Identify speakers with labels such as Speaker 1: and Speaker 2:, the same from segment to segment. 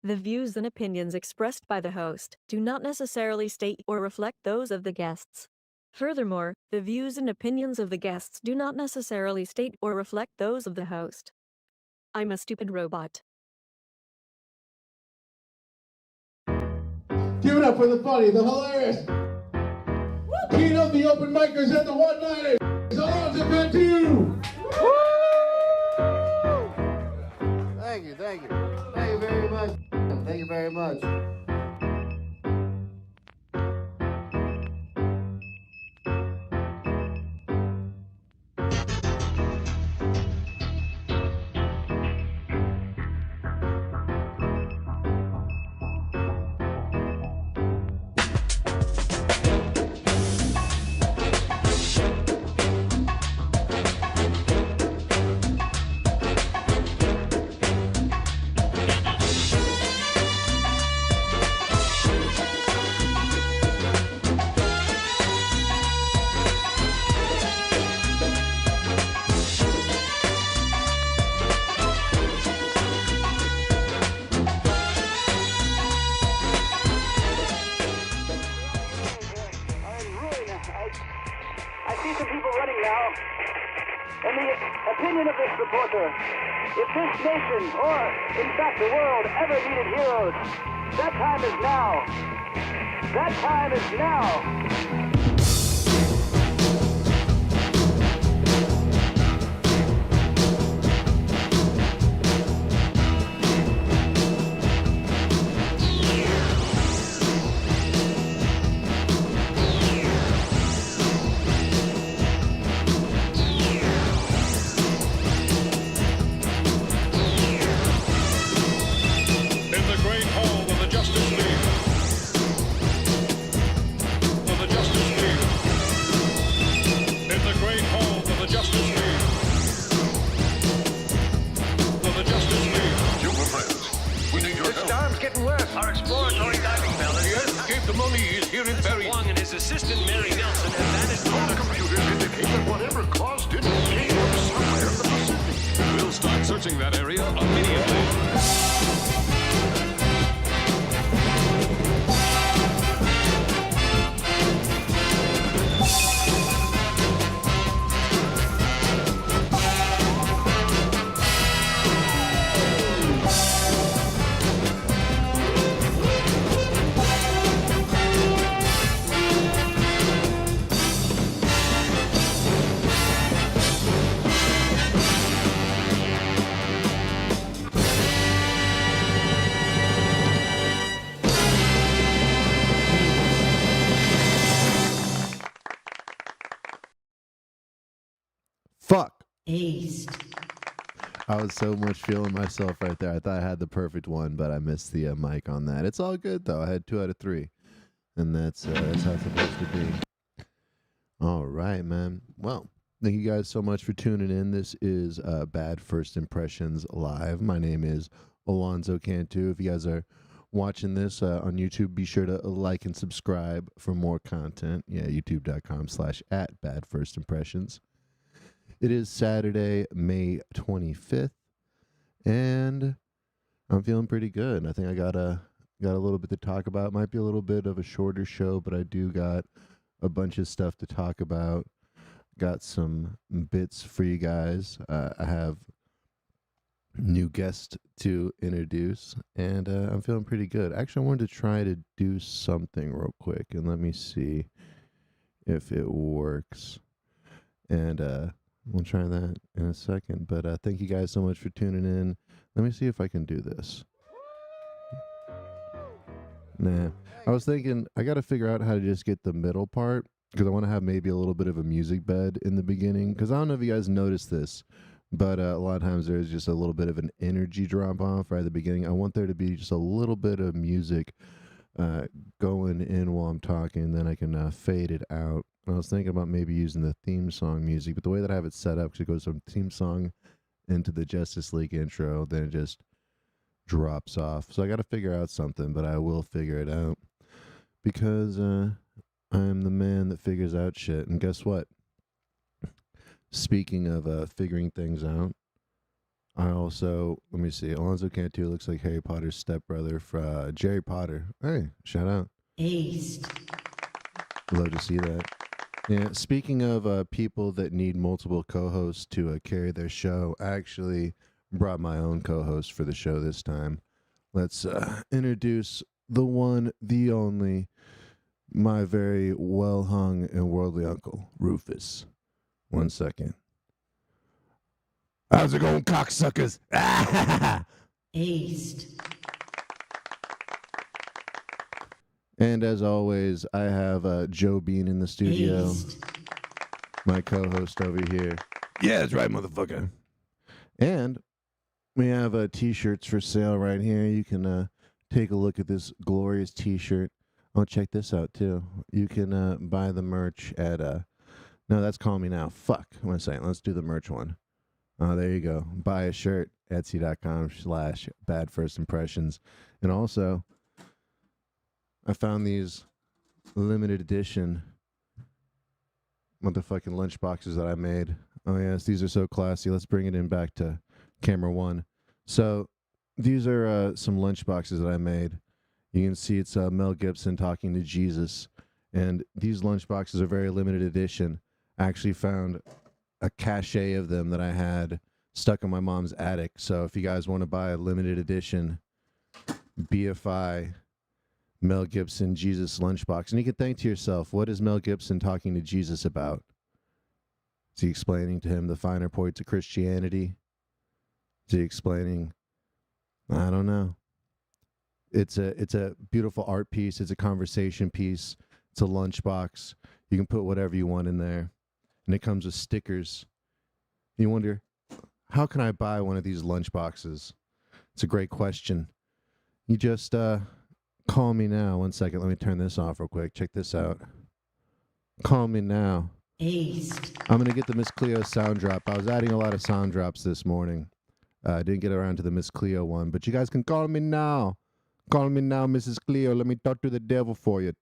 Speaker 1: The views and opinions expressed by the host do not necessarily state or reflect those of the guests. Furthermore, the views and opinions of the guests do not necessarily state or reflect those of the host. I'm a stupid robot.
Speaker 2: Give it up for the funny, the hilarious. King of the open micers and the one-nighters. Alonzo, Cantu.
Speaker 3: Thank you. Thank you very much. Thank you very much.
Speaker 4: I see some people running now. In the opinion of this reporter, if this nation, or in fact the world, ever needed heroes, that time is now. That time is now.
Speaker 5: Our exploratory diving bell has
Speaker 6: Cape the Mummy is here in Paris.
Speaker 5: Wong and his assistant Mary Nelson have managed
Speaker 6: All computers indicate that whatever caused it came from somewhere in the Pacific. We'll start searching that area immediately.
Speaker 3: Fuck.
Speaker 7: Aced.
Speaker 3: I was so much feeling myself right there. I thought I had the perfect one, but I missed the mic on that. It's all good though. I had 2 out of 3, and that's how it's supposed to be. All right, man. Well, thank you guys so much for tuning in. This is Bad First Impressions Live. My name is Alonzo Cantu. If you guys are watching this on YouTube, be sure to like and subscribe for more content. Yeah, youtube.com/@badfirstimpressions. It is Saturday, May 25th, and I'm feeling pretty good. I think I got a little bit to talk about. Might be a little bit of a shorter show, but I do got a bunch of stuff to talk about. Got some bits for you guys. I have new guest to introduce, and I'm feeling pretty good. Actually, I wanted to try to do something real quick, and let me see if it works. And we'll try that in a second. But thank you guys so much for tuning in. Let me see if I can do this. Nah. I was thinking I got to figure out how to just get the middle part, because I want to have maybe a little bit of a music bed in the beginning. Because I don't know if you guys noticed this, but a lot of times there's just a little bit of an energy drop off right at the beginning. I want there to be just a little bit of music going in while I'm talking, then I can fade it out. I was thinking about maybe using the theme song music, but the way that I have it set up, because it goes from theme song into the Justice League intro, then it just drops off. So I got to figure out something, but I will figure it out, because I'm the man that figures out shit. And guess what? Speaking of figuring things out, I also, let me see, Alonzo Cantu looks like Harry Potter's stepbrother for Jerry Potter. Hey, shout out.
Speaker 7: Aced.
Speaker 3: Love to see that. Yeah, speaking of people that need multiple co-hosts to carry their show, I actually brought my own co-host for the show this time. Let's introduce the one, the only, my very well-hung and worldly uncle, Rufus. 1 second. How's it going, cocksuckers?
Speaker 7: Aced.
Speaker 3: And as always, I have Joe Bean in the studio,
Speaker 7: Aced.
Speaker 3: my co-host over here. Yeah, that's right, motherfucker. And we have T-shirts for sale right here. You can take a look at this glorious T-shirt. Oh, check this out, too. You can buy the merch at... no, that's Call Me Now. Fuck. 1 second. Let's do the merch one. Oh, there you go. Buy a shirt, Etsy.com/badfirstimpressions. And also, I found these limited edition motherfucking lunch boxes that I made. Oh, yes, these are so classy. Let's bring it in back to camera one. So, these are some lunch boxes that I made. You can see it's Mel Gibson talking to Jesus. And these lunch boxes are very limited edition. I actually found a cachet of them that I had stuck in my mom's attic. So if you guys want to buy a limited edition BFI Mel Gibson Jesus lunchbox, and you can think to yourself, what is Mel Gibson talking to Jesus about? Is he explaining to him the finer points of Christianity? Is he explaining? I don't know. It's a beautiful art piece. It's a conversation piece. It's a lunchbox. You can put whatever you want in there. And it comes with stickers. You wonder, how can I buy one of these lunch boxes? It's a great question. You just call me now. 1 second. Let me turn this off real quick. Check this out. Call me now.
Speaker 7: Aced.
Speaker 3: I'm going to get the Miss Cleo sound drop. I was adding a lot of sound drops this morning. I didn't get around to the Miss Cleo one, but you guys can call me now. Call me now, Mrs. Cleo. Let me talk to the devil for you.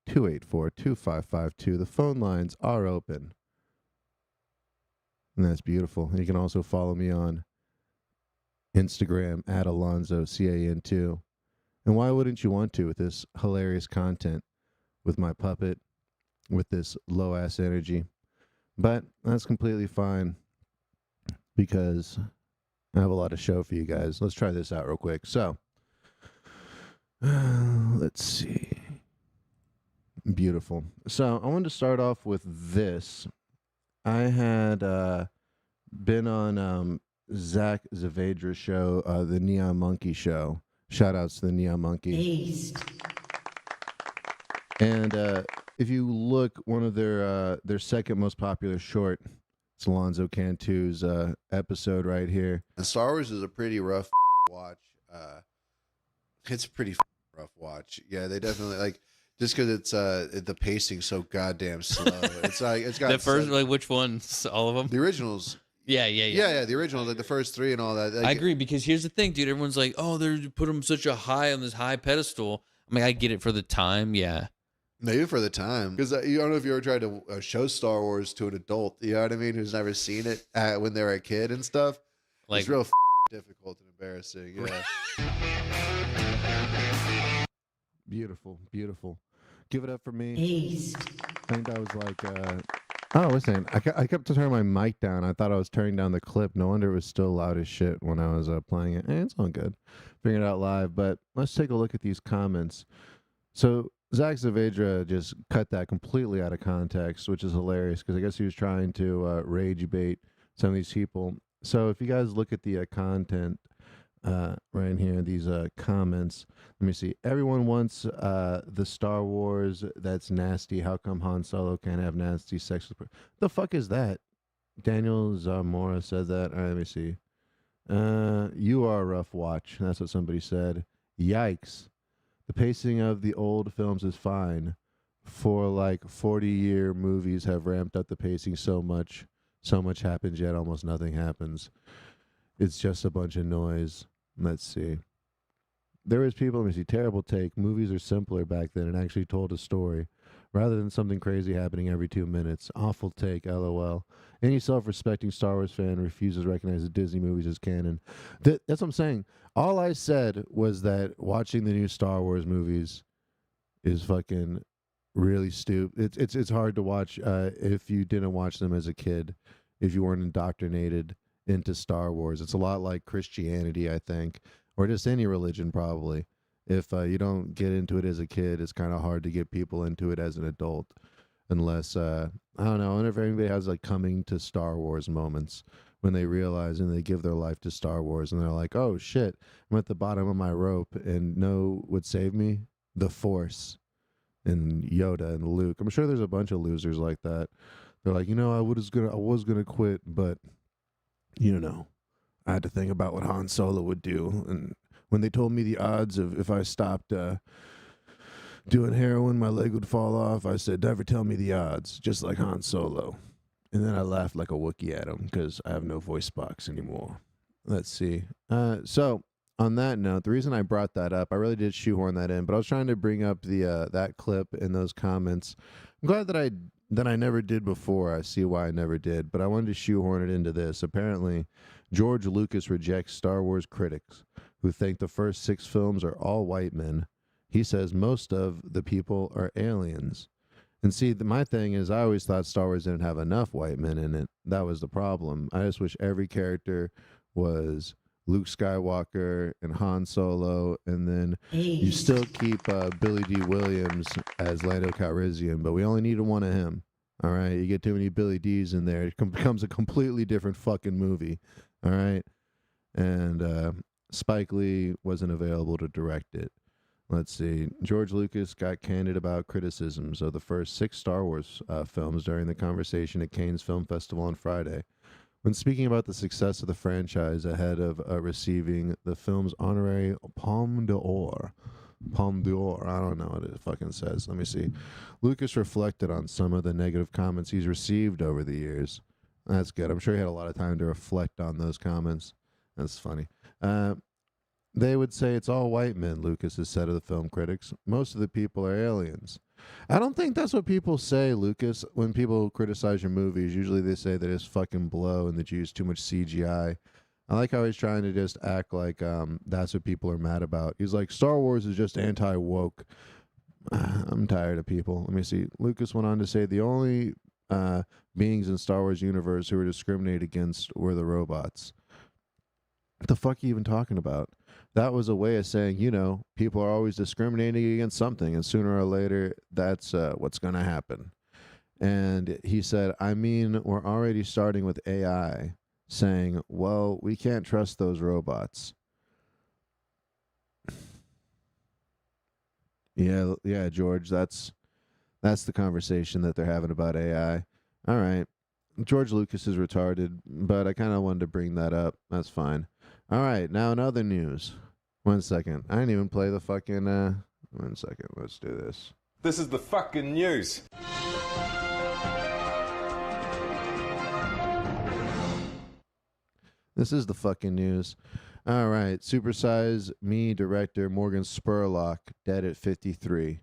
Speaker 3: 210-284-2552. The phone lines are open. And that's beautiful. You can also follow me on Instagram at Alonzo, CAN2. And why wouldn't you want to with this hilarious content, with my puppet, with this low-ass energy? But that's completely fine because I have a lot of show for you guys. Let's try this out real quick. So, let's see. Beautiful. So I wanted to start off with this. I had been on Zach Zavedra's show, the Neon Monkey Show. Shout outs to the Neon Monkey.
Speaker 7: Aced.
Speaker 3: And if you look, one of their second most popular short, it's Alonzo Cantu's episode right here.
Speaker 8: And Star Wars is a pretty rough watch. It's a pretty rough watch. Yeah, they definitely like just because it's the pacing's so goddamn slow. It's like it's got
Speaker 9: The first, like, which ones? All of them?
Speaker 8: the originals.
Speaker 9: Yeah.
Speaker 8: Yeah, the originals, like the first three and all that. Like,
Speaker 9: I agree, because here's the thing, dude. Everyone's like, oh, they put him such a high on this high pedestal. I mean, I get it for the time, yeah.
Speaker 8: Maybe for the time, because you don't know if you ever tried to show Star Wars to an adult. You know what I mean? Who's never seen it when they were a kid and stuff.
Speaker 9: Like,
Speaker 8: it's real difficult and embarrassing. Yeah.
Speaker 3: Beautiful, beautiful. Give it up for me.
Speaker 7: Aced.
Speaker 3: I think I was like, oh, listen, I kept turning my mic down. I thought I was turning down the clip. No wonder it was still loud as shit when I was playing it. It's all good. Figuring it out live. But let's take a look at these comments. So Zach Zavedra just cut that completely out of context, which is hilarious because I guess he was trying to rage bait some of these people. So if you guys look at the content right here, these comments, let me see. Everyone wants the Star Wars that's nasty. How come Han Solo can't have nasty sex with... The fuck is that? Daniel Zamora said that. All right, let me see. You are a rough watch. That's what somebody said. Yikes. The pacing of the old films is fine. For like 40-year movies have ramped up the pacing so much. So much happens, yet almost nothing happens. It's just a bunch of noise. Let's see. there was people, let me see, terrible take. Movies are simpler back then and actually told a story rather than something crazy happening every 2 minutes. Awful take, LOL. Any self-respecting Star Wars fan refuses to recognize the Disney movies as canon. That's what I'm saying. All I said was that watching the new Star Wars movies is fucking really stupid. It's hard to watch if you didn't watch them as a kid, if you weren't indoctrinated into Star Wars. It's a lot like Christianity, I think, or just any religion probably. If you don't get into it as a kid, it's kind of hard to get people into it as an adult, unless I don't know. I wonder if anybody has like coming to Star Wars moments when they realize and they give their life to Star Wars and they're like, oh shit, I'm at the bottom of my rope and know what saved me? The Force and Yoda and Luke. I'm sure there's a bunch of losers like that. They're like, I was gonna quit, but I had to think about what Han Solo would do. And when they told me the odds of if I stopped doing heroin, my leg would fall off, I said, never tell me the odds, just like Han Solo. And then I laughed like a Wookiee at him because I have no voice box anymore. Let's see. So on that note, the reason I brought that up, I really did shoehorn that in, but I was trying to bring up the that clip in those comments. I'm glad that I never did before. I see why I never did, but I wanted to shoehorn it into this. Apparently, George Lucas rejects Star Wars critics who think the first 6 films are all white men. He says most of the people are aliens. And see, my thing is, I always thought Star Wars didn't have enough white men in it. That was the problem. I just wish every character was Luke Skywalker and Han Solo, and then you still keep Billy D. Williams as Lando Calrissian, but we only needed one of him. All right, you get too many Billy D's in there, it becomes a completely different fucking movie. All right, and Spike Lee wasn't available to direct it. Let's see. George Lucas got candid about criticisms of the first 6 Star Wars films during the conversation at Cannes Film Festival on Friday. When speaking about the success of the franchise ahead of receiving the film's honorary Palme d'Or, I don't know what it fucking says. Let me see. Lucas reflected on some of the negative comments he's received over the years. That's good. I'm sure he had a lot of time to reflect on those comments. That's funny. They would say it's all white men, Lucas has said of the film critics. Most of the people are aliens. I don't think that's what people say, Lucas. When people criticize your movies, usually they say that it's fucking blow and that you use too much CGI. I like how he's trying to just act like that's what people are mad about. He's like, Star Wars is just anti-woke. I'm tired of people. Let me see. Lucas went on to say the only beings in Star Wars universe who were discriminated against were the robots. What the fuck are you even talking about? That was a way of saying, people are always discriminating against something, and sooner or later, that's what's going to happen. And he said, we're already starting with AI, saying, well, we can't trust those robots. Yeah, George, that's the conversation that they're having about AI. All right. George Lucas is retarded, but I kind of wanted to bring that up. That's fine. All right, now in other news. 1 second. I didn't even play the fucking, 1 second. Let's do this.
Speaker 10: This is the fucking news.
Speaker 3: This is the fucking news. All right, Super Size Me director Morgan Spurlock dead at 53.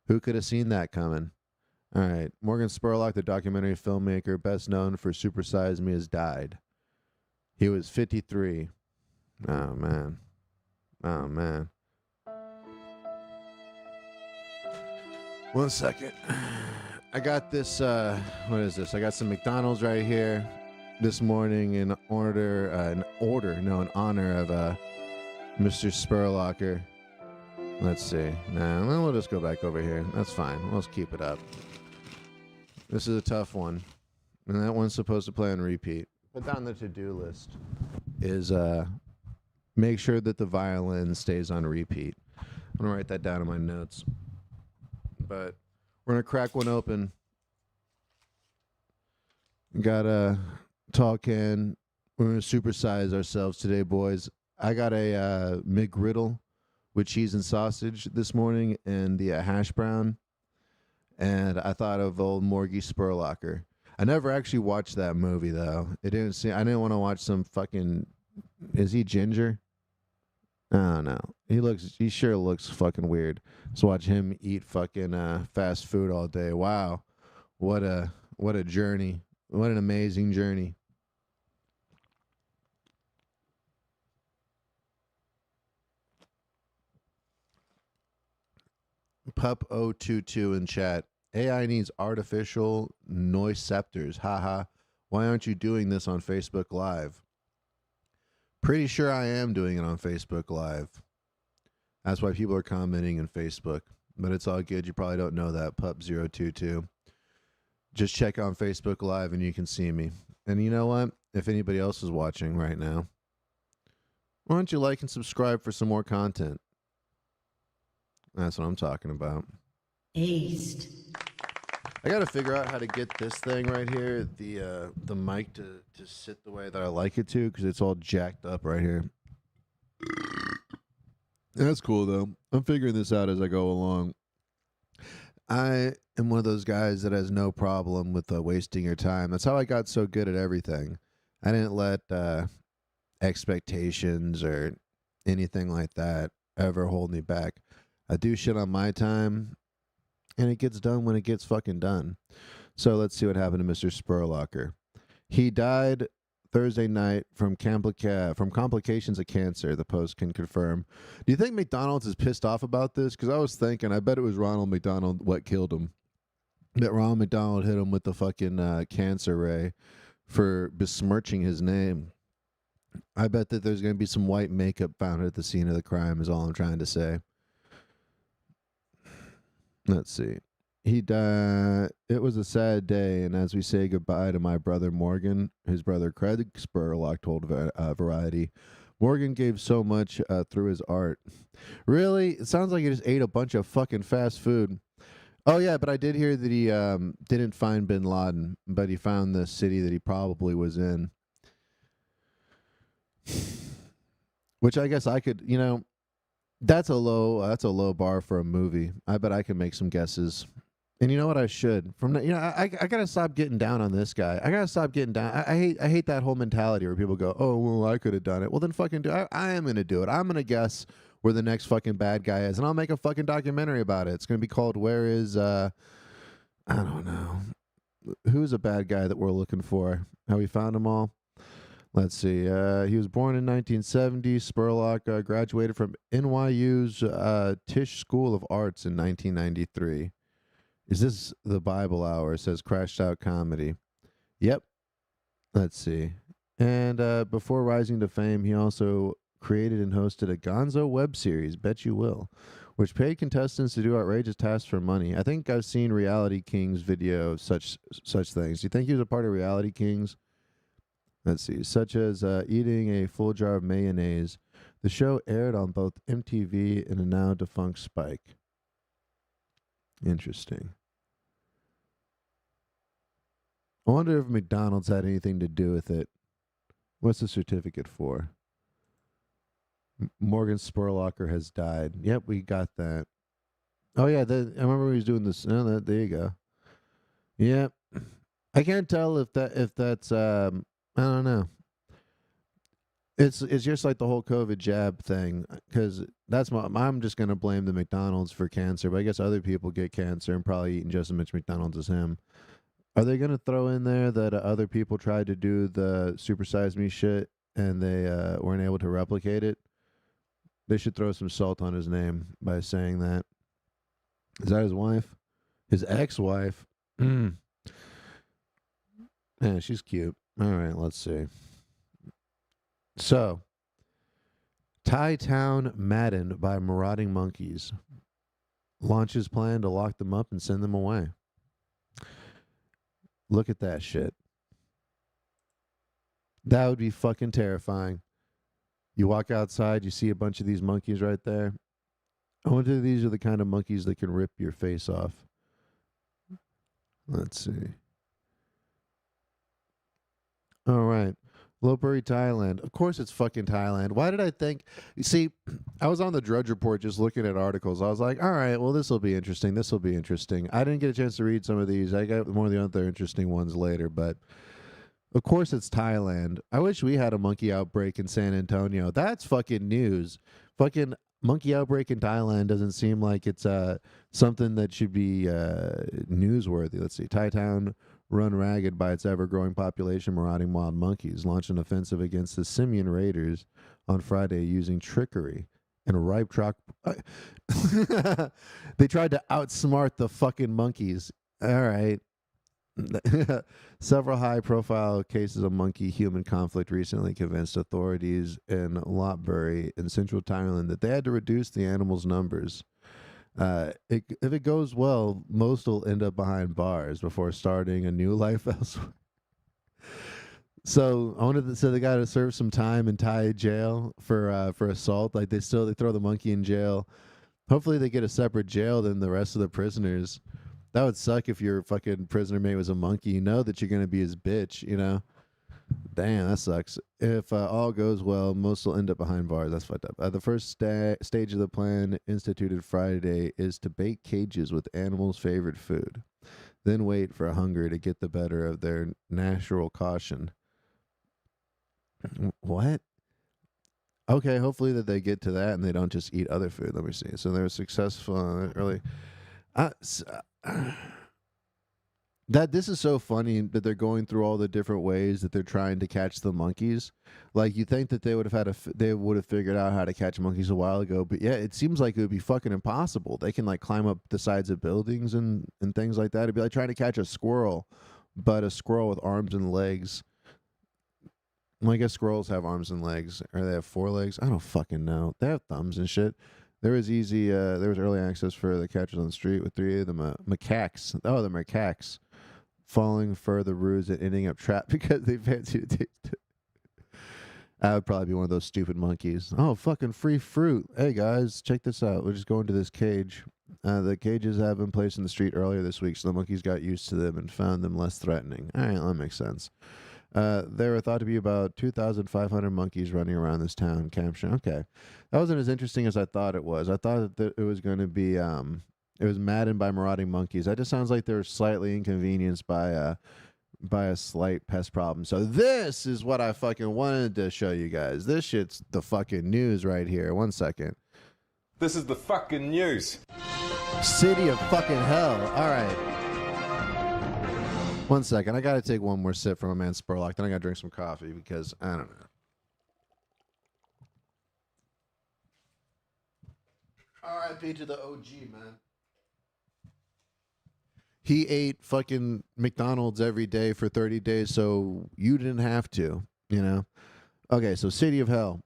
Speaker 3: Who could have seen that coming? All right, Morgan Spurlock, the documentary filmmaker best known for Super Size Me, has died. He was 53. Oh, man. Oh, man. 1 second. I got this, what is this? I got some McDonald's right here this morning in honor of Mr. Spurlocker. Let's see. Nah, we'll just go back over here. That's fine. We'll just keep it up. This is a tough one. And that one's supposed to play on repeat. Put down the to-do list is, make sure that the violin stays on repeat. I'm going to write that down in my notes. But we're going to crack one open. Got a tall can. We're going to supersize ourselves today, boys. I got a McGriddle with cheese and sausage this morning and the hash brown. And I thought of old Morgie Spurlocker. I never actually watched that movie, though. I didn't want to watch some fucking... Is he ginger? I don't know. He sure looks fucking weird. Let's watch him eat fucking fast food all day. Wow. What a journey. What an amazing journey. Pup022 in chat. AI needs artificial noiceptors. Haha. Why aren't you doing this on Facebook Live? Pretty sure I am doing it on Facebook Live. That's why people are commenting in Facebook. But it's all good. You probably don't know that, Pup022. Just check on Facebook Live and you can see me. And you know what? If anybody else is watching right now, why don't you like and subscribe for some more content? That's what I'm talking about.
Speaker 7: Aced.
Speaker 3: I got to figure out how to get this thing right here, the mic to sit the way that I like it to, because it's all jacked up right here. That's cool, though. I'm figuring this out as I go along. I am one of those guys that has no problem with wasting your time. That's how I got so good at everything. I didn't let expectations or anything like that ever hold me back. I do shit on my time, and it gets done when it gets fucking done. So let's see what happened to Mr. Spurlocker. He died Thursday night from complications of cancer, the Post can confirm. Do you think McDonald's is pissed off about this? Because I was thinking, I bet it was Ronald McDonald what killed him. That Ronald McDonald hit him with the fucking cancer ray for besmirching his name. I bet that there's going to be some white makeup found at the scene of the crime is all I'm trying to say. Let's see. He died. It was a sad day, and as we say goodbye to my brother Morgan, his brother Craig Spurlock told Variety, Morgan gave so much through his art. Really? It sounds like he just ate a bunch of fucking fast food. Oh, yeah, but I did hear that he didn't find bin Laden, but he found the city that he probably was in. Which I guess I could, that's a low bar for a movie. I bet I can make some guesses. And you know what? I should. I gotta stop getting down on this guy. I gotta stop getting down. I hate that whole mentality where people go, "Oh, well, I could have done it." Well, then fucking do. I am gonna do it. I'm gonna guess where the next fucking bad guy is, and I'll make a fucking documentary about it. It's gonna be called "Where Is I don't know, who's a bad guy that we're looking for? How we found them all." Let's see. He was born in 1970. Spurlock graduated from NYU's Tisch School of Arts in 1993. Is this the Bible Hour? It says Crashed Out Comedy. Yep. Let's see. And before rising to fame, he also created and hosted a Gonzo web series, Bet You Will, which paid contestants to do outrageous tasks for money. I think I've seen Reality Kings video of such things. Do you think he was a part of Reality Kings? Let's see, such as eating a full jar of mayonnaise. The show aired on both MTV and a now defunct Spike. Interesting. I wonder if McDonald's had anything to do with it. What's the certificate for? Morgan Spurlocker has died. Yep, we got that. Oh yeah, I remember he was doing this. Oh, there you go. Yep. I can't tell if that's I don't know. It's just like the whole COVID jab thing, because I'm just gonna blame the McDonald's for cancer, but I guess other people get cancer and probably eating just as much McDonald's as him. Are they gonna throw in there that other people tried to do the Super Size Me shit and they weren't able to replicate it? They should throw some salt on his name by saying that. Is that his wife? His ex-wife? Yeah, she's cute. All right, let's see. So, Thai town maddened by marauding monkeys. Launches plan to lock them up and send them away. Look at that shit. That would be fucking terrifying. You walk outside, you see a bunch of these monkeys right there. I wonder if these are the kind of monkeys that can rip your face off. Let's see. All right. Lopburi, Thailand. Of course it's fucking Thailand. Why did I think... You see, I was on the Drudge Report just looking at articles. I was like, all right, well, this will be interesting. This will be interesting. I didn't get a chance to read some of these. I got more of the other interesting ones later, but Of course, it's Thailand. I wish we had a monkey outbreak in San Antonio. That's fucking news. Fucking monkey outbreak in Thailand doesn't seem like it's something that should be newsworthy. Let's see. Thai town run ragged by its ever-growing population marauding wild monkeys launched an offensive against the simian raiders on Friday using trickery and ripe truck. They tried to outsmart the fucking monkeys. All right. Several high-profile cases of monkey-human conflict recently convinced authorities in Lopburi in central Thailand that they had to reduce the animals' numbers. If it goes well, most will end up behind bars before starting a new life elsewhere. So they got to serve some time in Thai jail for assault. Like they throw the monkey in jail. Hopefully they get a separate jail than the rest of the prisoners. That would suck if your fucking prisoner mate was a monkey. You know that you're going to be his bitch, you know? Damn, that sucks. If all goes well, most will end up behind bars. That's fucked up. The first stage of the plan, instituted Friday, is to bait cages with animals' favorite food. Then wait for hunger to get the better of their natural caution. What? Okay, hopefully that they get to that and they don't just eat other food. Let me see. So they were successful early. That this is so funny that they're going through all the different ways that they're trying to catch the monkeys. Like you think that they would have figured out how to catch monkeys a while ago, but yeah, it seems like it would be fucking impossible. They can like climb up the sides of buildings and things like that. It'd be like trying to catch a squirrel, but a squirrel with arms and legs. Well, I guess squirrels have arms and legs, or they have 4 legs. I don't fucking know. They have thumbs and shit. There was early access for the catchers on the street with 3 of them macaques. Oh, the macaques falling for the ruse and ending up trapped because they fancy to taste it. I would probably be one of those stupid monkeys. Oh, fucking free fruit. Hey, guys, check this out. We'll just go into this cage. The cages have been placed in the street earlier this week, so the monkeys got used to them and found them less threatening. All right, that makes sense. There were thought to be about 2,500 monkeys running around this town. Caption. Okay. That wasn't as interesting as I thought it was. I thought that it was going to be, it was maddened by marauding monkeys. That just sounds like they're slightly inconvenienced by a slight pest problem. So this is what I fucking wanted to show you guys. This shit's the fucking news right here. 1 second.
Speaker 10: This is the fucking news.
Speaker 3: City of fucking hell. All right. 1 second. I got to take one more sip from a man Spurlock. Then I got to drink some coffee because I don't know. R.I.P. to the OG, man. He ate fucking McDonald's every day for 30 days, so you didn't have to, you know? Okay, so City of Hell.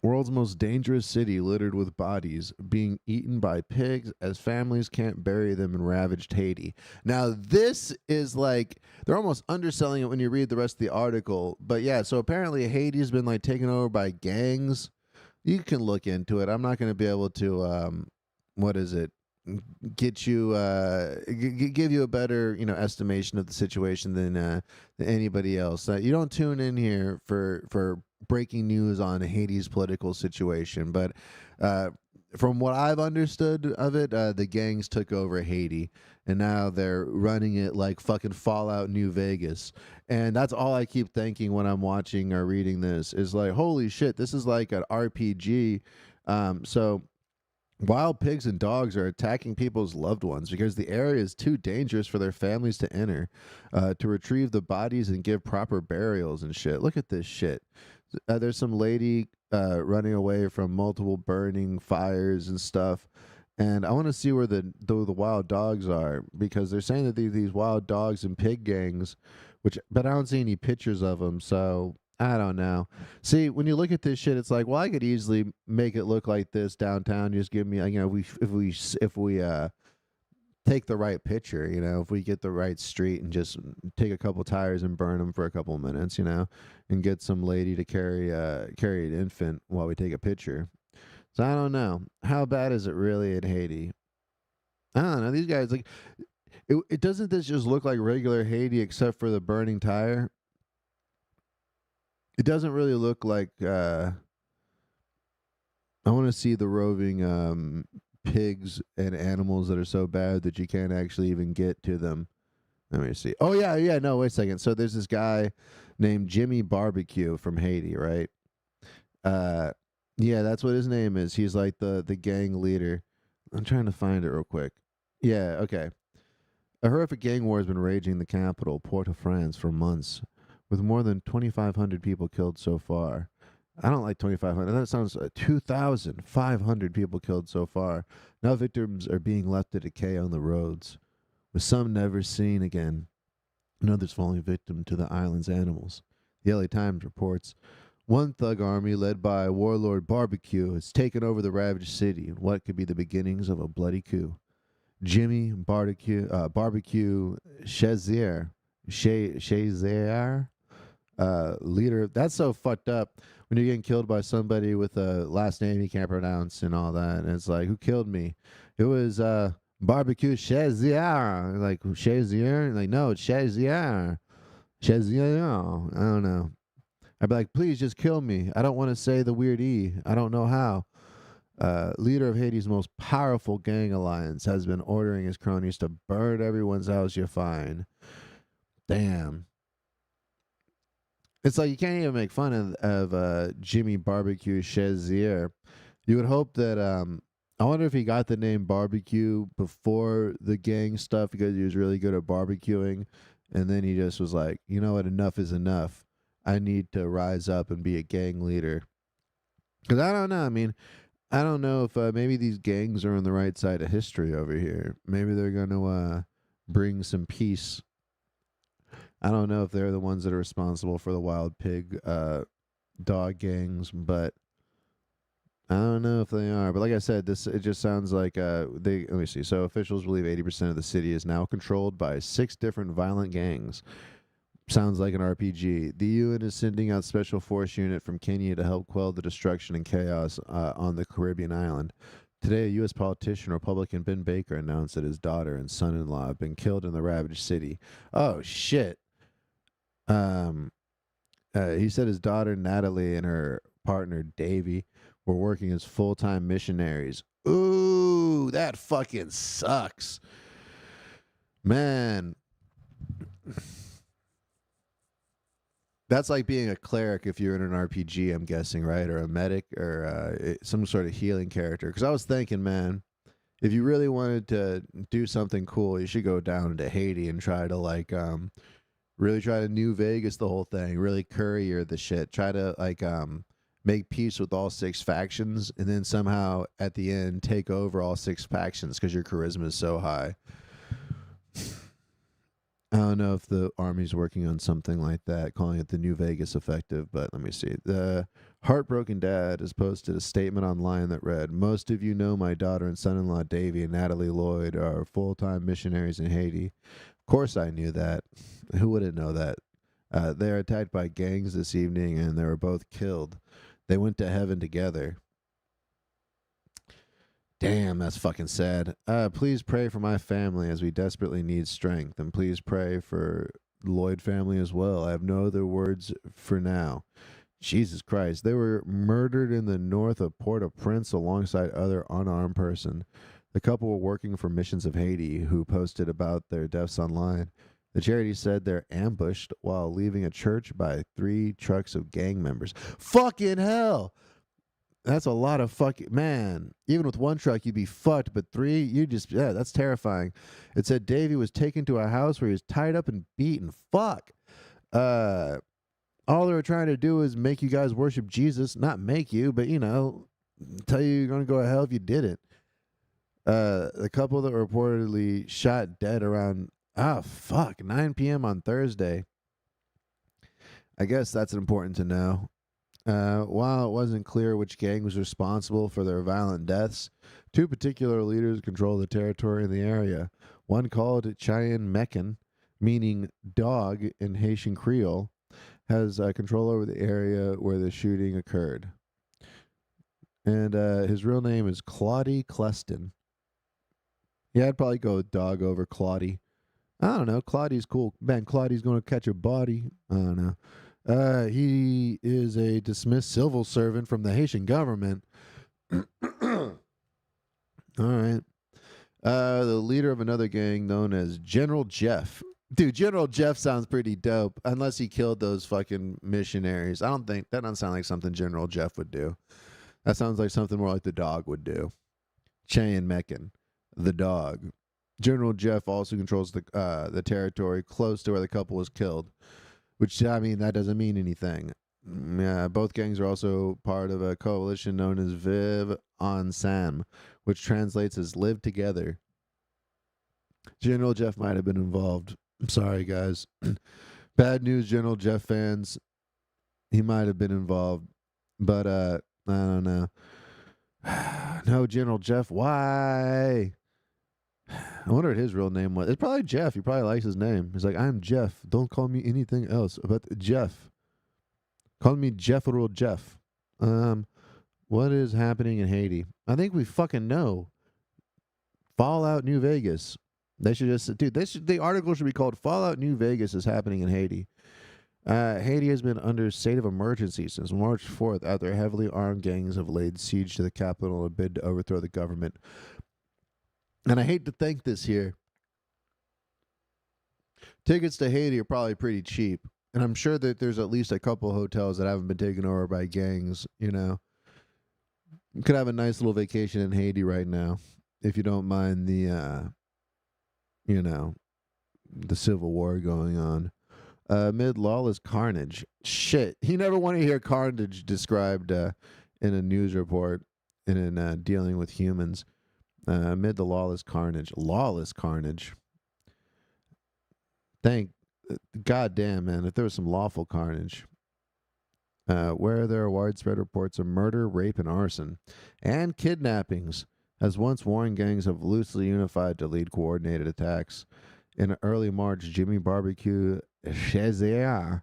Speaker 3: World's most dangerous city littered with bodies being eaten by pigs as families can't bury them in ravaged Haiti. Now, this is like, they're almost underselling it when you read the rest of the article. But yeah, so apparently Haiti's been like taken over by gangs. You can look into it. I'm not going to be able to, get you, give you a better, estimation of the situation than anybody else. You don't tune in here for breaking news on Haiti's political situation, but from what I've understood of it, the gangs took over Haiti, and now they're running it like fucking Fallout New Vegas. And that's all I keep thinking when I'm watching or reading this is like, holy shit, this is like an RPG. So wild pigs and dogs are attacking people's loved ones because the area is too dangerous for their families to enter, to retrieve the bodies and give proper burials and shit. Look at this shit. There's some lady running away from multiple burning fires and stuff. And I want to see where the wild dogs are, because they're saying that these wild dogs and pig gangs, but I don't see any pictures of them. So I don't know. See, when you look at this shit, it's like, well, I could easily make it look like this downtown. Just give me, if we take the right picture, if we get the right street and just take a couple tires and burn them for a couple of minutes, and get some lady to carry an infant while we take a picture. So I don't know. How bad is it really in Haiti? I don't know. These guys, like, it doesn't this just look like regular Haiti except for the burning tire? It doesn't really look like, I want to see the roving pigs and animals that are so bad that you can't actually even get to them. Let me see. Oh yeah. No, wait a second. So there's this guy named Jimmy Barbecue from Haiti, right? Yeah, that's what his name is. He's like the gang leader. I'm trying to find it real quick. Yeah, okay. A horrific gang war has been raging in the capital, Port-au-Prince, for months, with more than 2,500 people killed so far. I don't like 2,500. That sounds 2,500 people killed so far. Now victims are being left to decay on the roads, with some never seen again, and others falling victim to the island's animals. The LA Times reports one thug army led by warlord Barbecue has taken over the ravaged city in what could be the beginnings of a bloody coup. Jimmy Barbecue Shazier, leader. That's so fucked up when you're getting killed by somebody with a last name you can't pronounce and all that. And it's like, who killed me? It was Barbecue Shazier. Like, Shazier? Like, no, it's Shazier. Shazier. I don't know. I'd be like, please just kill me. I don't want to say the weird E. I don't know how. Leader of Haiti's most powerful gang alliance has been ordering his cronies to burn everyone's house you find. Damn. It's like you can't even make fun of Jimmy Barbecue Shazier. You would hope that I wonder if he got the name Barbecue before the gang stuff because he was really good at barbecuing, and then he just was like, you know what, enough is enough. I need to rise up and be a gang leader. Because I don't know. I mean, I don't know if maybe these gangs are on the right side of history over here. Maybe they're going to bring some peace. I don't know if they're the ones that are responsible for the wild pig dog gangs, but I don't know if they are. But like I said, it just sounds like let me see. So officials believe 80% of the city is now controlled by 6 different violent gangs. Sounds like an RPG. The UN is sending out special force unit from Kenya to help quell the destruction and chaos on the Caribbean island. Today, a U.S. politician, Republican Ben Baker, announced that his daughter and son-in-law have been killed in the ravaged city. Oh, shit. He said his daughter, Natalie, and her partner, Davy, were working as full-time missionaries. Ooh, that fucking sucks. Man. That's like being a cleric if you're in an RPG, I'm guessing, right? Or a medic or some sort of healing character. Because I was thinking, man, if you really wanted to do something cool, you should go down to Haiti and try to really try to New Vegas the whole thing, really courier the shit, try to make peace with all 6 factions, and then somehow at the end take over all 6 factions because your charisma is so high. I don't know if the Army's working on something like that, calling it the New Vegas effective, but let me see. The heartbroken dad has posted a statement online that read, most of you know my daughter and son-in-law Davy and Natalie Lloyd are full-time missionaries in Haiti. Of course I knew that. Who wouldn't know that? They are attacked by gangs this evening and they were both killed. They went to heaven together. Damn, that's fucking sad. Please pray for my family as we desperately need strength, and please pray for the Lloyd family as well. I have no other words for now. Jesus Christ. They were murdered in the north of Port-au-Prince alongside other unarmed person. The couple were working for Missions of Haiti, who posted about their deaths online. The charity said they're ambushed while leaving a church by 3 trucks of gang members. Fucking hell! That's a lot of fucking, man. Even with 1 truck, you'd be fucked, but 3, that's terrifying. It said Davey was taken to a house where he was tied up and beaten. Fuck. All they were trying to do is make you guys worship Jesus. Not make you, but, tell you you're going to go to hell if you didn't. The couple that were reportedly shot dead around, 9 p.m. on Thursday. I guess that's important to know. While it wasn't clear which gang was responsible for their violent deaths, 2 particular leaders control the territory in the area. One called Cheyenne Mekin, meaning dog in Haitian Creole, has control over the area where the shooting occurred. And his real name is Claudie Cleston. Yeah, I'd probably go with dog over Claudie. I don't know. Claudie's cool. Man, Claudie's going to catch a body. I don't know. He is a dismissed civil servant from the Haitian government. All right. The leader of another gang known as General Jeff Dude, General Jeff sounds pretty dope. Unless he killed those fucking missionaries. I don't think that doesn't sound like something General Jeff would do. That sounds like something more like the dog would do. Cheyenne Meccan, the dog. General Jeff also controls the territory close to where the couple was killed. Which, I mean, that doesn't mean anything. Yeah, both gangs are also part of a coalition known as Viv Ensemble, which translates as live together. General Jeff might have been involved. I'm sorry, guys. Bad news, General Jeff fans. He might have been involved. But, I don't know. No, General Jeff, why? I wonder what his real name was. It's probably Jeff. He probably likes his name. He's like, I'm Jeff. Don't call me anything else but Jeff. Call me Jeffrel Jeff. What is happening in Haiti? I think we fucking know. Fallout New Vegas. They should just, dude, the article should be called Fallout New Vegas is happening in Haiti. Haiti has been under state of emergency since March 4th after heavily armed gangs have laid siege to the capital in a bid to overthrow the government. And I hate to think this here. Tickets to Haiti are probably pretty cheap. And I'm sure that there's at least a couple hotels that haven't been taken over by gangs, you know. You could have a nice little vacation in Haiti right now if you don't mind the, you know, the civil war going on. Amid lawless carnage. Shit. You never want to hear carnage described in a news report and in dealing with humans. Amid the lawless carnage. Lawless carnage. Thank God damn, man, if there was some lawful carnage. Where there are widespread reports of murder, rape, and arson, and kidnappings, as once warring gangs have loosely unified to lead coordinated attacks. In early March, Jimmy Barbecue Chazier,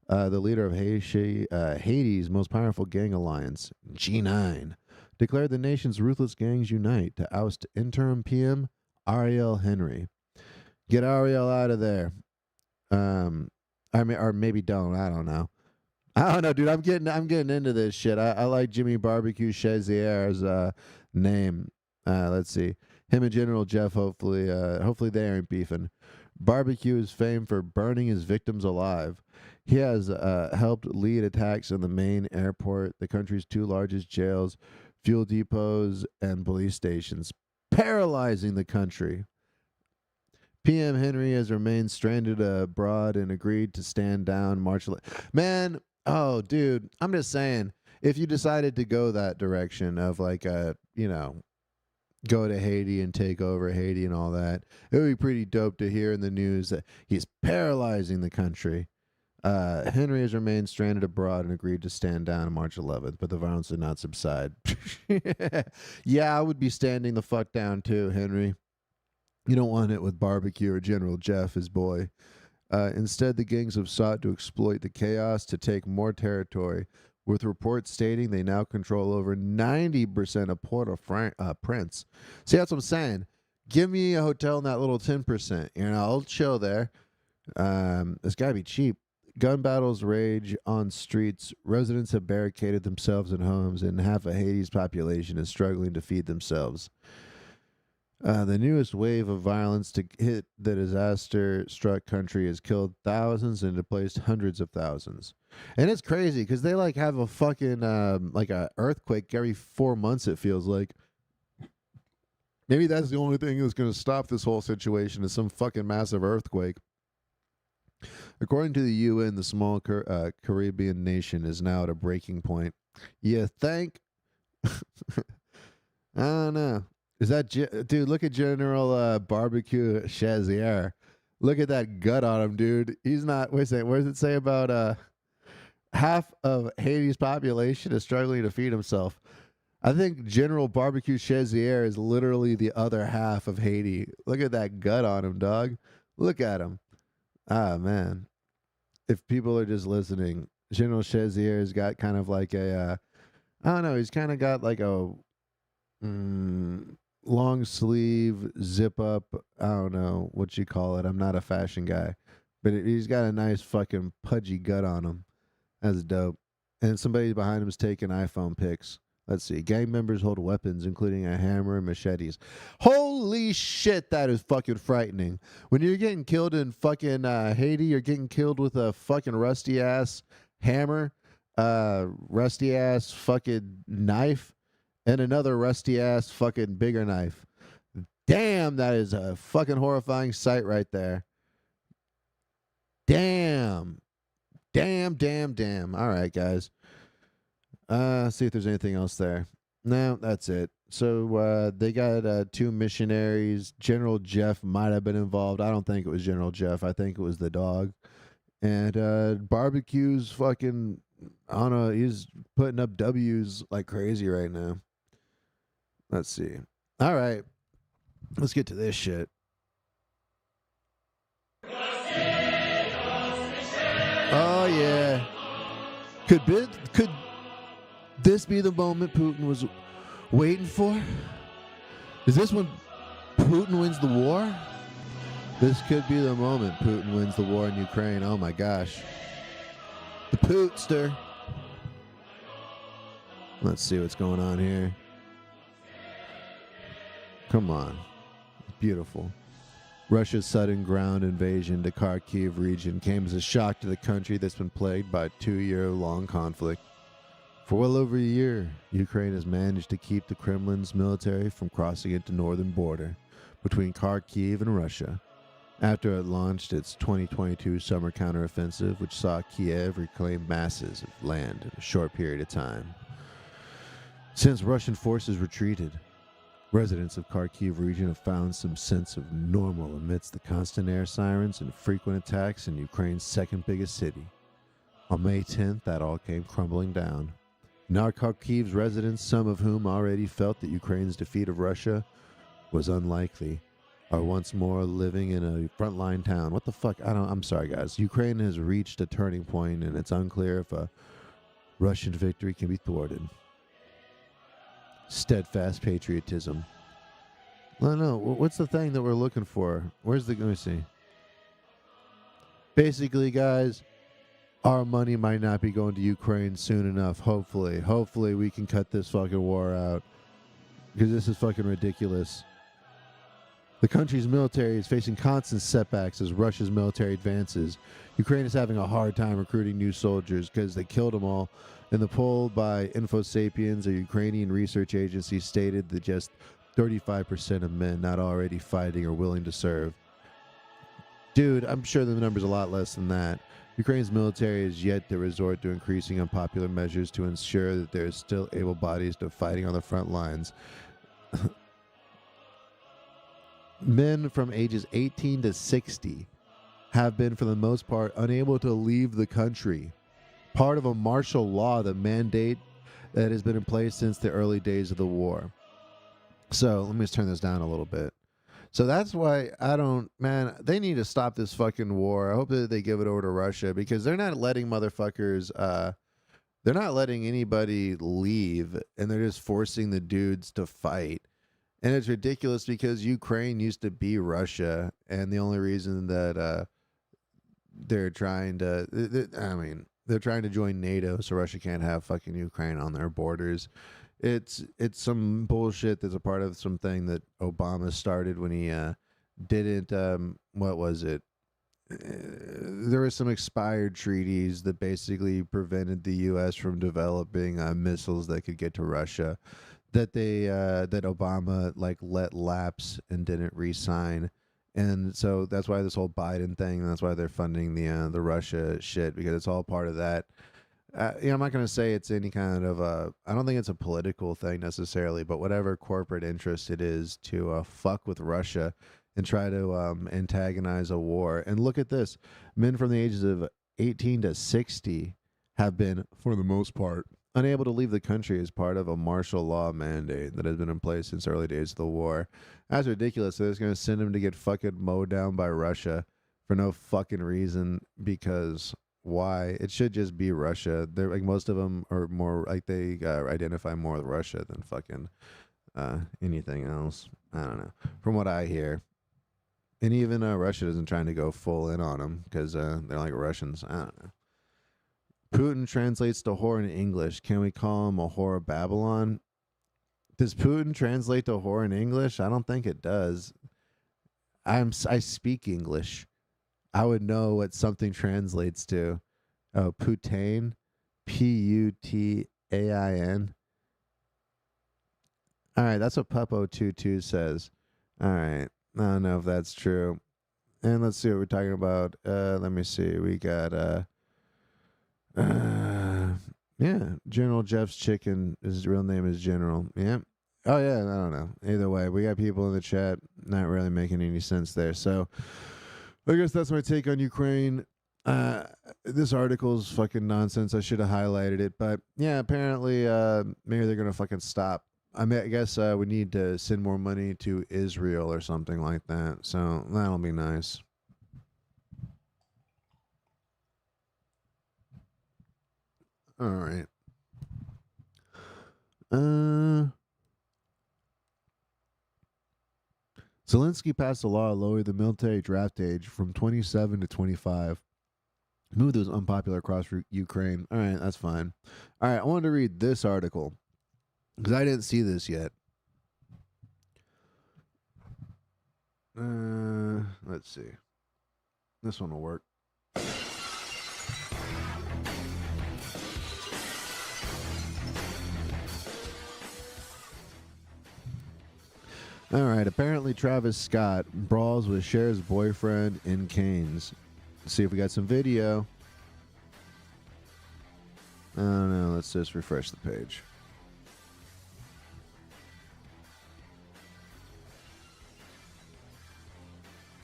Speaker 3: the leader of Haiti's most powerful gang alliance, G9, declared the nation's ruthless gangs unite to oust interim PM Ariel Henry. Get Ariel out of there. I mean, or maybe don't. I don't know. I don't know, dude. I'm getting into this shit. I like Jimmy Barbecue Chazier's name. Let's see. Him and General Jeff. Hopefully they aren't beefing. Barbecue is famed for burning his victims alive. He has helped lead attacks in the main airport, the country's two largest jails, fuel depots, and police stations, paralyzing the country. PM Henry has remained stranded abroad and agreed to stand down March. Man, oh, dude, I'm just saying, if you decided to go that direction of like, you know, go to Haiti and take over Haiti and all that, it would be pretty dope to hear in the news that he's paralyzing the country. Henry has remained stranded abroad and agreed to stand down on March 11th, but the violence did not subside. Yeah, I would be standing the fuck down too, Henry. You don't want it with Barbecue or General Jeff, his boy. Instead, the gangs have sought to exploit the chaos to take more territory, with reports stating they now control over 90% of Port-au-Prince. See, that's what I'm saying. Give me a hotel in that little 10%. You know, I'll chill there. It's got to be cheap. Gun battles rage on streets. Residents have barricaded themselves in homes, and half of Haiti's population is struggling to feed themselves. The newest wave of violence to hit the disaster-struck country has killed thousands and displaced hundreds of thousands. And it's crazy because they like have a fucking like a earthquake every 4 months. It feels like. Maybe that's the only thing that's going to stop this whole situation is some fucking massive earthquake. According to the UN, the small Caribbean nation is now at a breaking point. You think? I don't know. Is that dude? Look at General Barbecue Chazier. Look at that gut on him, dude. He's not. Wait a second. What does it say about half of Haiti's population is struggling to feed himself? I think General Barbecue Chazier is literally the other half of Haiti. Look at that gut on him, dog. Look at him. Ah, man. If people are just listening, General Chazier's got kind of like a, I don't know. He's kind of got like a long sleeve zip up. I don't know what you call it. I'm not a fashion guy, but he's got a nice fucking pudgy gut on him. That's dope. And somebody behind him is taking iPhone pics. Let's see. Gang members hold weapons, including a hammer and machetes. Holy shit, that is fucking frightening. When you're getting killed in fucking Haiti, you're getting killed with a fucking rusty ass hammer, rusty ass fucking knife, and another rusty ass fucking bigger knife. Damn, that is a fucking horrifying sight right there. Damn. Damn. All right, guys. See if there's anything else there. No, that's it. So they got 2 missionaries. General Jeff might have been involved. I don't think it was General Jeff. I think it was the dog. And barbecue's fucking, I don't know, he's putting up W's like crazy right now. Let's see. All right. Let's get to this shit. Oh, yeah. Could this be the moment Putin was waiting for? Is this when Putin wins the war? This could be the moment Putin wins the war in Ukraine. Oh my gosh. The Pootster. Let's see what's going on here. Come on. Beautiful. Russia's sudden ground invasion to Kharkiv region came as a shock to the country that's been plagued by a 2-year-long conflict. For well over a year, Ukraine has managed to keep the Kremlin's military from crossing into northern border between Kharkiv and Russia, after it launched its 2022 summer counteroffensive, which saw Kiev reclaim masses of land in a short period of time. Since Russian forces retreated, residents of Kharkiv region have found some sense of normal amidst the constant air sirens and frequent attacks in Ukraine's second biggest city. On May 10th, that all came crumbling down. Now Kharkiv's residents, some of whom already felt that Ukraine's defeat of Russia was unlikely, are once more living in a frontline town. What the fuck? I'm sorry, guys. Ukraine has reached a turning point, and it's unclear if a Russian victory can be thwarted. Steadfast patriotism. No. What's the thing that we're looking for? Let me see. Basically, guys, our money might not be going to Ukraine soon enough. Hopefully we can cut this fucking war out, because this is fucking ridiculous. The country's military is facing constant setbacks as Russia's military advances. Ukraine is having a hard time recruiting new soldiers because they killed them all. In the poll by InfoSapiens, a Ukrainian research agency stated that just 35% of men not already fighting are willing to serve. Dude, I'm sure the number's a lot less than that. Ukraine's military is yet to resort to increasing unpopular measures to ensure that there is still able bodies to fighting on the front lines. Men from ages 18 to 60 have been, for the most part, unable to leave the country. Part of a martial law, the mandate that has been in place since the early days of the war. So let me just turn this down a little bit. So that's why they need to stop this fucking war. I hope that they give it over to Russia, because they're not letting motherfuckers, they're not letting anybody leave, and they're just forcing the dudes to fight. And it's ridiculous because Ukraine used to be Russia, and the only reason that they're trying to, they're trying to join NATO so Russia can't have fucking Ukraine on their borders. It's some bullshit that's a part of something that Obama started when he didn't, what was it? There were some expired treaties that basically prevented the U.S. from developing missiles that could get to Russia, that that Obama let lapse and didn't re-sign. And so that's why this whole Biden thing, and that's why they're funding the Russia shit, because it's all part of that. I'm not going to say it's any kind of I don't think it's a political thing necessarily, but whatever corporate interest it is to fuck with Russia and try to antagonize a war. And look at this. Men from the ages of 18 to 60 have been, for the most part, unable to leave the country as part of a martial law mandate that has been in place since early days of the war. That's ridiculous. They're just going to send them to get fucking mowed down by Russia for no fucking reason, because why? It should just be Russia. They're most of them are more they identify more with Russia than fucking anything else. I don't know. From what I hear. And even Russia isn't trying to go full in on them because they're like Russians. I don't know. Putin translates to whore in English. Can we call him a whore of Babylon? Does Putin translate to whore in English? I don't think it does. I speak English. I would know what something translates to. Oh, Putain. Putain. All right, that's what Pupo22 says. All right. I don't know if that's true. And let's see what we're talking about. Let me see. We got yeah, General Jeff's chicken. His real name is General. Yeah. Oh yeah, I don't know. Either way, we got people in the chat not really making any sense there. So I guess that's my take on Ukraine. This article is fucking nonsense. I should have highlighted it, but yeah, apparently maybe they're gonna fucking stop. I mean, I guess we need to send more money to Israel or something like that. So that'll be nice. All right. Zelensky passed a law to lower the military draft age from 27 to 25. Move that was unpopular across Ukraine. All right, that's fine. All right, I wanted to read this article because I didn't see this yet. Let's see. This one will work. All right. Apparently, Travis Scott brawls with Cher's boyfriend in Canes. Let's see if we got some video. I don't know. Let's just refresh the page.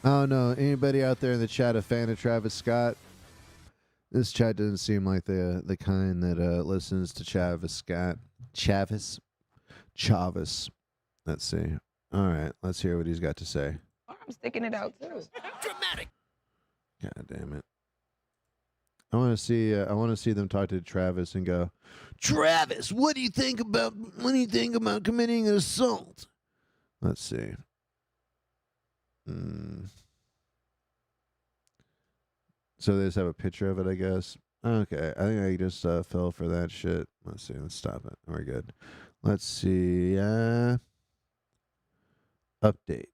Speaker 3: Oh no! Anybody out there in the chat a fan of Travis Scott? This chat doesn't seem like the kind that listens to Travis Scott. Chavis. Let's see. All right, let's hear what he's got to say.
Speaker 11: I'm sticking it out too.
Speaker 5: Dramatic.
Speaker 3: God damn it! I want to see. I want to see them talk to Travis and go, Travis, what do you think about committing an assault? Let's see. So they just have a picture of it, I guess. Okay, I think I just fell for that shit. Let's see. Let's stop it. We're good. Let's see. Update.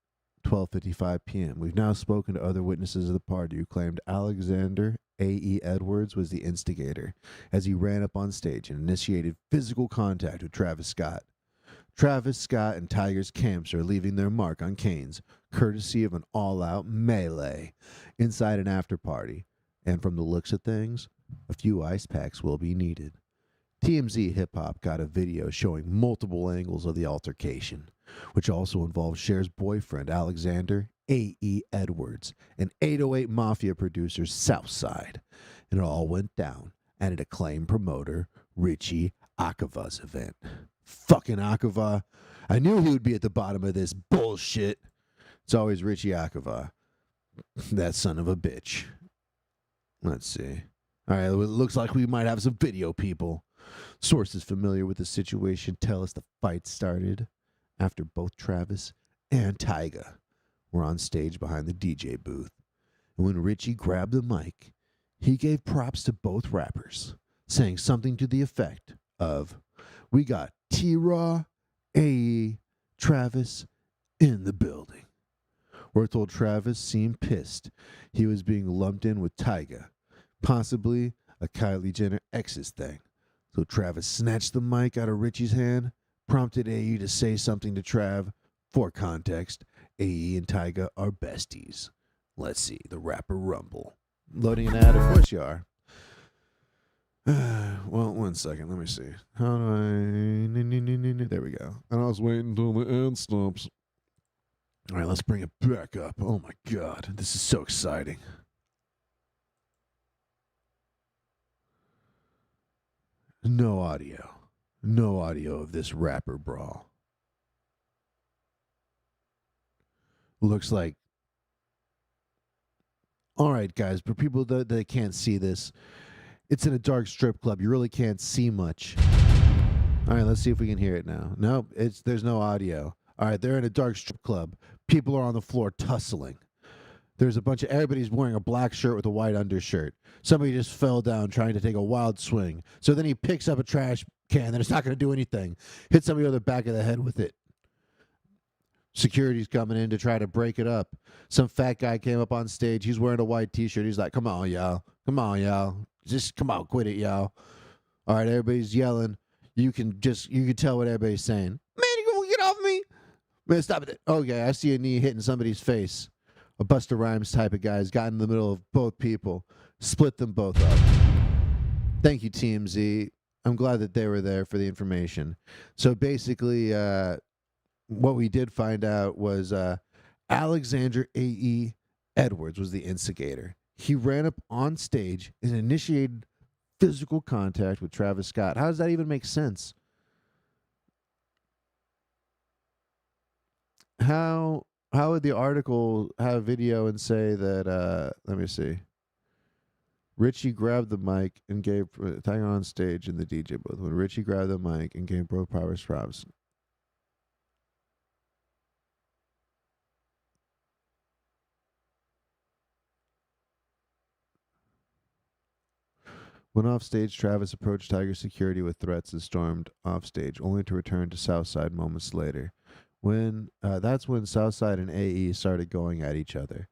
Speaker 3: 12:55 p.m. We've now spoken to other witnesses of the party who claimed Alexander A.E. Edwards was the instigator as he ran up on stage and initiated physical contact with Travis Scott. Travis Scott and Tiger's camps are leaving their mark on Canes, courtesy of an all-out melee inside an after-party. And from the looks of things, a few ice packs will be needed. TMZ Hip Hop got a video showing multiple angles of the altercation, which also involves Cher's boyfriend, Alexander A.E. Edwards, and 808 Mafia producer Southside. And it all went down at an acclaimed promoter, Richie Akava's event. Fucking Akava. I knew he would be at the bottom of this bullshit. It's always Richie Akava. That son of a bitch. Let's see. All right, it looks like we might have some video, people. Sources familiar with the situation tell us the fight started after both Travis and Tyga were on stage behind the DJ booth. And when Richie grabbed the mic, he gave props to both rappers, saying something to the effect of, "We got T-Raw, A.E., Travis in the building." We're told Travis seemed pissed he was being lumped in with Tyga, possibly a Kylie Jenner ex's thing. So Travis snatched the mic out of Richie's hand, prompted A.E. to say something to Trav. For context, A.E. and Tyga are besties. Let's see, the rapper rumble. Loading an ad, of course you are. Well, 1 second, let me see. How do I... There we go. And I was waiting until the ad stops. All right, let's bring it back up. Oh my God, this is so exciting. No audio. No audio of this rapper brawl. Looks like... All right, guys, for people that can't see this, it's in a dark strip club. You really can't see much. All right, let's see if we can hear it now. Nope, there's no audio. All right, they're in a dark strip club. People are on the floor tussling. There's a bunch of everybody's wearing a black shirt with a white undershirt. Somebody just fell down trying to take a wild swing. So then he picks up a trash can that it's not going to do anything. Hits somebody on the back of the head with it. Security's coming in to try to break it up. Some fat guy came up on stage. He's wearing a white t-shirt. He's like, come on, y'all. Come on, y'all. Just come on, quit it, y'all. All right, everybody's yelling. You can tell what everybody's saying. Man, you gonna get off me? Man, stop it. Okay, I see a knee hitting somebody's face. A Busta Rhymes type of guy's got in the middle of both people. Split them both up. Thank you, TMZ. I'm glad that they were there for the information. So basically, what we did find out was Alexander A.E. Edwards was the instigator. He ran up on stage and initiated physical contact with Travis Scott. How does that even make sense? How would the article have video and say that, let me see. Richie grabbed the mic and gave Tiger on stage in the DJ booth. When Richie grabbed the mic and gave bro power props. When off stage, Travis approached Tiger security with threats and stormed off stage, only to return to Southside moments later. That's when Southside and AE started going at each other.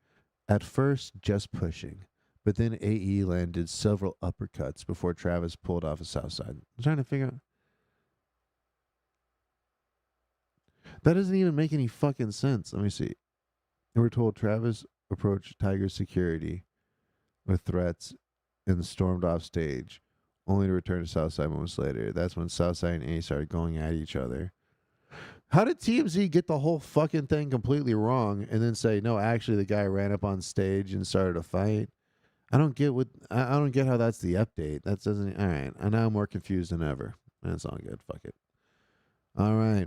Speaker 3: At first, just pushing, but then AE landed several uppercuts before Travis pulled off a Southside. I'm trying to figure out. That doesn't even make any fucking sense. Let me see. And we're told Travis approached Tiger security with threats and stormed off stage, only to return to Southside moments later. That's when Southside and A started going at each other. How did TMZ get the whole fucking thing completely wrong and then say, no, actually the guy ran up on stage and started a fight? I don't get how that's the update. That doesn't. All right. And now I'm more confused than ever. That's all good. Fuck it. All right.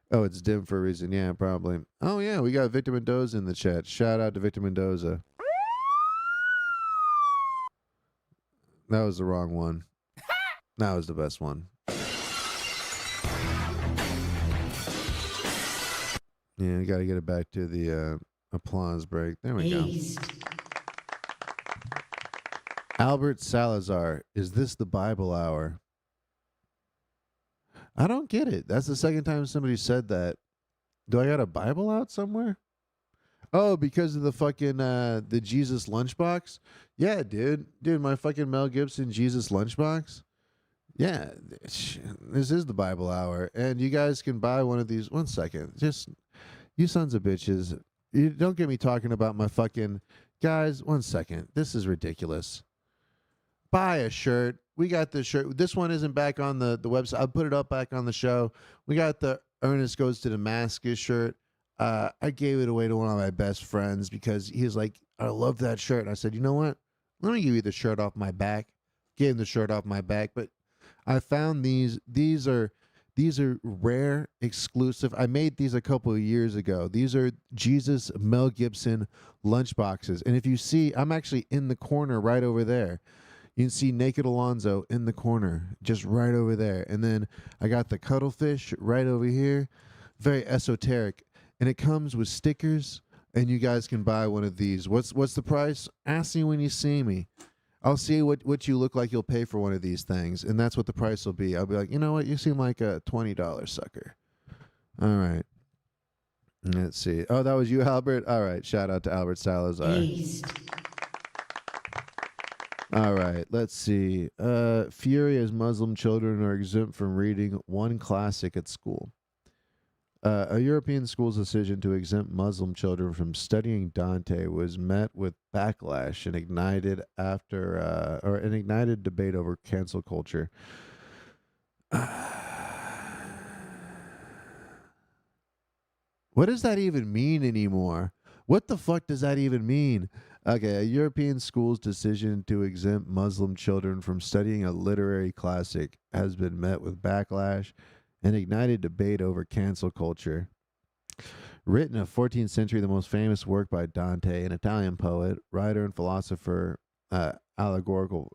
Speaker 3: Oh, it's dim for a reason. Yeah, probably. Oh, yeah, we got Victor Mendoza in the chat. Shout out to Victor Mendoza. That was the wrong one. That was the best one. Yeah, we got to get it back to the applause break. There we go. Albert Salazar, is this the Bible hour? I don't get it. That's the second time somebody said that. Do I got a Bible out somewhere? Oh, because of the fucking the Jesus lunchbox? Yeah, dude. Dude, my fucking Mel Gibson Jesus lunchbox. Yeah, this is the Bible hour. And you guys can buy one of these. One second. Just, you sons of bitches. You don't get me talking about my fucking... Guys, one second. This is ridiculous. Buy a shirt. We got this shirt. This one isn't back on the website. I'll put it up back on the show. We got the Ernest Goes to Damascus shirt. I gave it away to one of my best friends because he was like, I love that shirt. And I said, you know what? Let me give you the shirt off my back. Gave him the shirt off my back. But I found these. These are rare, exclusive. I made these a couple of years ago. These are Jesus Mel Gibson lunchboxes. And if you see, I'm actually in the corner right over there. You can see Naked Alonzo in the corner, just right over there. And then I got the cuttlefish right over here. Very esoteric. And it comes with stickers, and you guys can buy one of these. What's the price? Ask me when you see me. I'll see what you look like you'll pay for one of these things, and that's what the price will be. I'll be like, you know what? You seem like a $20 sucker. All right. Let's see. Oh, that was you, Albert? All right. Shout out to Albert Salazar. All right, let's see. Furious Muslim children are exempt from reading one classic at school. A European school's decision to exempt Muslim children from studying Dante was met with backlash and ignited debate over cancel culture. What does that even mean anymore? What the fuck does that even mean? Okay, a European school's decision to exempt Muslim children from studying a literary classic has been met with backlash and ignited debate over cancel culture. Written in the 14th century, the most famous work by Dante, an Italian poet, writer and philosopher, allegorical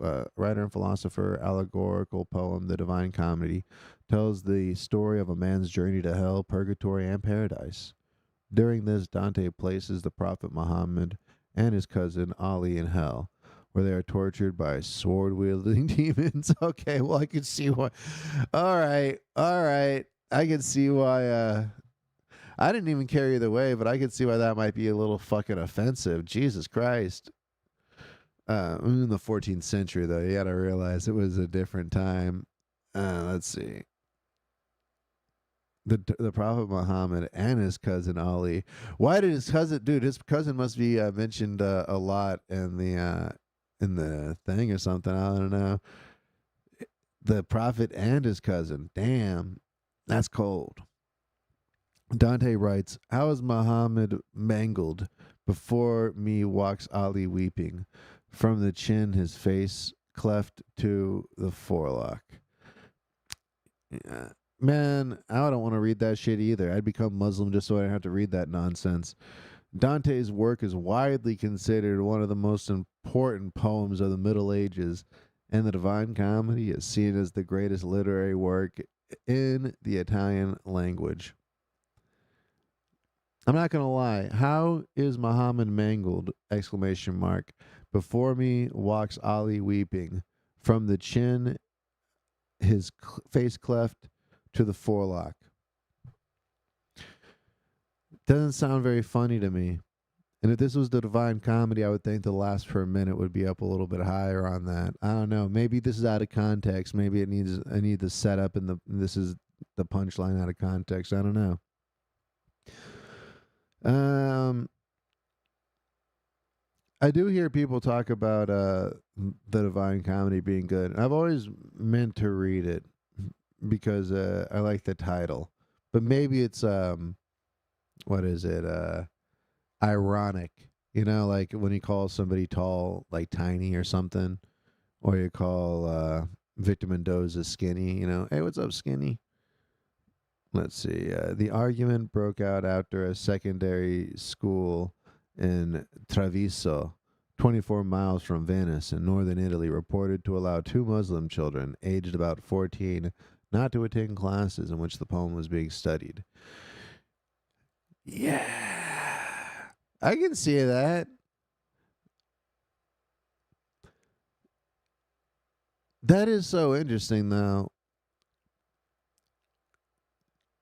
Speaker 3: poem, The Divine Comedy, tells the story of a man's journey to hell, purgatory, and paradise. During this, Dante places the Prophet Muhammad and his cousin Ali in hell, where they are tortured by sword-wielding demons. Okay, well, I can see why. All right. I can see why. I didn't even care either way, but I could see why that might be a little fucking offensive. Jesus Christ. In the 14th century, though, you got to realize it was a different time. Let's see. The Prophet Muhammad and his cousin Ali. Why did his cousin, dude? His cousin must be mentioned a lot in the thing or something. I don't know. The Prophet and his cousin. Damn, that's cold. Dante writes, "How is Muhammad mangled? Before me walks Ali weeping. From the chin, his face cleft to the forelock." Yeah. Man, I don't want to read that shit either. I'd become Muslim just so I don't have to read that nonsense. Dante's work is widely considered one of the most important poems of the Middle Ages, and the Divine Comedy is seen as the greatest literary work in the Italian language. I'm not going to lie. How is Muhammad mangled? ! Before me walks Ali weeping. From the chin, his face cleft to the forelock. Doesn't sound very funny to me. And if this was the Divine Comedy, I would think the last per minute would be up a little bit higher on that. I don't know. Maybe this is out of context. Maybe I need the setup and this is the punchline out of context. I don't know. I do hear people talk about the Divine Comedy being good. I've always meant to read it because I like the title, but maybe it's what is it? Ironic, like when you call somebody tall, like tiny or something, or you call Victor Mendoza skinny. Hey, what's up, skinny? Let's see. The argument broke out after a secondary school in Treviso, 24 miles from Venice in northern Italy, reported to allow 2 Muslim children aged about 14 not to attend classes in which the poem was being studied. Yeah, I can see that. That is so interesting, though.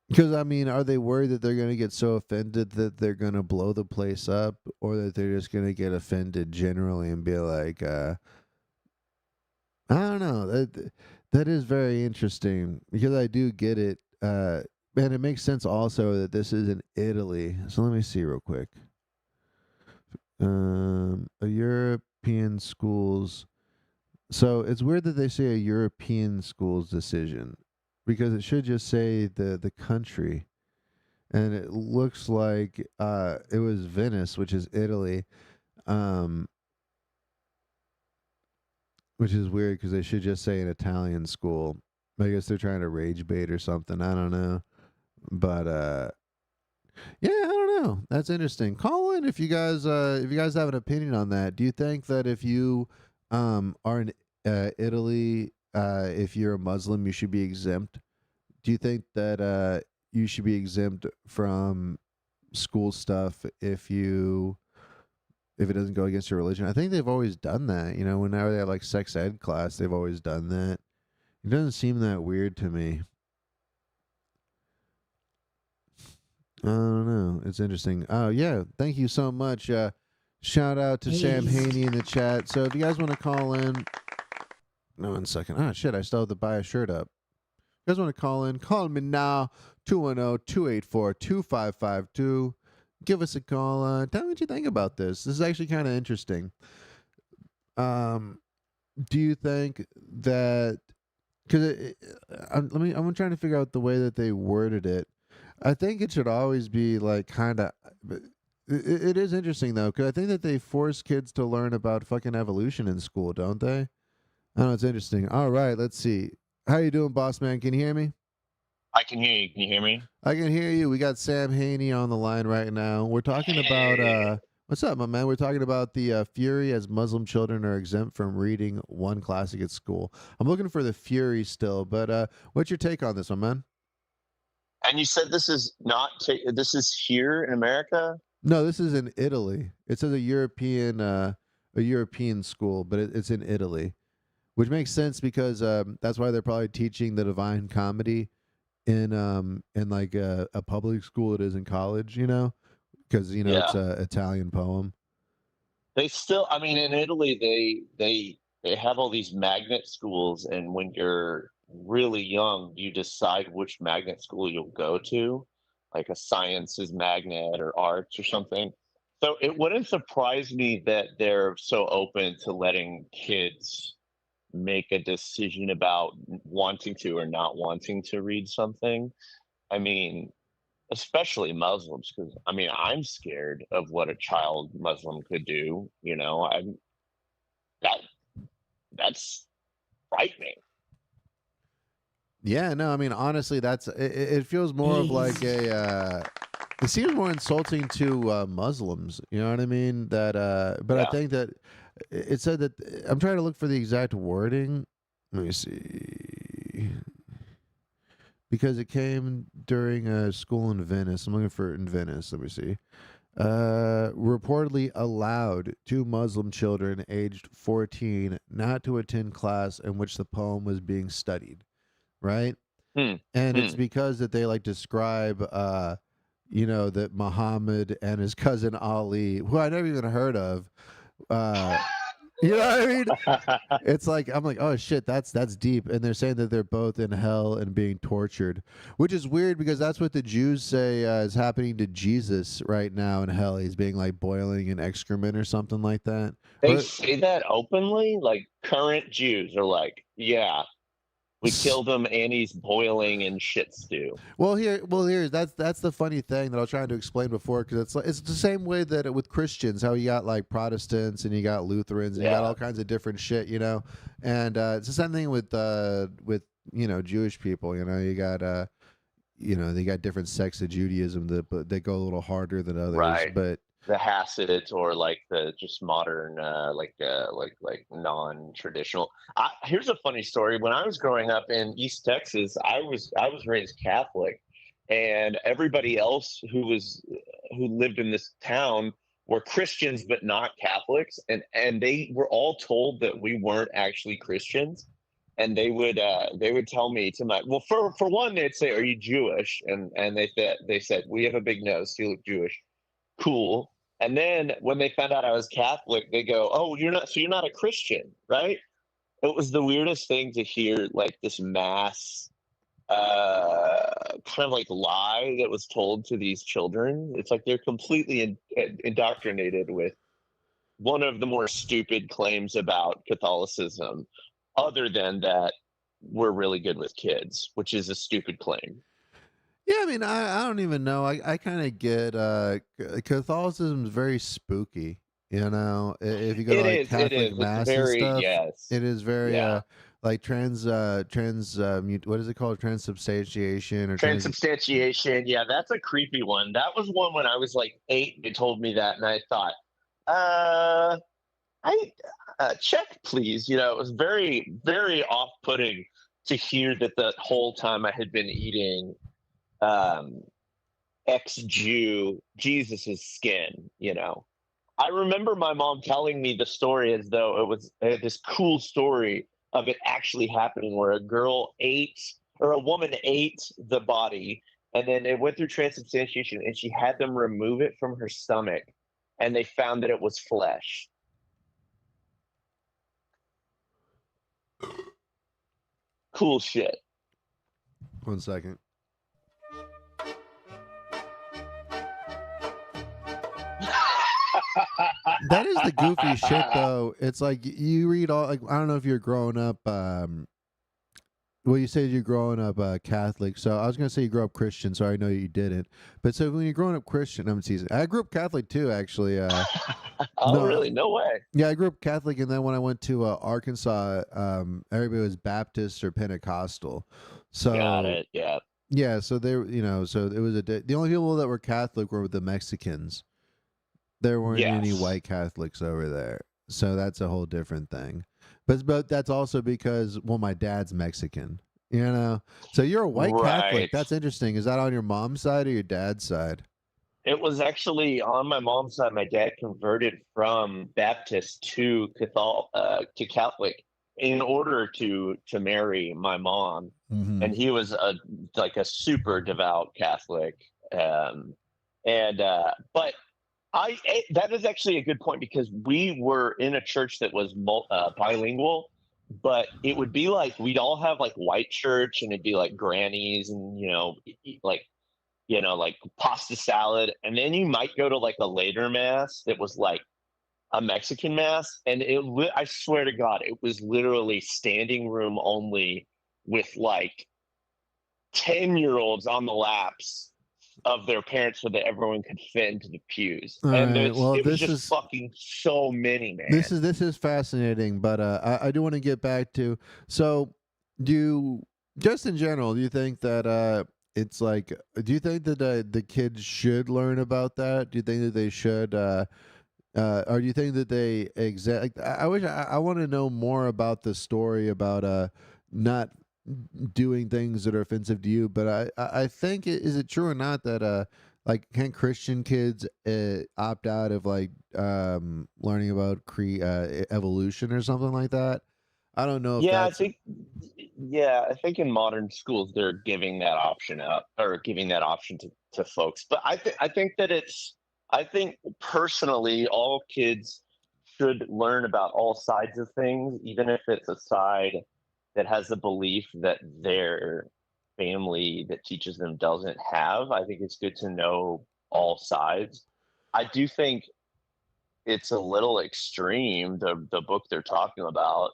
Speaker 3: Because, are they worried that they're going to get so offended that they're going to blow the place up, or that they're just going to get offended generally and be like, I don't know. That is very interesting, because I do get it. And it makes sense also that this is in Italy. So let me see real quick. A European schools. So it's weird that they say a European schools decision, because it should just say the country. And it looks like it was Venice, which is Italy, which is weird because they should just say an Italian school. I guess they're trying to rage bait or something. I don't know. But yeah, I don't know. That's interesting. Call in if you guys have an opinion on that. Do you think that if you are in Italy, if you're a Muslim, you should be exempt? Do you think that you should be exempt from school stuff if it doesn't go against your religion? I think they've always done that. Whenever they have like sex ed class, they've always done that. It doesn't seem that weird to me. I don't know. It's interesting. Oh, yeah. Thank you so much. Shout out to Sam Haney in the chat. So if you guys want to call in. No, 1 second. Oh, shit. I still have to buy a shirt up. If you guys want to call in, call me now. 210-284-2552. Give us a call. Tell me what you think about this. This is actually kind of interesting. Do you think that... Because I'm trying to figure out the way that they worded it. I think it should always be like kind of. It is interesting though, because I think that they force kids to learn about fucking evolution in school, don't they? I know, it's interesting. All right, let's see. How you doing, boss man? Can you hear me?
Speaker 11: I can hear you. Can you hear me?
Speaker 3: I can hear you. We got Sam Haney on the line right now. We're talking about what's up, my man? We're talking about the fury as Muslim children are exempt from reading one classic at school. I'm looking for the fury still, but what's your take on this, my man?
Speaker 11: And you said this is not this is here in America?
Speaker 3: No, this is in Italy. It says a European school, but it's in Italy, which makes sense because that's why they're probably teaching the Divine Comedy in like a public school. It is in college, because it's
Speaker 11: Yeah.
Speaker 3: a Italian poem.
Speaker 11: They still, I mean, in Italy, they have all these magnet schools, and when you're really young, you decide which magnet school you'll go to, like a sciences magnet or arts or something. So it wouldn't surprise me that they're so open to letting kids make a decision about wanting to or not wanting to read something. I mean, especially Muslims, because I mean, I'm scared of what a child Muslim could do. I'm that that's frightening.
Speaker 3: Yeah, no, I mean honestly, it feels more of like a. It seems more insulting to Muslims. You know what I mean? But I think that it said that I'm trying to look for the exact wording. Let me see. Because it came during a school in Venice. I'm looking for it in Venice. Let me see. Reportedly allowed 2 Muslim children aged 14 not to attend class in which the poem was being studied. Right? And it's because that they like describe, that Muhammad and his cousin Ali, who I never even heard of, you know what I mean? It's like I'm like, oh shit, that's deep, and they're saying that they're both in hell and being tortured, which is weird because that's what the Jews say is happening to Jesus right now in hell. He's being like boiling in excrement or something like that.
Speaker 11: They say that openly, like current Jews are like, yeah, we killed him and he's boiling in shit stew.
Speaker 3: Well, that's the funny thing that I was trying to explain before, because it's the same way that with Christians, how you got like Protestants and you got Lutherans and you got all kinds of different shit, and it's the same thing with Jewish people. You got they got different sects of Judaism that they go a little harder than others,
Speaker 11: Right.
Speaker 3: but.
Speaker 11: The Hasidic or like the just modern, like non-traditional. Here's a funny story. When I was growing up in East Texas, I was raised Catholic, and everybody else who lived in this town were Christians but not Catholics, and they were all told that we weren't actually Christians, and they would tell me well, for one, they'd say, "Are you Jewish?" and they said, "We have a big nose, so you look Jewish." Cool. And then when they found out I was Catholic, they go, "Oh, you're not a Christian, right?" It was the weirdest thing to hear, like this mass kind of like lie that was told to these children. It's like they're completely indoctrinated with one of the more stupid claims about Catholicism, other than that we're really good with kids, which is a stupid claim.
Speaker 3: Yeah, I mean, I don't even know. I kind of get Catholicism is very spooky. If you go to like Catholic mass and stuff, it is very like what is it called? Transubstantiation or
Speaker 11: transubstantiation. Yeah, that's a creepy one. That was one when I was like 8. They told me that, and I thought, I check, please. It was very, very off-putting to hear that the whole time I had been eating ex-Jew Jesus's skin. I remember my mom telling me the story as though it was this cool story of it actually happening, where a woman ate the body, and then it went through transubstantiation, and she had them remove it from her stomach, and they found that it was flesh. Cool shit.
Speaker 3: 1 second. That is the goofy shit, though. It's like you read all. Like, I don't know if you're growing up. Well, you said you're growing up Catholic, so I was gonna say you grew up Christian. So I know you didn't. But so when you're growing up Christian, I'm teasing. I grew up Catholic too, actually.
Speaker 11: Oh, really? No way.
Speaker 3: Yeah, I grew up Catholic, and then when I went to Arkansas, everybody was Baptist or Pentecostal. So
Speaker 11: got it. Yeah.
Speaker 3: Yeah, so so it was the only people that were Catholic were the Mexicans. There weren't any white Catholics over there, so that's a whole different thing. But that's also because my dad's Mexican, You know, so you're a white Catholic.
Speaker 11: Right.
Speaker 3: That's interesting. Is that on your mom's side or your dad's side?
Speaker 11: It was actually on my mom's side. My dad converted from Baptist to Catholic in order to marry my mom,
Speaker 3: Mm-hmm.
Speaker 11: and he was a super devout Catholic. And but that is actually a good point because we were in a church that was bilingual, but it would be like we'd all have like white church, and it'd be like grannies and like pasta salad, and then you might go to like a later mass that was like a Mexican mass, and I swear to God, it was literally standing room only with like 10-year-olds on the laps of their parents so that everyone could fit into the pews.
Speaker 3: All
Speaker 11: And
Speaker 3: right. Well,
Speaker 11: it was
Speaker 3: this
Speaker 11: just
Speaker 3: is
Speaker 11: fucking so many, man.
Speaker 3: this is fascinating, but I do want to get back to so do you just in general, do you think that it's like do you think that the kids should learn about that? Do you think that they should or do you think that they I wish I want to know more about the story about not doing things that are offensive to you, but I think is it true or not that like can Christian kids opt out of like learning about evolution or something like that? I don't know if
Speaker 11: Yeah,
Speaker 3: that's
Speaker 11: I think in modern schools they're giving that option up or giving that option to folks. But I think that I think personally all kids should learn about all sides of things, even if it's a side that has a belief that their family that teaches them doesn't have. I think it's good to know all sides. I do think it's a little extreme, the book they're talking about,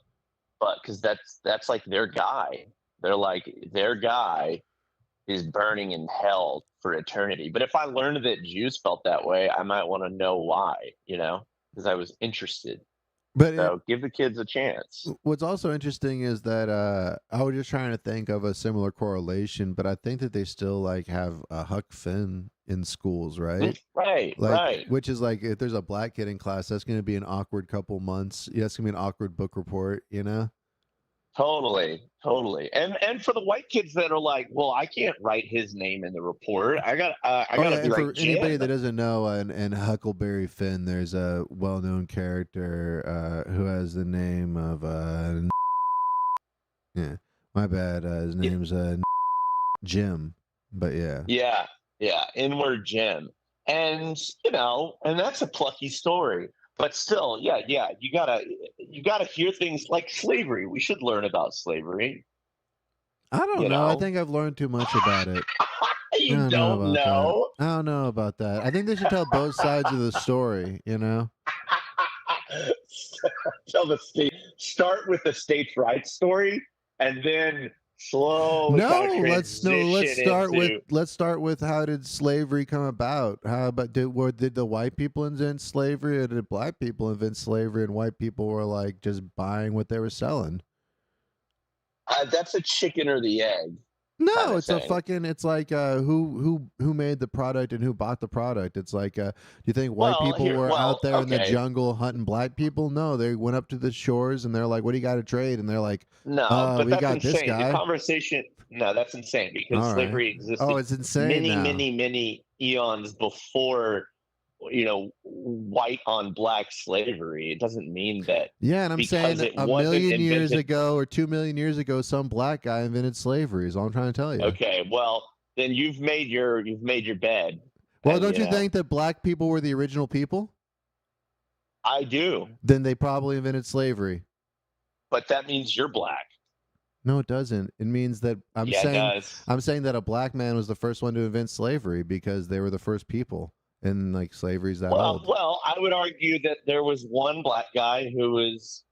Speaker 11: but because that's like their guy. They're like their guy is burning in hell for eternity. But if I learned that Jews felt that way, I might want to know why, because I was interested.
Speaker 3: but
Speaker 11: So give the kids a chance.
Speaker 3: what's also interesting is that I was just trying to think of a similar correlation, but I think that they still like have a Huck Finn in schools, right?
Speaker 11: Right,
Speaker 3: Like,
Speaker 11: right.
Speaker 3: which is like if there's a black kid in class, that's going to be an awkward couple months. Yeah, it's going to be an awkward book report, you know?
Speaker 11: Totally, totally. And for the white kids that are like, well, I can't write his name in the report. I got
Speaker 3: Oh
Speaker 11: to
Speaker 3: yeah,
Speaker 11: be
Speaker 3: and
Speaker 11: like
Speaker 3: for anybody
Speaker 11: Jim.
Speaker 3: that doesn't know, in Huckleberry Finn, there's a well-known character who has the name of yeah, my bad. His name's Jim, but yeah.
Speaker 11: Yeah, inward Jim. And and that's a plucky story. But still, yeah, you gotta hear things like slavery. We should learn about slavery.
Speaker 3: I don't know. I think I've learned too much about it. I
Speaker 11: You
Speaker 3: don't know
Speaker 11: don't
Speaker 3: about that.
Speaker 11: know?
Speaker 3: I don't know about that. I think they should tell both sides of the story, you know?
Speaker 11: Tell the state. Start with the states' rights story, and then slowly kind of
Speaker 3: Let's start with
Speaker 11: into.
Speaker 3: how did slavery come about? How about did the white people invent slavery, or did black people invent slavery and white people were like just buying what they were selling?
Speaker 11: That's a chicken or the egg.
Speaker 3: No, it's it's like who made the product and who bought the product. It's like do you think white people were out there in the jungle hunting black people? No, they went up to the shores and they're like, "What do you got to trade?" And they're like,
Speaker 11: No, but
Speaker 3: we
Speaker 11: that's
Speaker 3: got
Speaker 11: insane.
Speaker 3: this guy."
Speaker 11: The conversation, no, that's insane because
Speaker 3: All right.
Speaker 11: slavery existed.
Speaker 3: Oh, it's insane
Speaker 11: many,
Speaker 3: now.
Speaker 11: many eons before, white on black slavery. It doesn't mean that.
Speaker 3: Yeah, and I'm saying
Speaker 11: it
Speaker 3: a
Speaker 11: wasn't
Speaker 3: million years
Speaker 11: invented-
Speaker 3: ago or 2 million years ago, some black guy invented slavery. Is all I'm trying to tell you.
Speaker 11: Okay, well then you've made your bed.
Speaker 3: Well,
Speaker 11: and,
Speaker 3: don't you think that black people were the original people?
Speaker 11: I do,
Speaker 3: Then they probably invented slavery.
Speaker 11: but that means you're black.
Speaker 3: No, it doesn't. It means that I'm
Speaker 11: Yeah, it
Speaker 3: saying
Speaker 11: does.
Speaker 3: I'm saying that a black man was the first one to invent slavery because they were the first people, and like slavery's that old.
Speaker 11: Well, I would argue that there was one black guy who was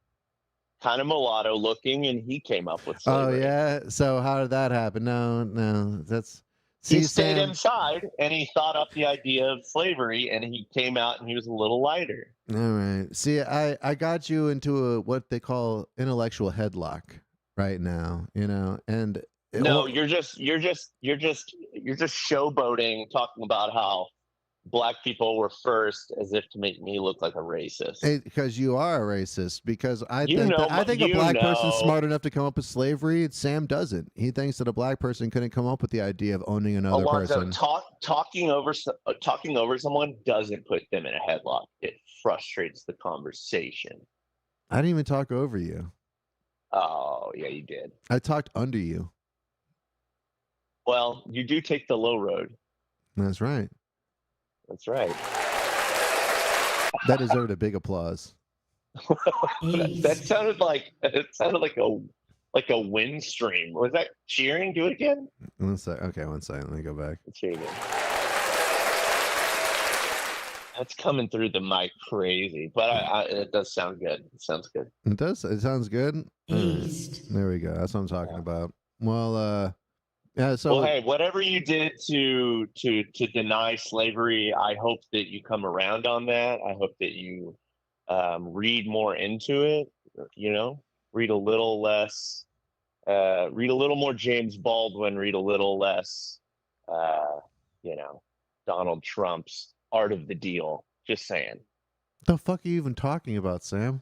Speaker 11: kind of mulatto looking, and he came up with slavery.
Speaker 3: Oh yeah. So how did that happen? No, that's.
Speaker 11: He
Speaker 3: See,
Speaker 11: stayed
Speaker 3: Sam,
Speaker 11: inside and he thought up the idea of slavery, and he came out and he was a little lighter.
Speaker 3: All right. See, I got you into what they call intellectual headlock right now, and
Speaker 11: No, you're just showboating, talking about how black people were first, as if to make me look like a racist.
Speaker 3: Because you are a racist. Because I
Speaker 11: You
Speaker 3: think
Speaker 11: know,
Speaker 3: that I think a
Speaker 11: you
Speaker 3: black person's
Speaker 11: know.
Speaker 3: smart enough to come up with slavery. Sam doesn't. He thinks that a black person couldn't come up with the idea of owning another
Speaker 11: Alonzo,
Speaker 3: person.
Speaker 11: talking over someone doesn't put them in a headlock. It frustrates the conversation.
Speaker 3: I didn't even talk over you.
Speaker 11: Oh, yeah, you did.
Speaker 3: I talked under you.
Speaker 11: Well, you do take the low road.
Speaker 3: That's right.
Speaker 11: That's right.
Speaker 3: That deserved a big applause.
Speaker 11: That sounded like a wind stream. Was that cheering? Do it again.
Speaker 3: One sec. Okay, one second. Let me go back.
Speaker 11: Let's hear it again. That's coming through the mic crazy, but it does sound good. It sounds good.
Speaker 3: It does. It sounds good.
Speaker 7: East.
Speaker 3: There we go. That's what I'm talking about. Well, yeah. So,
Speaker 11: Well, hey, whatever you did to deny slavery, I hope that you come around on that. I hope that you read more into it. You know, read a little less. Read a little more James Baldwin. Read a little less. Donald Trump's Art of the Deal. Just saying.
Speaker 3: the fuck are you even talking about, Sam?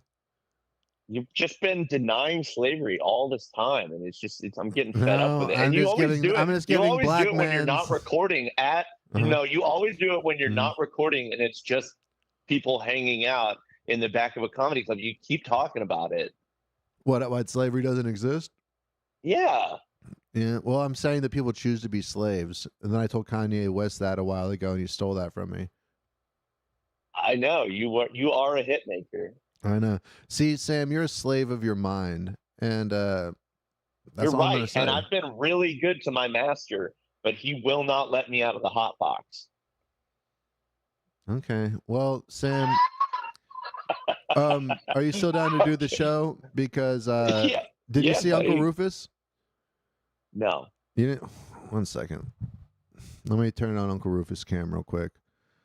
Speaker 11: You've just been denying slavery all this time, and I'm getting fed up with it. And you always do it.
Speaker 3: I'm just
Speaker 11: You
Speaker 3: giving
Speaker 11: always
Speaker 3: black
Speaker 11: do it when you're not
Speaker 3: man's-
Speaker 11: recording at. No, you always do it when you're not recording, and it's just people hanging out in the back of a comedy club. You keep talking about it.
Speaker 3: What slavery doesn't exist?
Speaker 11: Yeah.
Speaker 3: Yeah. Well, I'm saying that people choose to be slaves, and then I told Kanye West that a while ago, and he stole that from me.
Speaker 11: I know you are a hit maker.
Speaker 3: I know. See, Sam, you're a slave of your mind, and that's
Speaker 11: You're
Speaker 3: all I'm gonna
Speaker 11: right,
Speaker 3: say.
Speaker 11: and I've been really good to my master, but he will not let me out of the hot box.
Speaker 3: Okay. Well, Sam, are you still down to do the show? Because did you see Uncle
Speaker 11: buddy.
Speaker 3: Rufus?
Speaker 11: No.
Speaker 3: You didn't? One second. Let me turn on Uncle Rufus' cam real quick.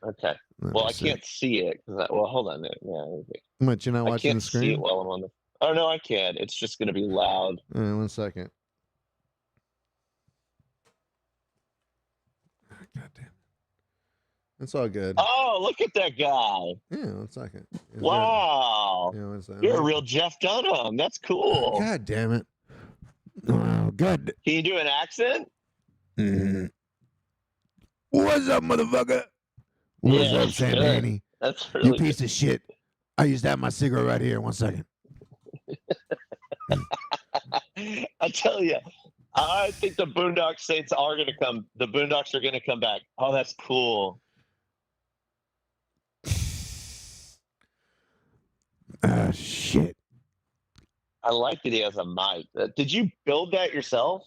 Speaker 11: Okay.
Speaker 3: Let
Speaker 11: Well,
Speaker 3: me
Speaker 11: I
Speaker 3: see.
Speaker 11: can't see it because hold on. Yeah.
Speaker 3: What, you're not
Speaker 11: I
Speaker 3: watching
Speaker 11: can't
Speaker 3: the screen?
Speaker 11: see it while I'm on the. Oh no, I can. It's just going to be loud.
Speaker 3: One second. God damn it. It's all good.
Speaker 11: Oh, look at that guy!
Speaker 3: Yeah, one second. Is
Speaker 11: Wow,
Speaker 3: there- yeah, one second.
Speaker 11: you're a real Jeff Dunham. That's cool.
Speaker 3: God damn it. Oh, God.
Speaker 11: Can you do an accent?
Speaker 3: What's up, motherfucker? What's
Speaker 11: Yeah,
Speaker 3: up, Sam
Speaker 11: good.
Speaker 3: Haney?
Speaker 11: That's
Speaker 3: You
Speaker 11: really
Speaker 3: piece of shit. I used to have my cigarette right here. One second.
Speaker 11: I tell you, I think the Boondock Saints are going to come. The Boondocks are going to come back. Oh, that's cool.
Speaker 3: Shit.
Speaker 11: I like that he has a mic. Did you build that yourself?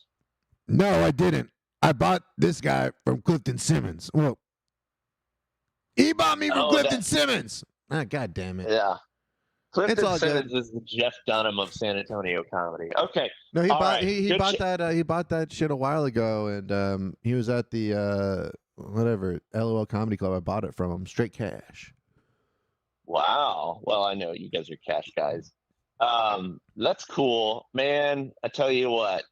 Speaker 3: No, I didn't. I bought this guy from Clifton Simmons. Well, he bought me from Clifton Simmons. God damn it.
Speaker 11: Yeah. Clifton
Speaker 3: all good.
Speaker 11: Simmons is the Jeff Dunham of San Antonio comedy. Okay.
Speaker 3: No, he
Speaker 11: All
Speaker 3: bought
Speaker 11: right.
Speaker 3: he
Speaker 11: Good
Speaker 3: bought
Speaker 11: shit.
Speaker 3: that he bought that shit a while ago, and he was at the whatever LOL Comedy Club. I bought it from him straight cash.
Speaker 11: Wow. Well, I know you guys are cash guys. That's cool, man. I tell you what,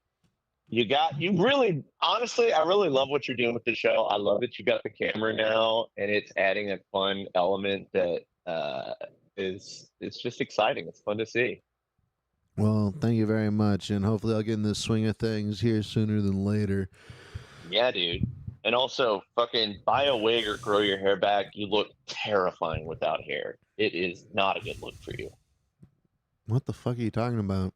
Speaker 11: honestly, I really love what you're doing with the show. I love that you got the camera now, and it's adding a fun element that it's just exciting. It's fun to see.
Speaker 3: Well, thank you very much, and hopefully I'll get in the swing of things here sooner than later.
Speaker 11: Yeah, dude. And also, fucking buy a wig or grow your hair back. You look terrifying without hair. It is not a good look for you.
Speaker 3: What the fuck are you talking about?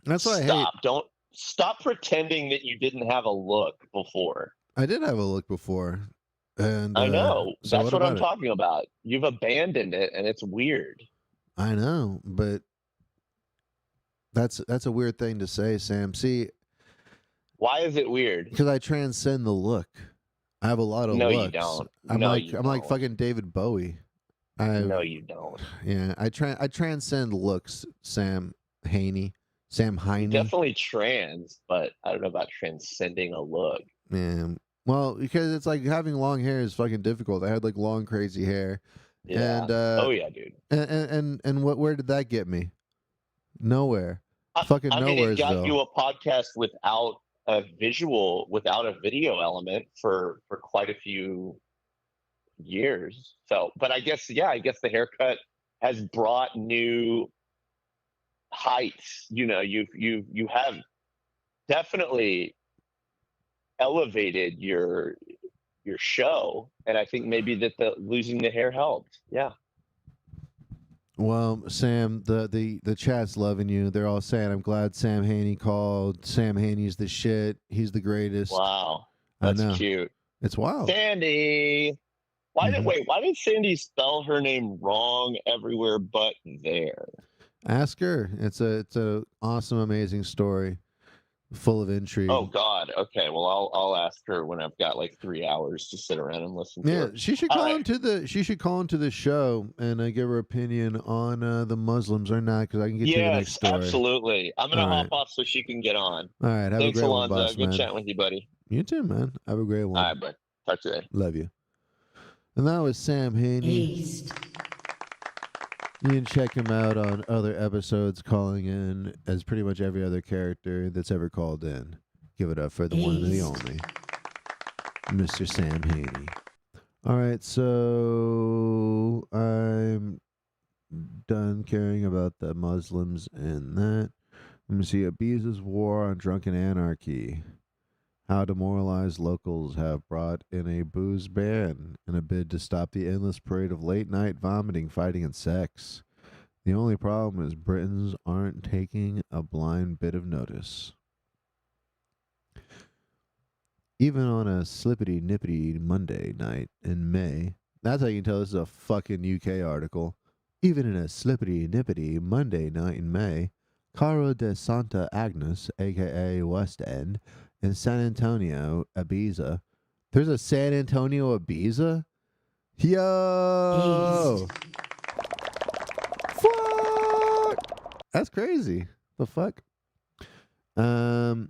Speaker 3: That's what I hate.
Speaker 11: Stop pretending that you didn't have a look before.
Speaker 3: I did have a look before, and
Speaker 11: I know.
Speaker 3: so
Speaker 11: That's what I'm
Speaker 3: about it?
Speaker 11: talking about. You've abandoned it, and it's weird.
Speaker 3: I know, but that's a weird thing to say, Sam. See,
Speaker 11: why is it weird?
Speaker 3: because I transcend the look. I have a lot of
Speaker 11: No,
Speaker 3: looks.
Speaker 11: you don't.
Speaker 3: I'm
Speaker 11: No,
Speaker 3: like
Speaker 11: you
Speaker 3: I'm like
Speaker 11: don't.
Speaker 3: fucking David Bowie.
Speaker 11: No, you don't.
Speaker 3: Yeah, I transcend looks, Sam Haney. Sam Heine.
Speaker 11: Definitely trans, but I don't know about transcending a look.
Speaker 3: Yeah. Well, because it's like having long hair is fucking difficult. I had like long, crazy hair.
Speaker 11: Yeah.
Speaker 3: And
Speaker 11: Oh yeah, dude.
Speaker 3: And where did that get me? Nowhere. Fucking
Speaker 11: I mean, it got
Speaker 3: nowheresville.
Speaker 11: you a podcast without a video element for quite a few years. So, but I guess the haircut has brought new heights. You know, you have definitely elevated your show, and I think maybe that the losing the hair helped. Yeah.
Speaker 3: Well, Sam, the chat's loving you. They're all saying, "I'm glad Sam Haney called. Sam Haney's the shit. He's the greatest."
Speaker 11: Wow,
Speaker 3: I
Speaker 11: that's
Speaker 3: know.
Speaker 11: cute.
Speaker 3: It's wild.
Speaker 11: Sandy. Why did Sandy spell her name wrong everywhere but there?
Speaker 3: Ask her. It's a awesome, amazing story, full of intrigue.
Speaker 11: Oh God. Okay. Well, I'll ask her when I've got like 3 hours to sit around and listen to
Speaker 3: Yeah,
Speaker 11: her.
Speaker 3: she should call into the show and give her opinion on the Muslims or not, because I can get to the next
Speaker 11: Yes,
Speaker 3: story.
Speaker 11: absolutely. I'm gonna
Speaker 3: All
Speaker 11: hop
Speaker 3: right.
Speaker 11: off so she can get on.
Speaker 3: All right, have
Speaker 11: Thanks,
Speaker 3: a great one,
Speaker 11: Alonzo.
Speaker 3: boss
Speaker 11: Good
Speaker 3: man.
Speaker 11: chatting with you, buddy.
Speaker 3: You too, man. Have a great one.
Speaker 11: All right, bud. Talk to you later.
Speaker 3: Love you. And that was Sam Haney.
Speaker 7: Aced.
Speaker 3: You can check him out on other episodes, calling in as pretty much every other character that's ever called in. Give it up for the one and the only, Mr. Sam Haney. All right, so I'm done caring about the Muslims and that. Let me see. Ibiza's war on drunken anarchy. How demoralized locals have brought in a booze ban in a bid to stop the endless parade of late night vomiting, fighting, and sex. The only problem is Britons aren't taking a blind bit of notice. Even on a slippity nippity Monday night in May, that's how you can tell this is a fucking UK article. Even in a slippity nippity Monday night in May, Caro de Santa Agnes, aka West End, in San Antonio, Ibiza. There's a San Antonio Ibiza? Yo! Fuck! That's crazy. The fuck?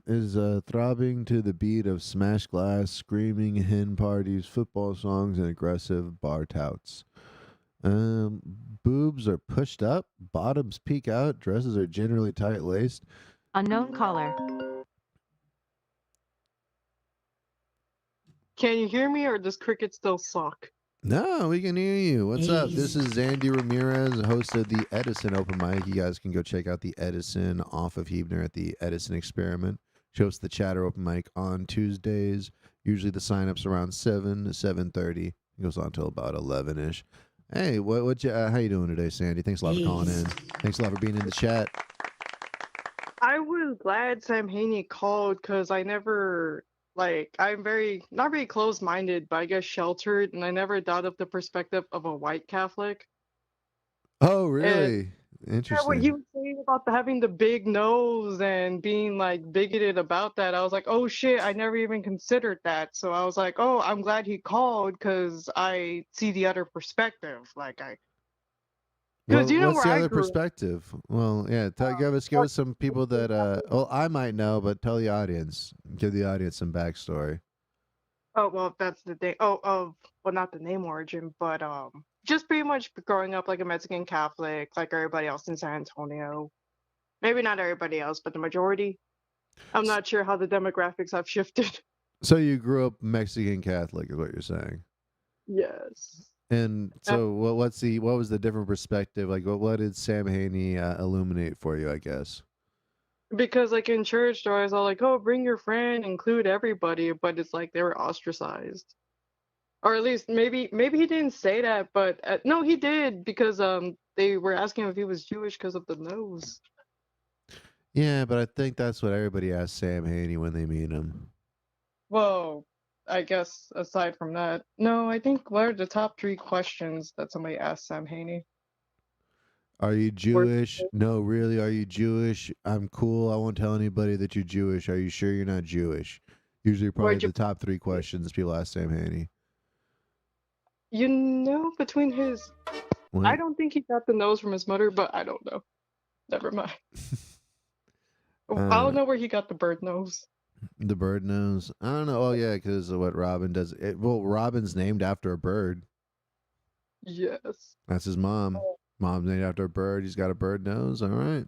Speaker 3: Is throbbing to the beat of smash glass, screaming hen parties, football songs, and aggressive bar touts. Boobs are pushed up, bottoms peek out, dresses are generally tight-laced.
Speaker 1: Unknown caller.
Speaker 12: Can you hear me, or does cricket still suck?
Speaker 3: No, we can hear you. What's up? This is Zandy Ramirez, host of the Edison Open Mic. You guys can go check out the Edison off of Huebner at the Edison Experiment. She hosts the Chatter Open Mic on Tuesdays. Usually the sign-up's around 7 to 7:30. It goes on till about 11-ish. Hey, how you doing today, Sandy? Thanks a lot for calling in. Thanks a lot for being in the chat.
Speaker 12: I was glad Sam Haney called because I never, I'm not very closed-minded, but I guess sheltered, and I never thought of the perspective of a white Catholic.
Speaker 3: Oh, really? Interesting.
Speaker 12: Yeah, what he was saying about having the big nose and being bigoted about that, I was like, oh shit, I never even considered that. So I was like, oh, I'm glad he called because I see the other perspective. Because
Speaker 3: what's the other perspective? Well, yeah, give us some people that I might know, but tell the audience, give the audience some backstory.
Speaker 12: Oh, well, that's the thing. Well, not the name origin, but just pretty much growing up like a Mexican Catholic, like everybody else in San Antonio. Maybe not everybody else, but the majority. I'm not sure how the demographics have shifted.
Speaker 3: So you grew up Mexican Catholic, is what you're saying?
Speaker 12: Yes.
Speaker 3: And so, what was the different perspective? Like, what did Sam Haney illuminate for you? I guess.
Speaker 12: Because in church, they're always all like, "Oh, bring your friend, include everybody," but it's like they were ostracized. Or at least maybe he didn't say that, but no, he did because they were asking him if he was Jewish because of the nose.
Speaker 3: Yeah, but I think that's what everybody asks Sam Haney when they meet him.
Speaker 12: Well, I guess aside from that, no, I think what are the top 3 questions that somebody asked Sam Haney?
Speaker 3: Are you Jewish? No, really, are you Jewish? I'm cool. I won't tell anybody that you're Jewish. Are you sure you're not Jewish? Usually probably the top 3 questions people ask Sam Haney.
Speaker 12: Between his... What? I don't think he got the nose from his mother, but I don't know. Never mind. I don't know where he got the bird nose.
Speaker 3: The bird nose? I don't know. Oh, yeah, because of what Robin does. Robin's named after a bird.
Speaker 12: Yes.
Speaker 3: That's his mom. Mom's named after a bird. He's got a bird nose. All right.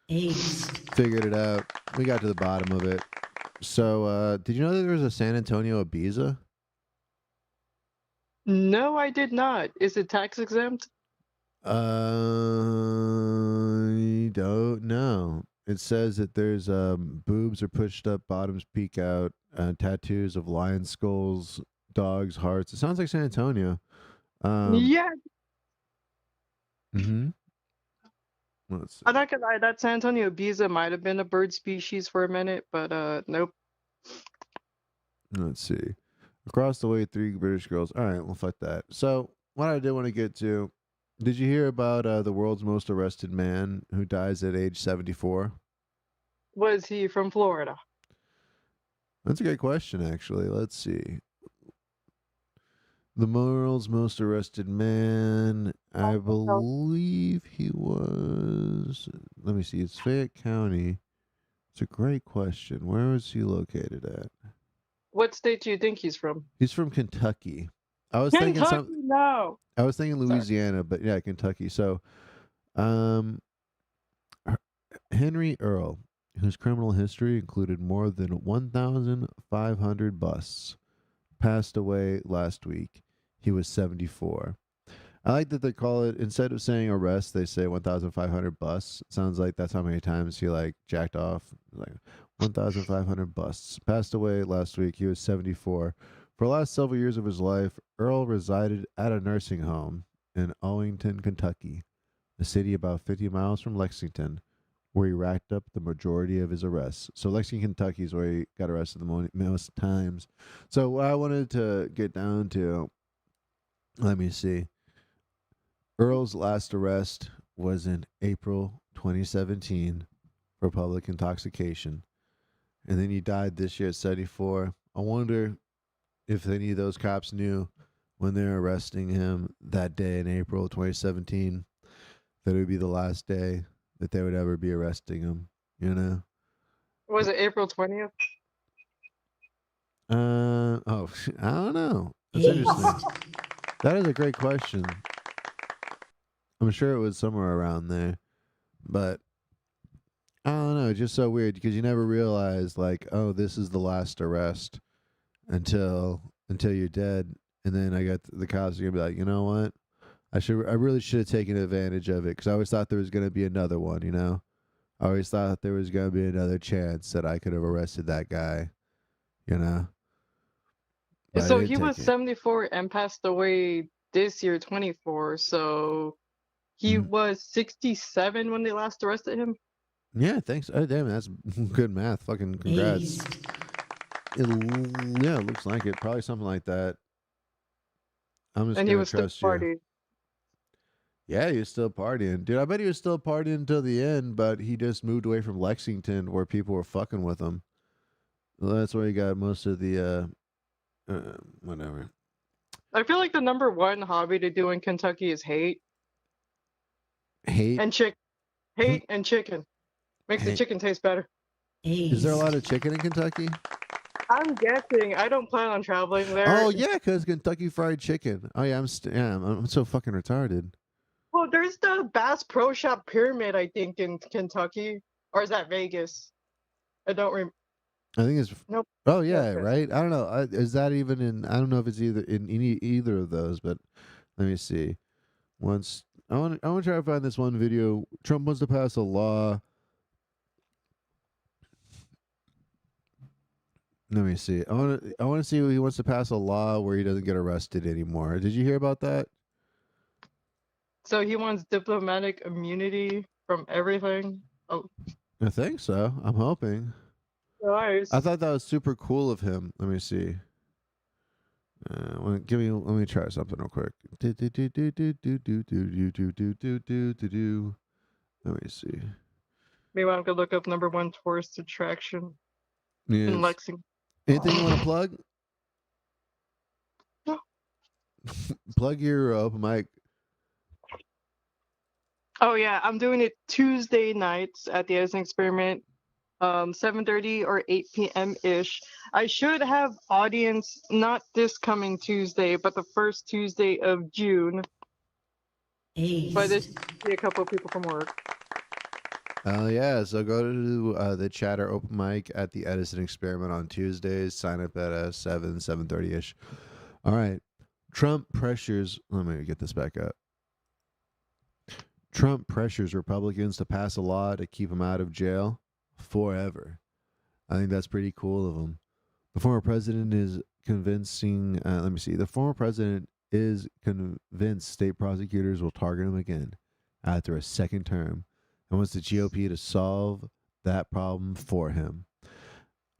Speaker 3: Figured it out. We got to the bottom of it. So, did you know that there was a San Antonio Ibiza?
Speaker 12: No, I did not. Is it tax exempt?
Speaker 3: I don't know. It says that there's boobs are pushed up, bottoms peek out, tattoos of lion skulls, dogs, hearts. It sounds like San Antonio.
Speaker 12: Yeah,
Speaker 3: Mm-hmm. Let's see.
Speaker 12: I'm not gonna lie. That San Antonio Ibiza might have been a bird species for a minute, but nope.
Speaker 3: Let's see. Across the way, 3 British girls. All right, well, fuck that. So, what I did want to get to, did you hear about the world's most arrested man who dies at age 74?
Speaker 12: Was he from Florida?
Speaker 3: That's a great question, actually. Let's see. The world's most arrested man, I believe he was. Let me see. It's Fayette County. It's a great question. Where was he located at?
Speaker 12: What state do you think he's from?
Speaker 3: He's from Kentucky. I was
Speaker 12: Kentucky,
Speaker 3: thinking some.
Speaker 12: no.
Speaker 3: I was thinking Louisiana, but yeah, Kentucky. So, um, Henry Earl, whose criminal history included more than 1,500 busts, passed away last week. He was 74. I like that they call it, instead of saying arrest, they say 1,500 busts. Sounds like that's how many times he like jacked off. Like 1,500 busts. Passed away last week. He was 74. For the last several years of his life, Earl resided at a nursing home in Owington, Kentucky, a city about 50 miles from Lexington, where he racked up the majority of his arrests. So Lexington, Kentucky is where he got arrested the most times. So what I wanted to get down to, let me see. Earl's last arrest was in April 2017 for public intoxication. And then he died this year at 74. I wonder if any of those cops knew when they were arresting him that day in April 2017 that it would be the last day that they would ever be arresting him, you know?
Speaker 12: Was it April 20th?
Speaker 3: Oh, I don't know. That's interesting. That is a great question. I'm sure it was somewhere around there, but I don't know. It's just so weird because you never realize, like, oh, this is the last arrest until you're dead, and then I got the cops are gonna be like, you know what? I really should have taken advantage of it because I always thought there was gonna be another one. You know, I always thought there was gonna be another chance that I could have arrested that guy. You know. But I
Speaker 12: So
Speaker 3: didn't
Speaker 12: he was
Speaker 3: take it.
Speaker 12: 74 and passed away this year, 24. So he was 67 when they last arrested him.
Speaker 3: Yeah, thanks. Oh, damn, that's good math. Fucking congrats. It looks like it. Probably something like that. I'm just
Speaker 12: And he
Speaker 3: gonna
Speaker 12: was still
Speaker 3: trust you.
Speaker 12: partying.
Speaker 3: Yeah, he was still partying. Dude, I bet he was still partying until the end, but he just moved away from Lexington where people were fucking with him. Well, that's where he got most of the whatever.
Speaker 12: I feel like the number one hobby to do in Kentucky is hate.
Speaker 3: Hate?
Speaker 12: And hate and chicken. Makes the
Speaker 3: Hate.
Speaker 12: chicken taste better.
Speaker 3: Is there a lot of chicken in Kentucky?
Speaker 12: I'm guessing. I don't plan on traveling there.
Speaker 3: Oh yeah, because Kentucky Fried Chicken. Oh yeah, I'm so fucking retarded.
Speaker 12: Well, there's the Bass Pro Shop Pyramid, I think, in Kentucky. Or is that Vegas? I don't remember.
Speaker 3: I think it's
Speaker 12: Nope.
Speaker 3: Oh yeah, right. I don't know. Is that even in? I don't know if it's either in either of those. But let me see. Once I want to try to find this one video. Trump wants to pass a law. Let me see. I want to see. He wants to pass a law where he doesn't get arrested anymore. Did you hear about that?
Speaker 12: So he wants diplomatic immunity from everything. Oh,
Speaker 3: I think so. I'm hoping.
Speaker 12: nice.
Speaker 3: I thought that was super cool of him. Let me see. Let me try something real quick. Let me see.
Speaker 12: Maybe I'm gonna look up number one tourist attraction
Speaker 3: Yes.
Speaker 12: in Lexington.
Speaker 3: Anything you want to plug?
Speaker 12: No.
Speaker 3: Plug your open mic.
Speaker 12: Oh yeah, I'm doing it Tuesday nights at the Edison Experiment, 7:30 or 8 p.m. ish. I should have audience not this coming Tuesday, but the first Tuesday of June. But there's be a couple of people from work.
Speaker 3: Oh yeah, so go to the Chatter open mic at the Edison Experiment on Tuesdays. Sign up at 7:30 ish. All right, Trump pressures. Let me get this back up. Trump pressures Republicans to pass a law to keep him out of jail forever. I think that's pretty cool of him. The former president is convincing. Let me see. The former president is convinced state prosecutors will target him again after a second term and wants the GOP to solve that problem for him.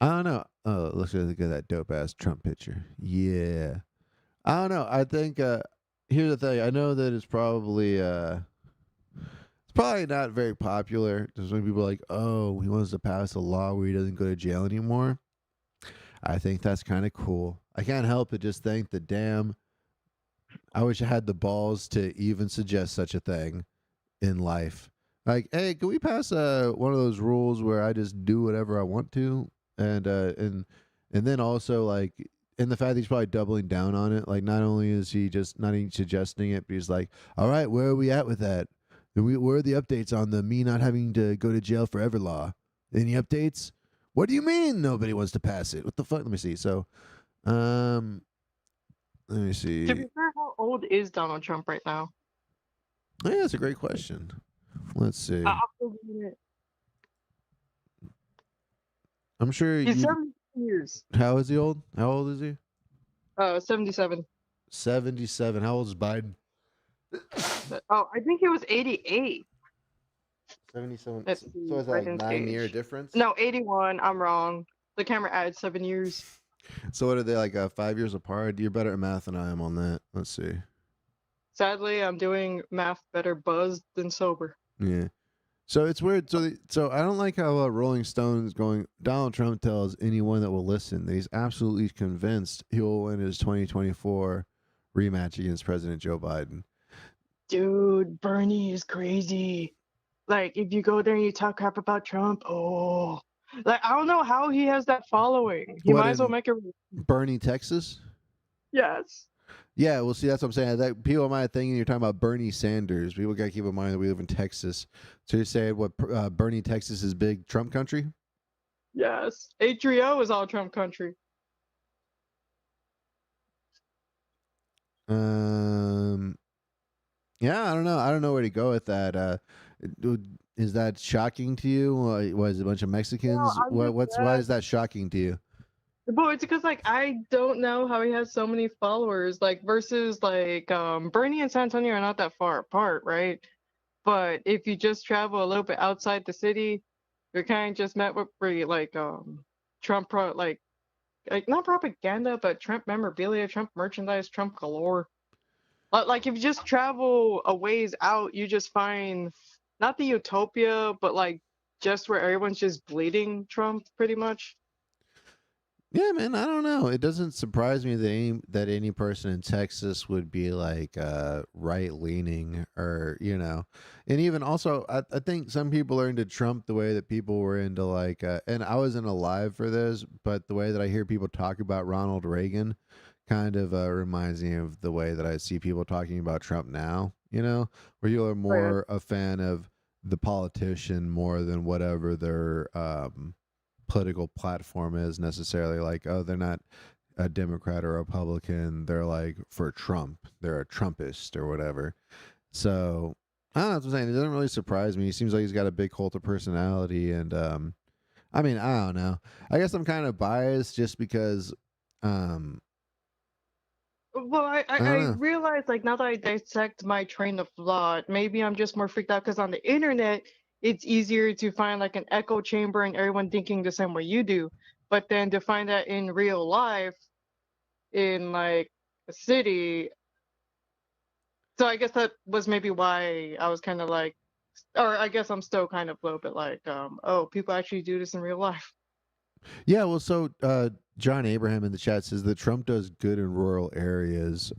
Speaker 3: I don't know. Oh, let's look at that dope ass Trump picture. Yeah. I don't know. I think here's the thing. I know that it's probably not very popular. There's when people are like, oh, he wants to pass a law where he doesn't go to jail anymore. I think that's kind of cool. I can't help but just think that, damn, I wish I had the balls to even suggest such a thing in life. Like, hey, can we pass one of those rules where I just do whatever I want to, and then also like, and the fact that he's probably doubling down on it. Like, not only is he just not even suggesting it, but he's like, all right, where are we at with that? Where are the updates on the me not having to go to jail forever law? Any updates? What do you mean nobody wants to pass it? What the fuck? Let me see. So, let me see.
Speaker 12: To be fair, how old is Donald Trump right now?
Speaker 3: Yeah, that's a great question. Let's see.
Speaker 12: I'll Google it.
Speaker 3: I'm sure
Speaker 12: He's
Speaker 3: you.
Speaker 12: 70 years.
Speaker 3: How is he old? How old is he?
Speaker 12: 77.
Speaker 3: 77. How old is Biden?
Speaker 12: Oh, I think he was 88.
Speaker 3: 77.
Speaker 12: Let's
Speaker 3: So
Speaker 12: see,
Speaker 3: is that like
Speaker 12: Biden's
Speaker 3: 9-year
Speaker 12: age.
Speaker 3: difference?
Speaker 12: No, 81. I'm wrong. The camera added 7 years.
Speaker 3: So what are they, like 5 years apart? You're better at math than I am on that. Let's see.
Speaker 12: Sadly, I'm doing math better buzzed than sober.
Speaker 3: Yeah. So it's weird. So I don't like how Rolling Stone is going. Donald Trump tells anyone that will listen that he's absolutely convinced he will win his 2024 rematch against President Joe Biden.
Speaker 12: Dude, Bernie is crazy. Like, if you go there and you talk crap about Trump, oh, like, I don't know how he has that following. He might as well make it.
Speaker 3: Bernie, Texas?
Speaker 12: Yes.
Speaker 3: Yeah, well, see, that's what I'm saying. That people might think you're talking about Bernie Sanders. People got to keep in mind that we live in Texas. So you're saying what Bernie, Texas is big Trump country?
Speaker 12: Yes. H3O is all Trump country.
Speaker 3: Yeah, I don't know. I don't know where to go with that. Is that shocking to you? Was it a bunch of Mexicans? Why is that shocking to you?
Speaker 12: But it's because, like, I don't know how he has so many followers, like, versus, like, Bernie and San Antonio are not that far apart, right? But if you just travel a little bit outside the city, you're kind of just met with, like, Trump, like, not propaganda, but Trump memorabilia, Trump merchandise, Trump galore. Like, if you just travel a ways out, you just find not the utopia, but like just where everyone's just bleeding Trump, pretty much.
Speaker 3: Yeah, man, I don't know. It doesn't surprise me that any person in Texas would be like right leaning, or and even also I think some people are into Trump the way that people were into like and I wasn't alive for this, but the way that I hear people talk about Ronald Reagan kind of reminds me of the way that I see people talking about Trump now, where you are more a fan of the politician more than whatever their political platform is necessarily. Like, oh, they're not a Democrat or Republican, they're like for Trump, they're a Trumpist or whatever. So I don't know what I'm saying. It doesn't really surprise me. He seems like he's got a big cult of personality, and I mean, I don't know. I guess I'm kind of biased just because
Speaker 12: Well, I realize, like, now that I dissect my train of thought, maybe I'm just more freaked out because on the internet, it's easier to find like an echo chamber and everyone thinking the same way you do. But then to find that in real life, in like a city, so I guess that was maybe why I was kind of like, or I guess I'm still kind of a little bit like, oh, people actually do this in real life.
Speaker 3: Yeah, well, so John Abraham in the chat says that Trump does good in rural areas.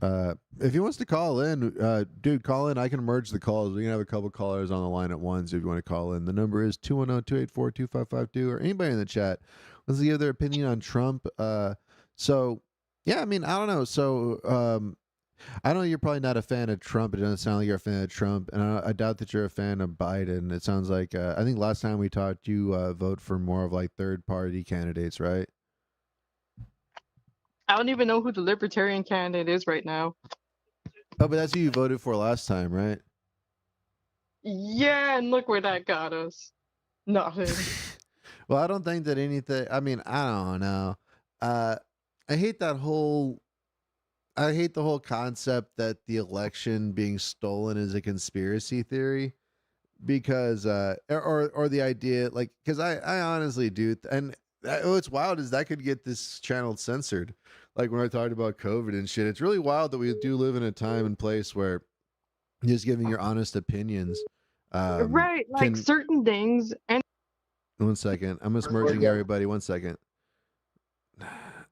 Speaker 3: If he wants to call in, dude, call in. I can merge the calls. We can have a couple callers on the line at once if you want to call in. The number is 210-284-2552, or anybody in the chat wants to give their opinion on Trump. So, yeah, I mean, I don't know. So, I know you're probably not a fan of Trump. It doesn't sound like you're a fan of Trump, and I doubt that you're a fan of Biden. It sounds like I think last time we talked, you vote for more of like third-party candidates, right?
Speaker 12: I don't even know who the Libertarian candidate is right now.
Speaker 3: Oh, but that's who you voted for last time, right?
Speaker 12: Yeah, and look where that got us. Nothing.
Speaker 3: Well, I don't think that anything. I mean, I don't know. Uh, I hate that whole. I hate the whole concept that the election being stolen is a conspiracy theory, because or the idea, like, because I honestly do, and what's wild is that could get this channel censored. Like when I talked about COVID and shit, it's really wild that we do live in a time and place where just giving your honest opinions
Speaker 12: Right, like
Speaker 3: can.
Speaker 12: certain things, and
Speaker 3: 1 second, I'm just merging everybody. 1 second.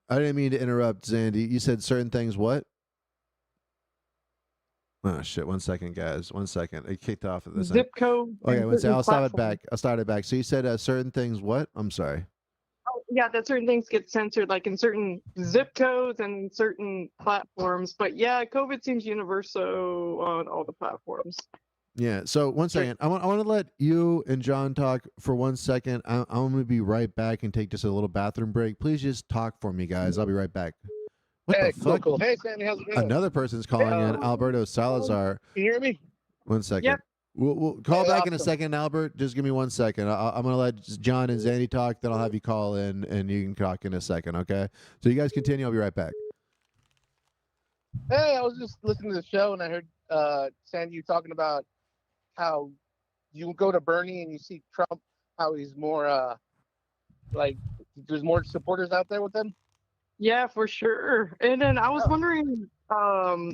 Speaker 3: I didn't mean to interrupt, Zandy. You said certain things. What? Oh shit! 1 second, guys. 1 second. It kicked off at this.
Speaker 12: zip code.
Speaker 3: Okay,
Speaker 12: and
Speaker 3: one second.
Speaker 12: certain
Speaker 3: I'll start it
Speaker 12: platforms.
Speaker 3: back. I'll start it back. So you said certain things. What? I'm sorry.
Speaker 12: Oh, yeah, that certain things get censored, like in certain zip codes and in certain platforms. But yeah, COVID seems universal on all the platforms.
Speaker 3: Yeah. So 1 second. I want to let you and John talk for 1 second. I'm going to be right back and take just a little bathroom break. Please just talk for me, guys. I'll be right back. What
Speaker 13: Hey,
Speaker 3: the fuck?
Speaker 13: cool. Hey, Sandy, how's it going?
Speaker 3: Another person's calling in. Alberto Salazar.
Speaker 13: Can you hear me?
Speaker 3: 1 second.
Speaker 12: Yep.
Speaker 3: We'll call
Speaker 13: Hey,
Speaker 3: back in a
Speaker 13: awesome.
Speaker 3: second, Albert. Just give me 1 second. I'm going to let John and Zandy talk. Then I'll have you call in and you can talk in a second, okay? So you guys continue. I'll be right back.
Speaker 13: Hey, I was just listening to the show and I heard Sandy, you talking about how you go to Bernie and you see Trump, how he's more like there's more supporters out there with him.
Speaker 12: Yeah, for sure. And then I was wondering,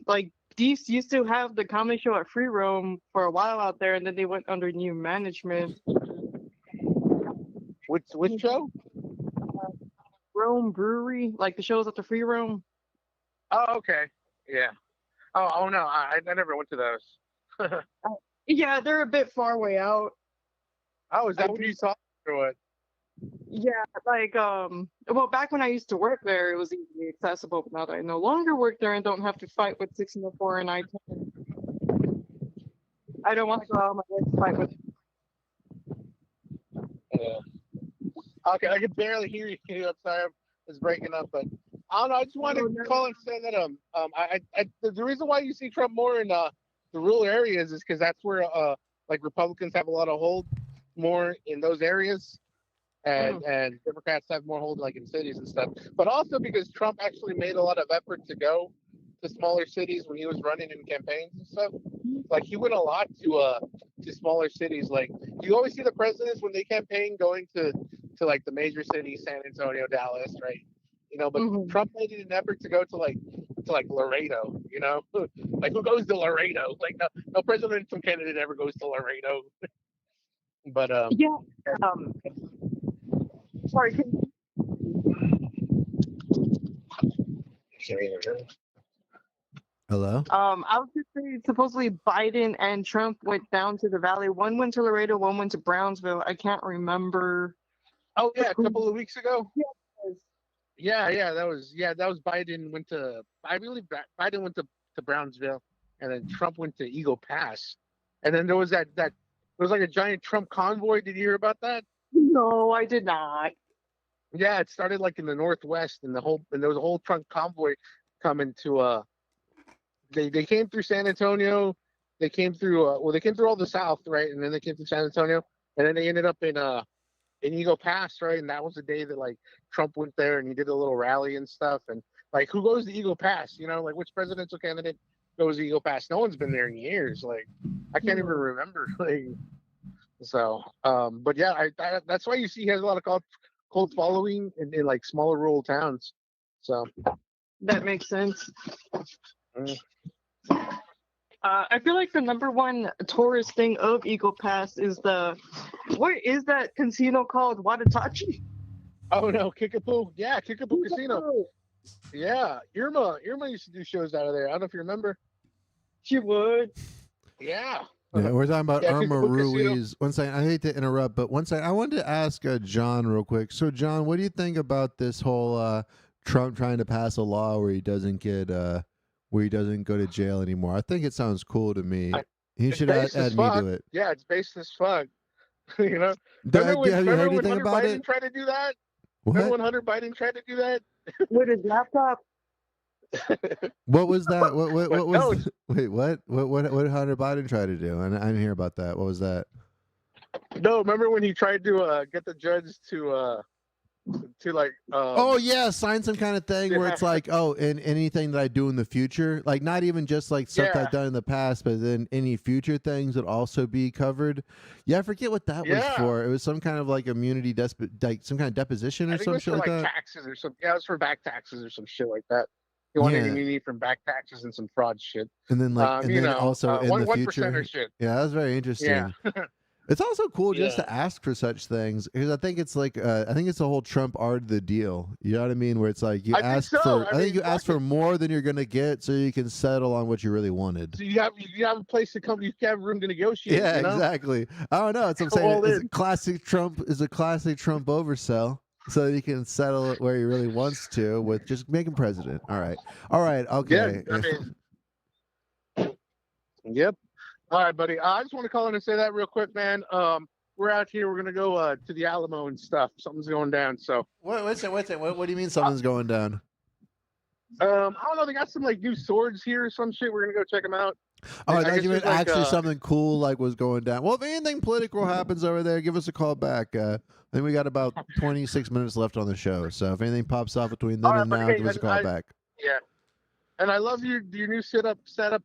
Speaker 12: like these used to have the comedy show at Free Roam for a while out there, and then they went under new management.
Speaker 13: Which show?
Speaker 12: Rome Brewery, like the shows at the Free Roam.
Speaker 13: Oh, okay. Yeah. Oh no, I never went to those.
Speaker 12: Yeah, they're a bit far way out.
Speaker 13: Oh, is that what you saw or what?
Speaker 12: Yeah, like well, back when I used to work there, it was easily accessible. But now that I no longer work there and don't have to fight with 604 and I-10, I don't want to go out of my way to fight with.
Speaker 13: Yeah. Okay, I can barely hear you. I'm sorry, it's breaking up, but I don't know. I just wanted to call and say that the reason why you see Trump more in the rural areas is because that's where like Republicans have a lot of hold more in those areas. And Democrats have more hold like in cities and stuff, but also because Trump actually made a lot of effort to go to smaller cities when he was running in campaigns and stuff. Like he went a lot to smaller cities. Like you always see the presidents when they campaign going to like the major cities, San Antonio, Dallas, right? You know, but Trump made it an effort to go to like Laredo. You know, like who goes to Laredo? Like no presidential candidate ever goes to Laredo. But
Speaker 12: yeah. Sorry.
Speaker 3: Hello?
Speaker 12: I was just saying, supposedly Biden and Trump went down to the valley. One went to Laredo, one went to Brownsville. I can't remember.
Speaker 13: Oh yeah, a couple of weeks ago.
Speaker 12: Yes.
Speaker 13: Yeah, that was Biden went to. I believe Biden went to Brownsville, and then Trump went to Eagle Pass, and then there was that there was like a giant Trump convoy. Did you hear about that?
Speaker 12: No, I did not.
Speaker 13: Yeah, it started like in the Northwest, and there was a whole Trump convoy coming to. They came through San Antonio. They came through they came through all the South, right, and then they came through San Antonio, and then they ended up in Eagle Pass, right, and that was the day that like Trump went there and he did a little rally and stuff, and like who goes to Eagle Pass? You know, like which presidential candidate goes to Eagle Pass? No one's been there in years. Like I can't even remember. Like so, but yeah, that's why you see he has a lot of cult following in like smaller rural towns. So
Speaker 12: that makes sense. I feel like the number one tourist thing of Eagle Pass is what is that casino called? Watatachi?
Speaker 13: Oh no, Kickapoo. Yeah, Kickapoo Casino. Yeah, Irma used to do shows out of there. I don't know if you remember.
Speaker 12: She would.
Speaker 13: Yeah.
Speaker 3: Yeah, we're talking about Irma
Speaker 13: Kickapoo Casino.
Speaker 3: Ruiz. One second, I hate to interrupt, but one second, I wanted to ask John real quick. So, John, what do you think about this whole Trump trying to pass a law where he doesn't go to jail anymore? I think it sounds cool to me. He should add me to it.
Speaker 13: Yeah, it's based as fuck. You know.
Speaker 3: Have you heard
Speaker 13: Remember when
Speaker 3: anything
Speaker 13: Hunter
Speaker 3: about
Speaker 13: Biden
Speaker 3: it?
Speaker 13: tried to do that?
Speaker 3: What?
Speaker 13: Remember when Hunter Biden tried to do that?
Speaker 12: With his laptop?
Speaker 3: What was that? What was?
Speaker 13: No, it's,
Speaker 3: Wait, what did Hunter Biden try to do? I didn't hear about that. What was that?
Speaker 13: no. Remember when he tried to get the judge to like
Speaker 3: Oh yeah, sign some kind of thing where it's
Speaker 13: yeah,
Speaker 3: like, oh, and anything that I do in the future, like not even just like stuff that
Speaker 13: yeah,
Speaker 3: I've done in the past, but then any future things would also be covered. Yeah, I forget what that was
Speaker 13: yeah.
Speaker 3: for. It was some kind of like immunity, like some kind of deposition
Speaker 13: I
Speaker 3: or
Speaker 13: think it
Speaker 3: some
Speaker 13: was
Speaker 3: shit
Speaker 13: for
Speaker 3: like
Speaker 13: like
Speaker 3: that.
Speaker 13: taxes or some. Yeah, it was for back taxes or some shit like that. He wanted
Speaker 3: Yeah,
Speaker 13: immunity from back taxes and some fraud shit.
Speaker 3: and then also in the
Speaker 13: One percenter
Speaker 3: future.
Speaker 13: shit.
Speaker 3: Yeah, that was very
Speaker 13: Yeah,
Speaker 3: interesting. It's also cool just
Speaker 13: yeah.
Speaker 3: to ask for such things because I think it's like I think it's the whole Trump art of the deal. You know what I mean? Where it's like you
Speaker 13: I think
Speaker 3: ask
Speaker 13: so.
Speaker 3: for,
Speaker 13: I
Speaker 3: I think
Speaker 13: mean,
Speaker 3: you ask
Speaker 13: fuck
Speaker 3: for
Speaker 13: it.
Speaker 3: more than you're gonna get, so you can settle on what you really wanted.
Speaker 13: So you have a place to come. You have room to negotiate.
Speaker 3: Yeah,
Speaker 13: You know,
Speaker 3: exactly. I don't know. It's what I'm
Speaker 13: go
Speaker 3: saying.
Speaker 13: all
Speaker 3: It's
Speaker 13: in.
Speaker 3: a classic Trump is a classic Trump oversell, so that he can settle it where he really wants to with just make him president. All right,
Speaker 13: Yeah,
Speaker 3: okay.
Speaker 13: I mean, yep. All right, buddy. I just want to call in and say that real quick, man. We're out here. We're gonna go to the Alamo and stuff. Something's going down. So,
Speaker 3: What's it? What do you mean something's going down?
Speaker 13: I don't know. They got some like new swords here or some shit. We're gonna go check them out.
Speaker 3: Oh, I
Speaker 13: I
Speaker 3: thought
Speaker 13: guess
Speaker 3: you meant
Speaker 13: there's like
Speaker 3: actually something cool like was going down. Well, if anything political happens over there, give us a call back. I think we got about 26 minutes left on the show. So if anything pops off between then
Speaker 13: all right,
Speaker 3: and
Speaker 13: but
Speaker 3: now,
Speaker 13: hey,
Speaker 3: give us a call back.
Speaker 13: yeah. And I love your new setup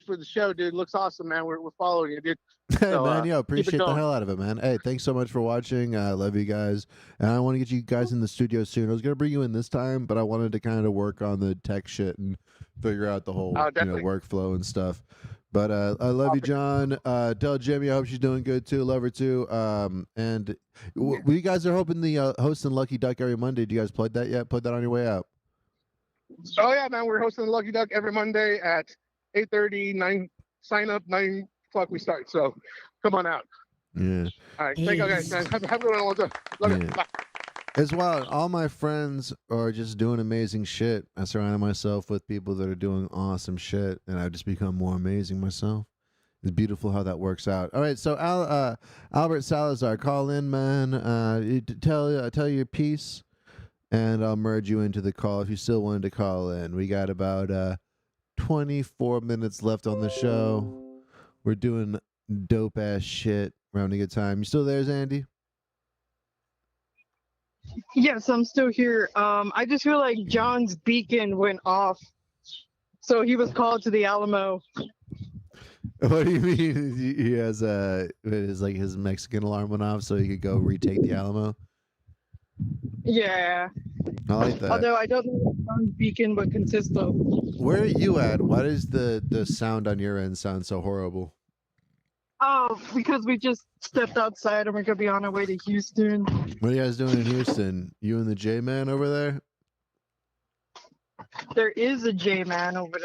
Speaker 13: for the show, dude. Looks awesome, man. We're following you, dude.
Speaker 3: Hey,
Speaker 13: So,
Speaker 3: man, yo,
Speaker 13: keep it
Speaker 3: appreciate the
Speaker 13: going.
Speaker 3: hell out of it, man. Hey, thanks so much for watching. I love you guys. And I want to get you guys in the studio soon. I was going to bring you in this time, but I wanted to kind of work on the tech shit and figure out the whole
Speaker 13: Definitely.
Speaker 3: workflow and stuff. But I love you, John. Tell Jimmy I hope she's doing good too. Love her too. And you guys are hoping the hosting Lucky Duck every Monday. Do you guys plug that yet? Put that on your way out.
Speaker 13: Oh yeah, man. We're hosting the Lucky Duck every Monday at 8:30. 9 sign up. 9 o'clock we start. So come on out.
Speaker 3: Yeah.
Speaker 13: All right. Thank you guys, man. Have a good one, Alonzo. Love you. Bye.
Speaker 3: As well, all my friends are just doing amazing shit. I surrounded myself with people that are doing awesome shit, and I've just become more amazing myself. It's beautiful how that works out. All right, so Albert Salazar, call in, man. Tell your piece, and I'll merge you into the call if you still wanted to call in. We got about 24 minutes left on the show. We're doing dope ass shit. We're having a good time. You still there, Zandy?
Speaker 12: Yes, I'm still here. I just feel like John's beacon went off, so he was called to the Alamo.
Speaker 3: What do you mean? He has his Mexican alarm went off, so he could go retake the Alamo.
Speaker 12: Yeah.
Speaker 3: I like that.
Speaker 12: Although I don't know what John's beacon would consist of.
Speaker 3: Where are you at? Why does the sound on your end sound so horrible?
Speaker 12: Oh, because we just stepped outside and we're gonna be on our way to Houston.
Speaker 3: What are you guys doing in Houston? You and the J-Man over there?
Speaker 12: There is a J man over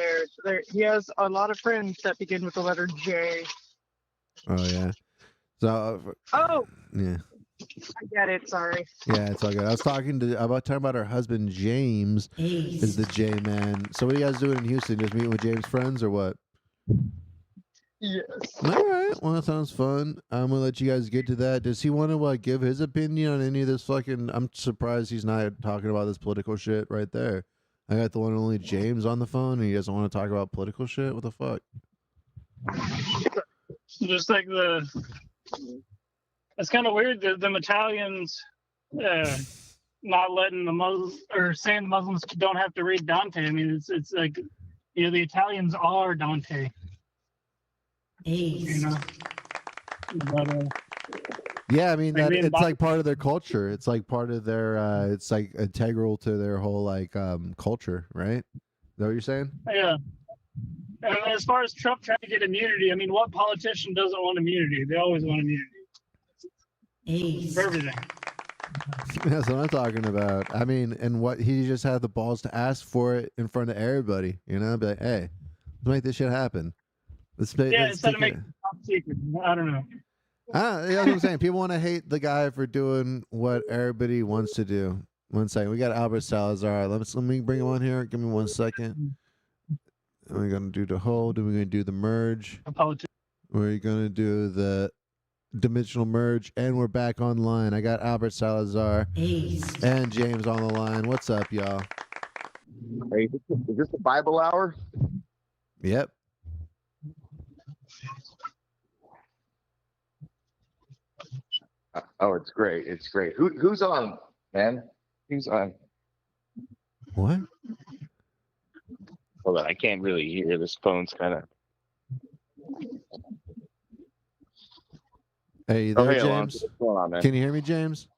Speaker 12: there. He has a lot of friends that begin with the letter J.
Speaker 3: Oh yeah. So
Speaker 12: Oh,
Speaker 3: yeah.
Speaker 12: I get it. Sorry.
Speaker 3: Yeah, it's all good. I was talking about her husband James is the J-Man. So what are you guys doing in Houston? Just meeting with James' friends or what?
Speaker 12: Yes.
Speaker 3: All right. Well, that sounds fun. I'm gonna let you guys get to that. Does he want to give his opinion on any of this fucking? I'm surprised he's not talking about this political shit right there. I got the one and only James on the phone, and he doesn't want to talk about political shit. What the fuck?
Speaker 14: Just like it's kind of weird that the Italians not letting the Muslims or saying the Muslims don't have to read Dante. I mean, it's like the Italians are Dante.
Speaker 7: Ace.
Speaker 14: But,
Speaker 3: Yeah, I mean
Speaker 14: Like
Speaker 3: that
Speaker 14: being
Speaker 3: it's
Speaker 14: Bible-
Speaker 3: like part of their culture. It's like part of their it's like integral to their whole culture, right? Is that what you're saying?
Speaker 14: yeah. And as far as Trump trying to get immunity, I mean, what politician doesn't want immunity? They always want immunity
Speaker 7: Ace.
Speaker 14: for everything.
Speaker 3: That's what I'm talking about. I mean, and what he just had the balls to ask for it in front of everybody, be like, hey, let's make this shit happen.
Speaker 14: Instead of making it top secret. I don't know.
Speaker 3: That's what I'm saying. People want to hate the guy for doing what everybody wants to do. 1 second. We got Albert Salazar. Let me bring him on here. Give me 1 second. We're going to do the hold. And we're going to do the merge. We're going to do the dimensional merge. And we're back online. I got Albert Salazar
Speaker 7: Ace.
Speaker 3: and James on the line. What's up, y'all?
Speaker 15: Hey, is this the Bible hour?
Speaker 3: Yep.
Speaker 15: Oh, it's great. It's great. Who's on, man? Who's on?
Speaker 3: What?
Speaker 15: Hold on, I can't really hear. This phone's kind of.
Speaker 3: Hey, you
Speaker 15: Oh,
Speaker 3: there,
Speaker 15: hey, Alonzo.
Speaker 3: James?
Speaker 15: What's going on, man?
Speaker 3: Can you hear me, James?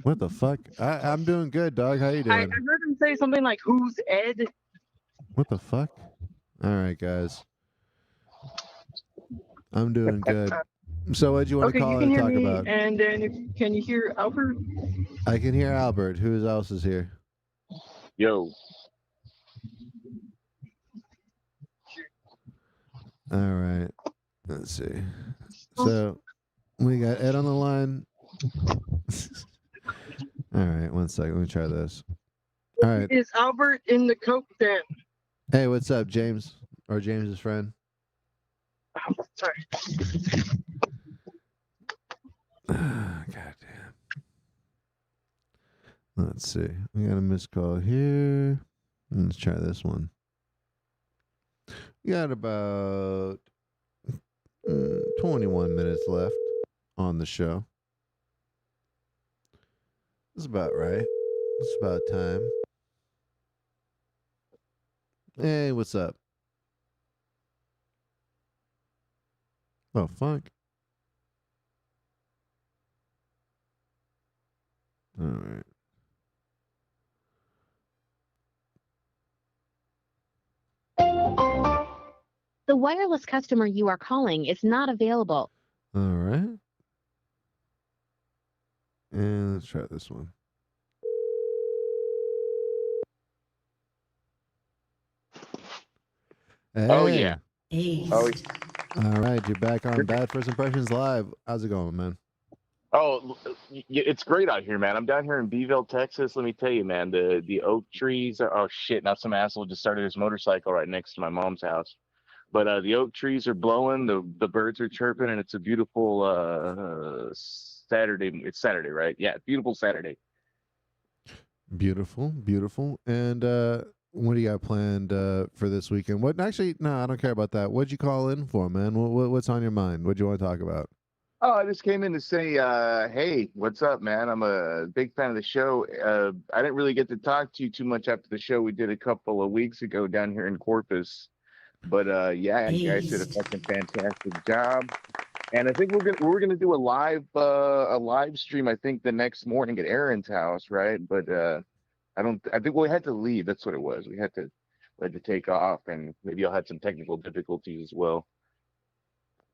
Speaker 3: What the fuck? I'm doing good, dog. How you
Speaker 12: I
Speaker 3: doing?
Speaker 12: heard him say something like, "Who's Ed?"
Speaker 3: What the fuck? All right, guys. I'm doing good. So what do you want to
Speaker 12: Okay, you
Speaker 3: call
Speaker 12: can
Speaker 3: and
Speaker 12: hear
Speaker 3: talk
Speaker 12: me,
Speaker 3: about?
Speaker 12: and then can you hear Albert?
Speaker 3: I can hear Albert. Who else is here?
Speaker 15: Yo.
Speaker 3: All right. Let's see. So we got Ed on the line. All right, 1 second. Let me try this. All right.
Speaker 12: Is Albert in the Coke den?
Speaker 3: Hey, what's up, James? Or James's friend?
Speaker 12: Sorry.
Speaker 3: God damn. Let's see. We got a missed call here. Let's try this one. We got about 21 minutes left on the show. That's about right. That's about time. Hey, what's up? Oh, fuck. All right.
Speaker 16: The wireless customer you are calling is not available.
Speaker 3: All right. And let's try this one. Hey.
Speaker 15: Oh, yeah.
Speaker 3: Oh, all right. You're back on Bad First Impressions Live. How's it going, man?
Speaker 15: Oh, it's great out here, man. I'm down here in Beeville, Texas. Let me tell you, man, the oak trees are, oh shit, now some asshole just started his motorcycle right next to my mom's house. But the oak trees are blowing, the birds are chirping, and it's a beautiful Saturday. It's Saturday, right? Yeah, beautiful Saturday.
Speaker 3: Beautiful, beautiful. And what do you got planned for this weekend? What? Actually, no, I don't care about that. What'd you call in for, man? What's on your mind? What do you want to talk about?
Speaker 15: Oh, I just came in to say, hey, what's up, man? I'm a big fan of the show. I didn't really get to talk to you too much after the show we did a couple of weeks ago down here in Corpus. But yeah, you guys did a fucking fantastic job. And I think we're gonna do a live stream, I think the next morning at Aaron's house, right? But I think we had to leave. That's what it was. We had to take off, and maybe I had some technical difficulties as well.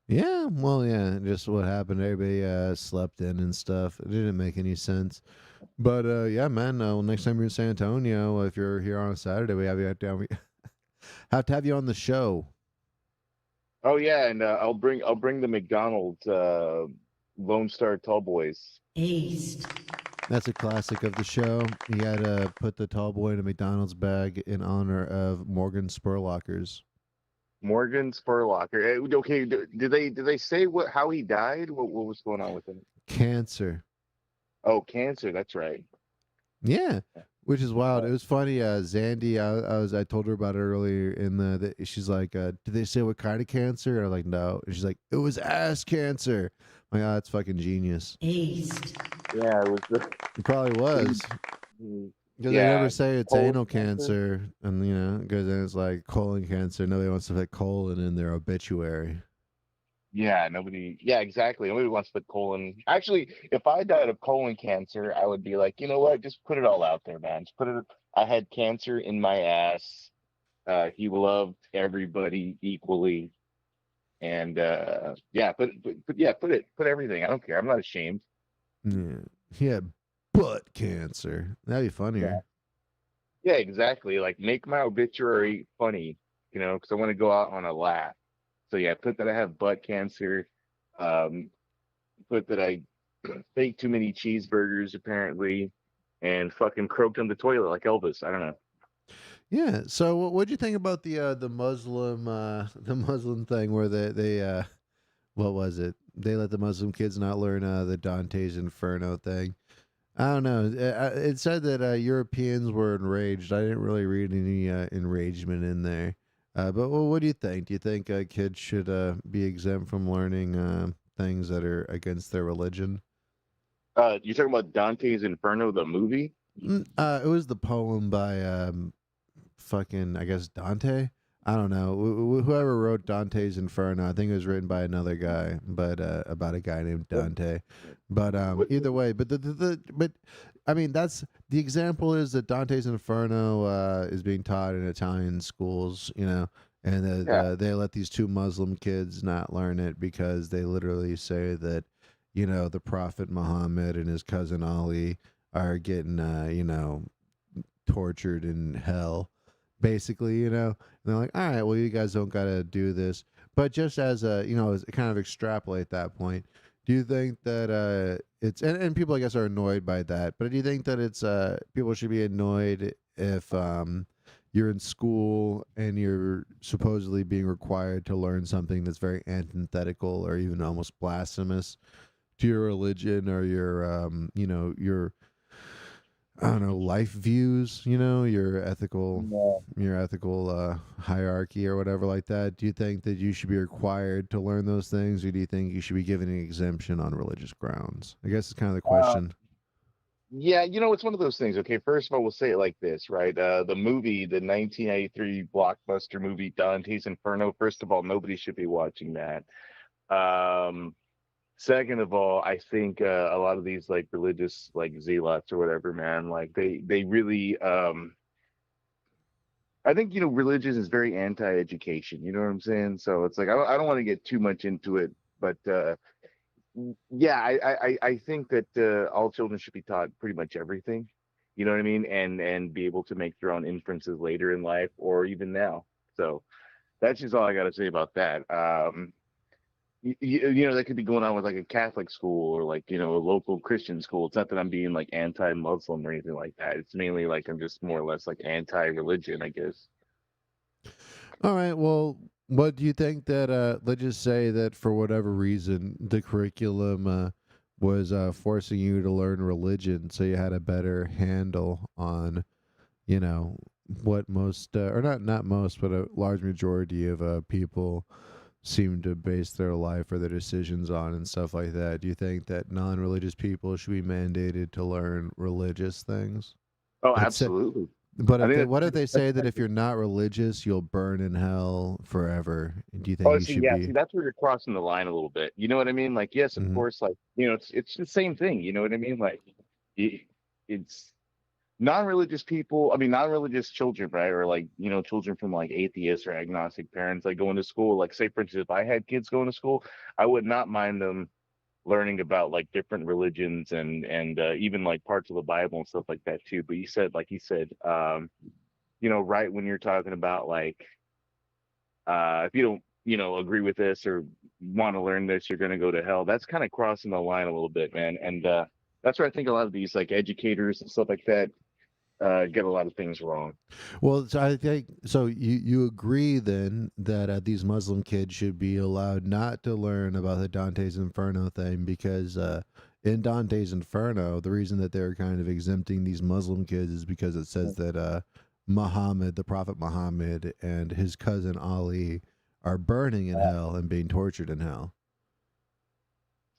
Speaker 3: Yeah, well, yeah, just what happened. Everybody slept in and stuff. It didn't make any sense. But yeah, man. Well, next time you're in San Antonio, if you're here on a Saturday, we have you down. We have to have you on the show.
Speaker 15: Oh yeah, and I'll bring the McDonald's Lone Star Tall Boys.
Speaker 16: Aced.
Speaker 3: That's a classic of the show. You gotta put the tall boy in a McDonald's bag in honor of Morgan Spurlockers.
Speaker 15: Morgan Spurlocker. Okay, did they say how he died? What was going on with him?
Speaker 3: Cancer.
Speaker 15: Oh, cancer. That's right.
Speaker 3: Yeah, which is wild. It was funny. Zandy, I told her about it earlier. She's like, "Did they say what kind of cancer?" And I'm like, "No." And she's like, "It was ass cancer." I'm like, "Oh, that's fucking genius."
Speaker 16: Aced.
Speaker 15: Yeah, it was.
Speaker 3: It probably was. Because they never say it's anal cancer, and because then it's like colon cancer. Nobody wants to put colon in their obituary.
Speaker 15: Yeah, nobody. Yeah, exactly. Nobody wants to put colon. Actually, if I died of colon cancer, I would be like, you know what? Just put it all out there, man. Just put it. I had cancer in my ass. He loved everybody equally, and yeah, put everything. I don't care. I'm not ashamed.
Speaker 3: Yeah, he had butt cancer. That'd be funnier.
Speaker 15: Yeah, exactly. Like make my obituary funny, because I want to go out on a laugh. So yeah, put that I have butt cancer. Put that I ate too many cheeseburgers apparently, and fucking croaked on the toilet like Elvis. I don't know.
Speaker 3: Yeah. So what'd you think about the Muslim thing where they what was it? They let the Muslim kids not learn the Dante's Inferno thing. I don't know. It said that Europeans were enraged. I didn't really read any enragement in there. But what do you think? Do you think kids should be exempt from learning things that are against their religion?
Speaker 15: You're talking about Dante's Inferno, the movie?
Speaker 3: It was the poem by fucking, I guess, Dante. I don't know. Whoever wrote Dante's Inferno, I think it was written by another guy, but about a guy named Dante. But either way, but but I mean, that's the example is that Dante's Inferno is being taught in Italian schools, and they let these two Muslim kids not learn it because they literally say that, the Prophet Muhammad and his cousin Ali are getting, tortured in hell, basically, and they're like, all right, well, you guys don't got to do this. But just as as kind of extrapolate that point, do you think that it's, and people, I guess, are annoyed by that, but do you think that it's, people should be annoyed if you're in school and you're supposedly being required to learn something that's very antithetical or even almost blasphemous to your religion or your I don't know, life views, your ethical hierarchy or whatever like that. Do you think that you should be required to learn those things, or do you think you should be given an exemption on religious grounds? I guess it's kind of the question.
Speaker 15: Yeah, it's one of those things. Okay, first of all, we'll say it like this, right? The movie, the 1983 blockbuster movie Dante's Inferno, first of all, nobody should be watching that. Second of all, I think a lot of these like religious like zealots or whatever, man, like they really I think religion is very anti-education. You know what I'm saying? So it's like I don't want to get too much into it, but yeah, I think that all children should be taught pretty much everything. You know what I mean? And be able to make their own inferences later in life or even now. So that's just all I got to say about that. That could be going on with like a Catholic school or like, a local Christian school. It's not that I'm being like anti-Muslim or anything like that. It's mainly like I'm just more or less like anti-religion, I guess.
Speaker 3: All right. Well, what do you think that, let's just say that for whatever reason, the curriculum was forcing you to learn religion so you had a better handle on, what most, or not most, but a large majority of people seem to base their life or their decisions on and stuff like that. Do you think that non-religious people should be mandated to learn religious things?
Speaker 15: Oh, absolutely.
Speaker 3: But what if they say that if you're not religious, you'll burn in hell forever? Do you think you should be?
Speaker 15: See, that's where you're crossing the line a little bit. You know what I mean? Like, yes, of course, like, it's the same thing. You know what I mean? Like, it's non-religious people, I mean, non-religious children, right? Or like, children from like atheist or agnostic parents, like going to school. Like, say, for instance, if I had kids going to school, I would not mind them learning about like different religions and even like parts of the Bible and stuff like that too. But you said, right when you're talking about like, if you don't, agree with this or want to learn this, you're going to go to hell. That's kind of crossing the line a little bit, man. And that's where I think a lot of these like educators and stuff like that get a lot of things wrong.
Speaker 3: Well, so I think so. You agree then that these Muslim kids should be allowed not to learn about the Dante's Inferno thing because in Dante's Inferno, the reason that they're kind of exempting these Muslim kids is because it says that Muhammad, the Prophet Muhammad, and his cousin Ali are burning in hell and being tortured in hell.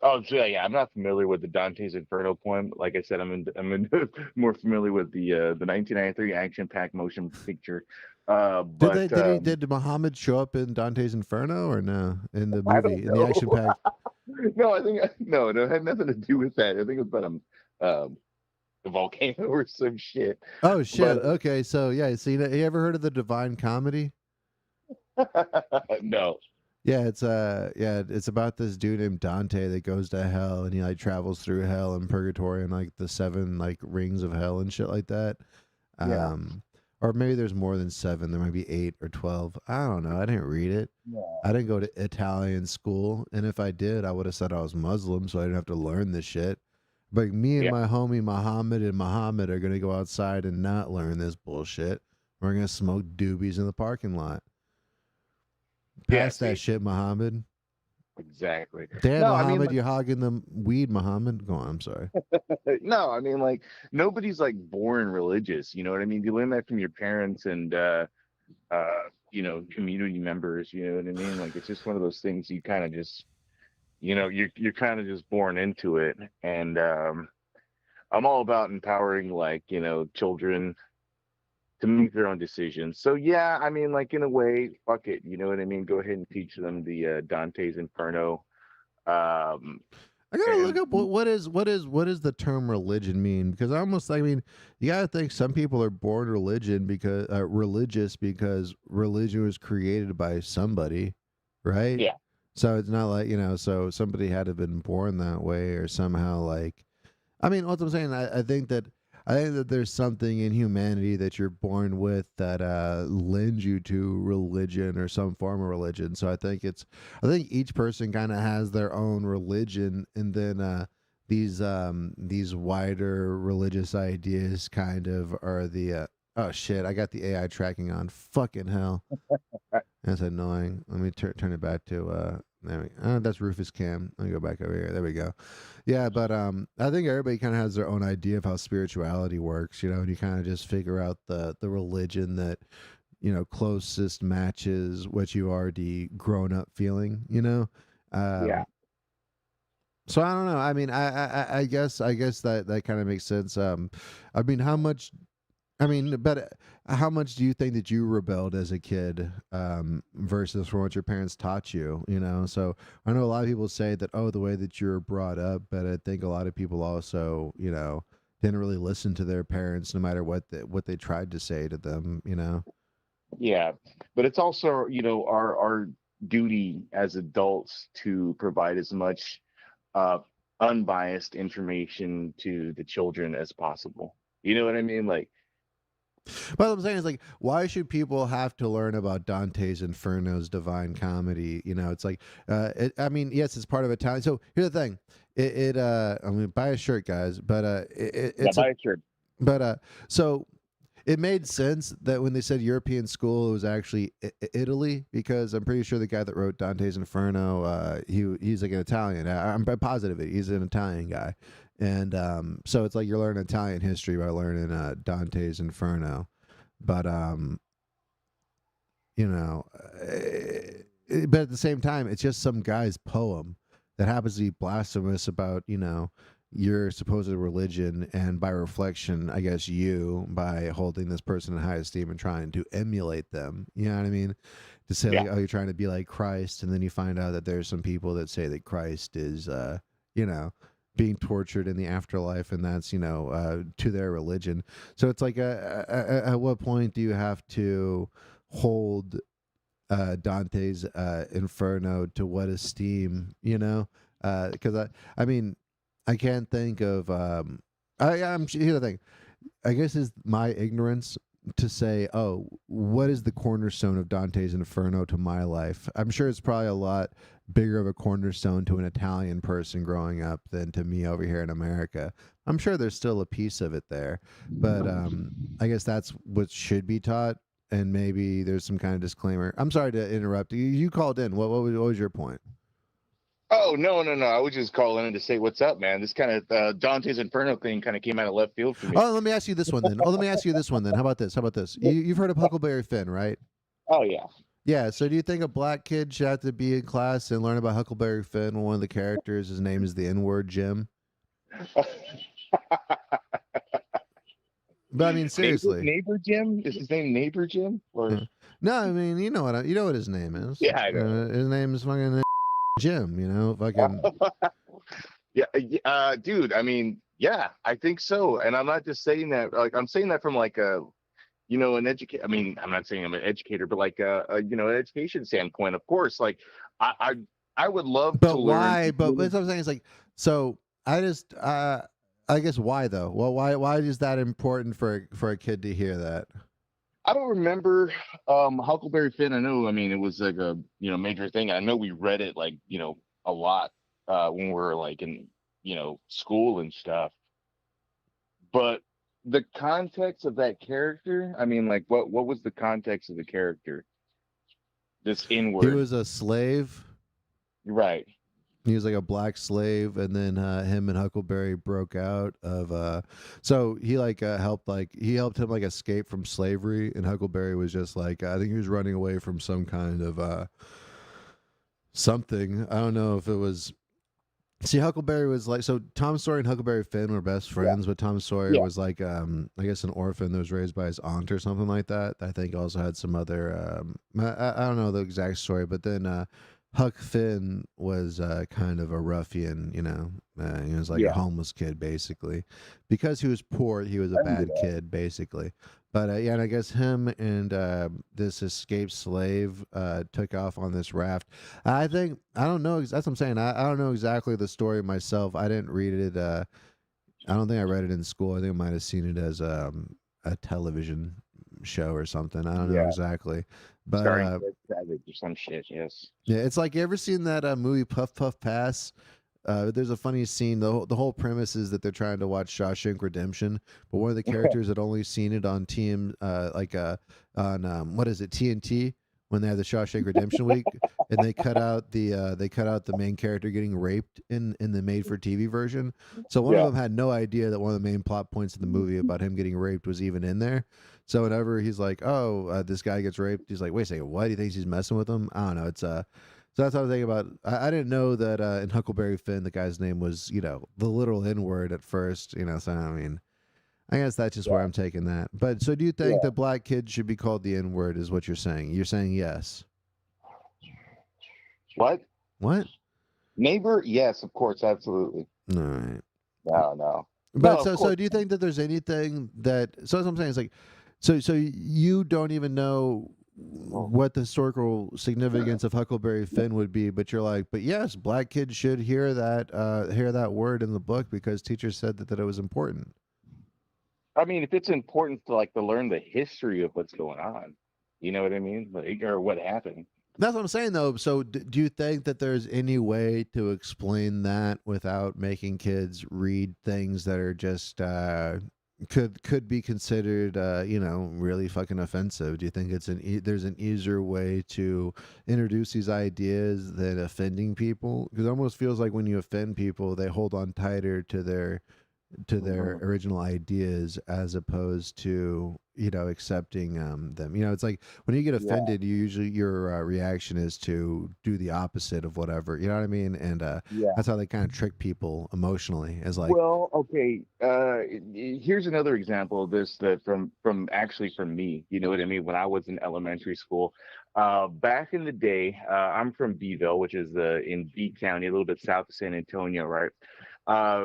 Speaker 15: Oh, so yeah, I'm not familiar with the Dante's Inferno poem. Like I said, I'm more familiar with the 1993 action-packed motion picture.
Speaker 3: Did Muhammad show up in Dante's Inferno or no in the movie in the action-packed?
Speaker 15: No, I think no, it had nothing to do with that. I think it was about the volcano or some shit.
Speaker 3: Oh shit! Okay, so yeah, so you ever heard of the Divine Comedy?
Speaker 15: No.
Speaker 3: Yeah, it's about this dude named Dante that goes to hell and he like travels through hell and purgatory and like the 7 like rings of hell and shit like that.
Speaker 15: Yeah.
Speaker 3: Or maybe there's more than 7. There might be 8 or 12. I don't know. I didn't read it.
Speaker 15: Yeah.
Speaker 3: I didn't go to Italian school, and if I did, I would have said I was Muslim, so I didn't have to learn this shit. But me and my homie Muhammad are gonna go outside and not learn this bullshit. We're gonna smoke doobies in the parking lot. Pass that shit, Muhammad.
Speaker 15: Exactly.
Speaker 3: Damn,
Speaker 15: No, I mean,
Speaker 3: Muhammad,
Speaker 15: like,
Speaker 3: you hogging the weed, Muhammad. Go on, I'm sorry.
Speaker 15: no, I mean, like, nobody's like born religious. You know what I mean? You learn that from your parents and, community members. You know what I mean? Like, it's just one of those things you kind of just, you're kind of just born into it. And I'm all about empowering, like, children to make their own decisions. So yeah, I mean, like, in a way, fuck it. You know what I mean? Go ahead and teach them the Dante's Inferno.
Speaker 3: I gotta look
Speaker 15: And
Speaker 3: up what is the term religion mean, because I mean, you gotta think some people are born religious because religion was created by somebody, right?
Speaker 15: yeah,
Speaker 3: So it's not like, so somebody had to have been born that way or somehow, like, I mean, what I'm saying, I think that there's something in humanity that you're born with that lends you to religion or some form of religion. So I think each person kind of has their own religion, and then these wider religious ideas kind of are the oh shit, I got the AI tracking on. Fucking hell. That's annoying. Let me turn it back to that's Rufus Cam. Let me go back over here. There we go. Yeah, but I think everybody kind of has their own idea of how spirituality works, and you kind of just figure out the religion that closest matches what you already grown up feeling.
Speaker 15: yeah.
Speaker 3: Um, so I don't know. I mean, I guess that kind of makes sense. I mean, but how much do you think that you rebelled as a kid versus from what your parents taught you? So I know a lot of people say that, oh, the way that you're brought up, but I think a lot of people also, didn't really listen to their parents no matter what they tried to say to them.
Speaker 15: Yeah, but it's also, our duty as adults to provide as much uh, unbiased information to the children as possible. You know what I mean? Like,
Speaker 3: But what I'm saying is, like, why should people have to learn about Dante's Inferno's Divine Comedy? It's like, I mean, yes, it's part of Italian. So here's the thing, I mean, buy a shirt, guys, but
Speaker 15: yeah,
Speaker 3: it's a,
Speaker 15: buy a shirt.
Speaker 3: but so it made sense that when they said European school, it was actually Italy, because I'm pretty sure the guy that wrote Dante's Inferno, he's like an Italian. I'm positive he's an Italian guy, and so it's like you're learning Italian history by learning Dante's Inferno, but you know, but at the same time, it's just some guy's poem that happens to be blasphemous about your supposed religion, and by reflection, I guess you, by holding this person in high esteem and trying to emulate them. You know what I mean? To say
Speaker 15: Yeah.
Speaker 3: like, oh, you're trying to be like Christ, and then you find out that there's some people that say that Christ is, being tortured in the afterlife, and that's to their religion. So it's like, at what point do you have to hold Dante's Inferno to what esteem? Because I mean, I can't think of. Here's the thing. I guess is my ignorance to say, oh, what is the cornerstone of Dante's Inferno to my life? I'm sure it's probably a lot bigger of a cornerstone to an Italian person growing up than to me over here in America. I'm sure there's still a piece of it there, but I guess that's what should be taught. And maybe there's some kind of disclaimer. I'm sorry to interrupt. You called in. What was your point?
Speaker 15: Oh, no, no, no. I was just calling in to say what's up, man. This kind of Dante's Inferno thing kind of came out of left field for me.
Speaker 3: Oh, let me ask you this one then. How about this? You've heard of Huckleberry Finn, right?
Speaker 15: Oh, yeah.
Speaker 3: Yeah. So do you think a black kid should have to be in class and learn about Huckleberry Finn when one of the characters, his name is the N-word Jim? But I mean, seriously.
Speaker 15: Neighbor Jim? Is his name Neighbor Jim? Or
Speaker 3: No, I mean, you know what his name is.
Speaker 15: Yeah, I know.
Speaker 3: His name is fucking Jim. Fucking.
Speaker 15: Yeah, dude. I mean, yeah, I think so. And I'm not just saying that. Like, I'm saying that from like a, an educator. I mean, I'm not saying I'm an educator, but like an education standpoint. Of course, like I would love
Speaker 3: But
Speaker 15: to
Speaker 3: why?
Speaker 15: learn.
Speaker 3: But what I'm saying is, like, so I just I guess why though? Well, why is that important for a kid to hear that?
Speaker 15: I don't remember Huckleberry Finn. I know. I mean, it was like a major thing. I know we read it like a lot when we were like in school and stuff. But the context of that character, I mean, like what was the context of the character? This
Speaker 3: He
Speaker 15: inward.
Speaker 3: was a slave.
Speaker 15: Right.
Speaker 3: He was like a black slave, and then him and Huckleberry broke out of. So he helped him like escape from slavery, and Huckleberry was just like I think he was running away from some kind of something. I don't know if it was. See, Huckleberry was like so. Tom Sawyer and Huckleberry Finn were best friends, but Tom Sawyer
Speaker 15: Yeah.
Speaker 3: was like I guess an orphan that was raised by his aunt or something like that. I think also had some other I don't know the exact story, but then Huck Finn was kind of a ruffian, he was like a
Speaker 15: Yeah.
Speaker 3: homeless kid basically. Because he was poor, he was a
Speaker 15: I remember
Speaker 3: bad
Speaker 15: that.
Speaker 3: kid basically. But yeah, and I guess him and this escaped slave took off on this raft. I think I don't know. That's what I'm saying. I don't know exactly the story myself. I didn't read it. I don't think I read it in school. I think I might have seen it as a television show or something. I don't know
Speaker 15: Yeah.
Speaker 3: exactly. But
Speaker 15: Starring Ted Savage or some shit. Yes.
Speaker 3: yeah, it's like you ever seen that movie Puff Puff Pass? There's a funny scene. The whole premise is that they're trying to watch Shawshank Redemption, but one of the characters had only seen it on on what is it, TNT, when they have the Shawshank Redemption week, and they cut out the main character getting raped in the made for TV version. So one of
Speaker 15: Yeah.
Speaker 3: them had no idea that one of the main plot points in the movie about him getting raped was even in there. So whenever he's like, "Oh, this guy gets raped," he's like, "Wait a second, what? He thinks he's messing with him?" I don't know. It's So that's what I was thinking about. I didn't know that in Huckleberry Finn, the guy's name was, the literal N word at first, So I mean, I guess that's just where I'm taking that. But so do you think that black kids should be called the N word? Is what you're saying? You're saying yes.
Speaker 15: What?
Speaker 3: What?
Speaker 15: Neighbor? Yes, of course, absolutely.
Speaker 3: All right.
Speaker 15: No.
Speaker 3: But
Speaker 15: No, of
Speaker 3: so
Speaker 15: course.
Speaker 3: do you think that there's anything that so that's what I'm saying is like so you don't even know what the historical significance of Huckleberry Finn would be, but you're like, but yes, black kids should hear that word in the book because teachers said that it was important.
Speaker 15: I mean, if it's important to learn the history of what's going on, you know what I mean? Like, or what happened.
Speaker 3: That's what I'm saying, though. So, do you think that there's any way to explain that without making kids read things that are just could be considered, really fucking offensive? Do you think there's an easier way to introduce these ideas than offending people? Because it almost feels like when you offend people, they hold on tighter to their original ideas as opposed to accepting them. It's like when you get offended, your reaction is to do the opposite of whatever, you know what I mean? And
Speaker 15: Yeah.
Speaker 3: that's how they kind of trick people emotionally, as like,
Speaker 15: Well, okay. Here's another example of this that from me. You know what I mean? When I was in elementary school, back in the day, I'm from Beeville, which is in B County, a little bit south of San Antonio, right?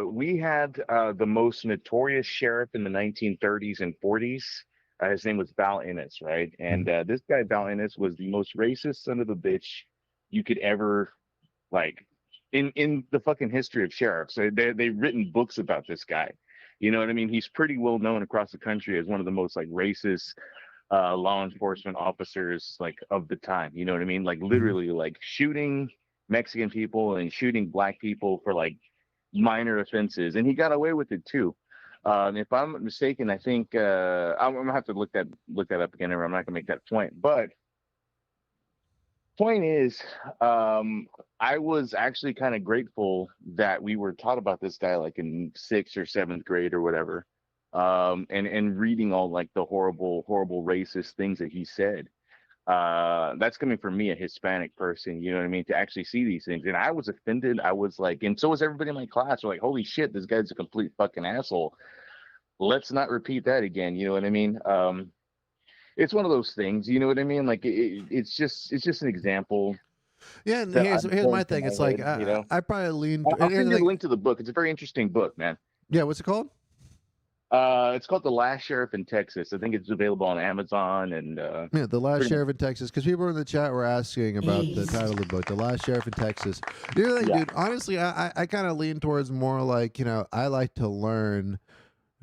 Speaker 15: We had the most notorious sheriff in the 1930s and 40s. His name was Val Innes, right? And this guy, Val Innes, was the most racist son of a bitch you could ever like in the fucking history of sheriffs. They've written books about this guy. You know what I mean? He's pretty well known across the country as one of the most like racist law enforcement officers like of the time. You know what I mean? Like literally like shooting Mexican people and shooting black people for like minor offenses, and he got away with it too. If I'm not mistaken, I think I'm gonna have to look that up again. Or I'm not gonna make that point, but point is, I was actually kind of grateful that we were taught about this guy like in 6th or 7th grade or whatever, and reading all like the horrible racist things that he said. That's coming from me, a Hispanic person, you know what I mean, to actually see these things. And I was offended. I was like, and so was everybody in my class. We're like, holy shit, this guy's a complete fucking asshole. Let's not repeat that again. You know what I mean? It's one of those things, you know what I mean? Like it's just an example.
Speaker 3: Yeah, and
Speaker 15: that
Speaker 3: here's
Speaker 15: I'm
Speaker 3: my
Speaker 15: pulling from
Speaker 3: thing. It's
Speaker 15: my
Speaker 3: like
Speaker 15: head, you know?
Speaker 3: I probably lean.
Speaker 15: I'll
Speaker 3: And here's
Speaker 15: send
Speaker 3: the
Speaker 15: you the
Speaker 3: thing.
Speaker 15: link to the book. It's a very interesting book, man.
Speaker 3: Yeah, what's it called?
Speaker 15: It's called The Last Sheriff in Texas. I think it's available on Amazon and
Speaker 3: Yeah, The Last
Speaker 15: pretty
Speaker 3: Sheriff in Texas. Because people in the chat were asking about the title of the book, The Last Sheriff in Texas. You know, dude, honestly, I kind of lean towards more like, I like to learn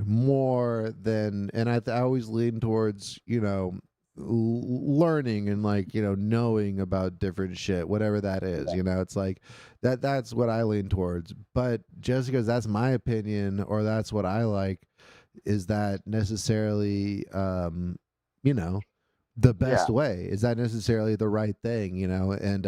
Speaker 3: more than, and I always lean towards, learning and like, knowing about different shit, whatever that is, it's like that's what I lean towards. But just because that's my opinion or that's what I like, is that necessarily, you know, the best way. Is that necessarily the right thing, you know? And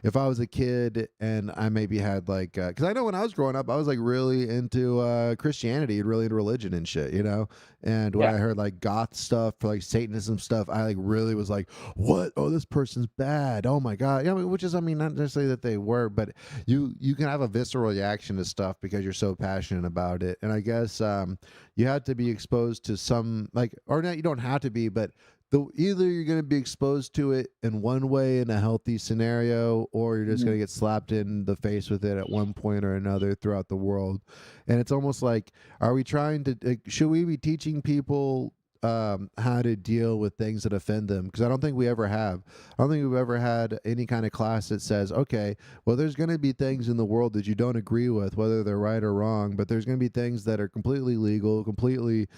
Speaker 3: if I was a kid and I maybe had like, because I know when I was growing up, I was like really into Christianity and really into religion and shit, you know? And when I heard like goth stuff, like Satanism stuff, I like really was like, what? Oh, this person's bad. Oh my God. You know, which is, I mean, not necessarily that they were, but you can have a visceral reaction to stuff because you're so passionate about it. And I guess you had to be exposed to some, like, or not, you don't have to be, but either you're going to be exposed to it in one way in a healthy scenario, or you're just going to get slapped in the face with it at one point or another throughout the world. And it's almost like, are we trying to, should we be teaching people how to deal with things that offend them? Because I don't think we ever have. I don't think we've ever had any kind of class that says, okay, well, there's going to be things in the world that you don't agree with, whether they're right or wrong, but there's going to be things that are completely legal, completely,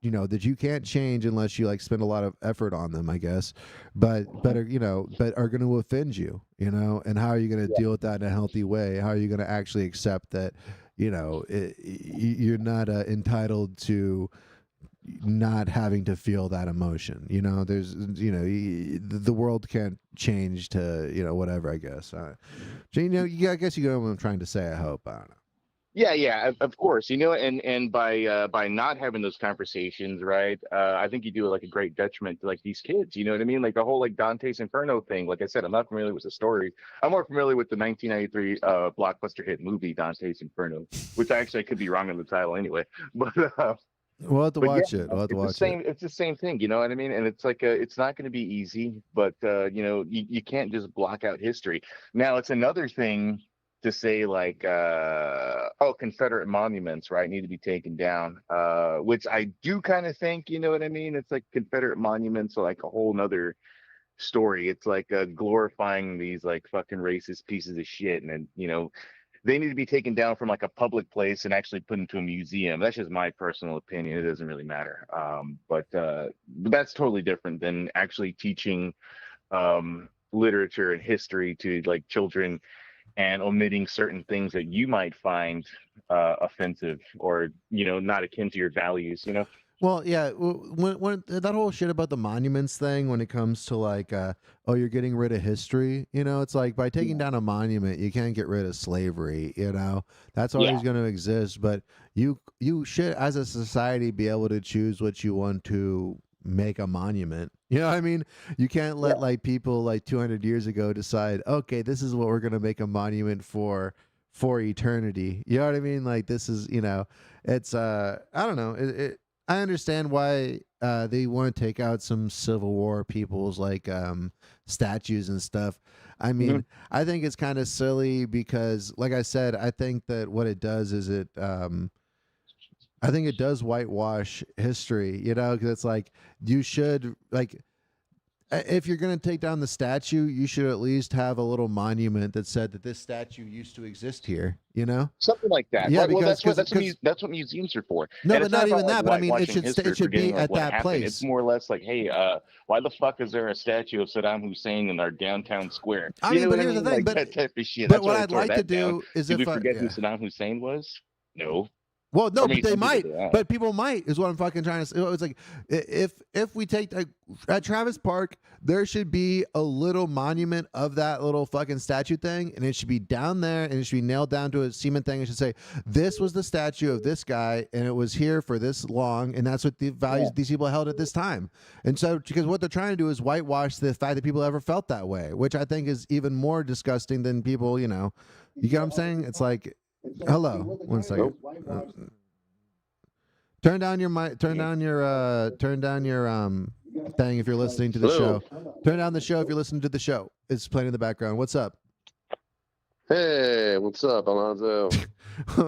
Speaker 3: you know, that you can't change unless you like spend a lot of effort on them, I guess. But are, you know, but are going to offend you, you know, and how are you going to deal with that in a healthy way? How are you going to actually accept that, you know, you're not entitled to not having to feel that emotion, you know? There's, you know, the world can't change to, you know, whatever, I guess. So, you know, I guess you know what I'm trying to say. I hope. I don't know.
Speaker 15: Yeah, of course. You know, and by not having those conversations, right? I think you do like a great detriment to like these kids. You know what I mean? Like the whole like Dante's Inferno thing. Like I said, I'm not familiar with the story. I'm more familiar with the 1993 blockbuster hit movie Dante's Inferno, which I could be wrong on the title anyway. But
Speaker 3: we'll have to watch
Speaker 15: yeah,
Speaker 3: it. We'll have to
Speaker 15: it's the
Speaker 3: watch
Speaker 15: same.
Speaker 3: it.
Speaker 15: It's the same thing. You know what I mean? And it's like it's not going to be easy, but you know, you can't just block out history. Now it's another thing to say like oh, Confederate monuments, right, need to be taken down, which I do kind of think, you know what I mean, it's like Confederate monuments are like a whole nother story. It's like glorifying these like fucking racist pieces of shit, and then, you know, they need to be taken down from like a public place and actually put into a museum. That's just my personal opinion. It doesn't really matter, but that's totally different than actually teaching literature and history to like children and omitting certain things that you might find offensive or, you know, not akin to your values, you know?
Speaker 3: Well, yeah, when that whole shit about the monuments thing, when it comes to like, oh, you're getting rid of history, you know, it's like by taking down a monument, you can't get rid of slavery, you know, that's always going to exist. But you should, as a society, be able to choose what you want to make a monument. You know what I mean? You can't let like people like 200 years ago decide, okay, this is what we're going to make a monument for eternity. You know what I mean? Like this is, you know, it's I don't know. I understand why they want to take out some Civil War people's like statues and stuff. I mean, I think it's kind of silly because, like I said, I think that what it does is I think it does whitewash history, you know, because it's like you should, like, if you're going to take down the statue, you should at least have a little monument that said that this statue used to exist here, you know?
Speaker 15: Something like that.
Speaker 3: Yeah,
Speaker 15: Right? Well,
Speaker 3: because
Speaker 15: that's what museums are for.
Speaker 3: no,
Speaker 15: And
Speaker 3: but
Speaker 15: it's not
Speaker 3: not even
Speaker 15: about, like,
Speaker 3: that. But I mean,
Speaker 15: whitewashing history,
Speaker 3: it should be
Speaker 15: forgetting, like,
Speaker 3: at
Speaker 15: what
Speaker 3: that
Speaker 15: happened.
Speaker 3: place.
Speaker 15: It's more or less like, hey, why the fuck is there a statue of Saddam Hussein in our downtown square?
Speaker 3: I
Speaker 15: You
Speaker 3: mean,
Speaker 15: know
Speaker 3: but
Speaker 15: what I
Speaker 3: here's the
Speaker 15: mean?
Speaker 3: thing.
Speaker 15: Like that type of shit.
Speaker 3: But
Speaker 15: That's
Speaker 3: what
Speaker 15: why I
Speaker 3: I'd
Speaker 15: tore
Speaker 3: like to
Speaker 15: that down.
Speaker 3: do is
Speaker 15: Did we
Speaker 3: if
Speaker 15: forget who
Speaker 3: yeah.
Speaker 15: Saddam Hussein was? No.
Speaker 3: Well, no,
Speaker 15: I mean,
Speaker 3: but they
Speaker 15: some people
Speaker 3: might.
Speaker 15: do that.
Speaker 3: But people might is what I'm fucking trying to say. It's like if we take at Travis Park, there should be a little monument of that little fucking statue thing, and it should be down there, and it should be nailed down to a cement thing. It should say, "This was the statue of this guy, and it was here for this long, and that's what the values these people held at this time." And so, because what they're trying to do is whitewash the fact that people ever felt that way, which I think is even more disgusting than people. You know, you get what I'm saying? It's like. Hello. 1 second. Turn down your mic. Turn down your thing if you're listening to the show. Turn down the show if you're listening to the show. It's playing in the background. What's up?
Speaker 17: Hey, what's up, Alonzo?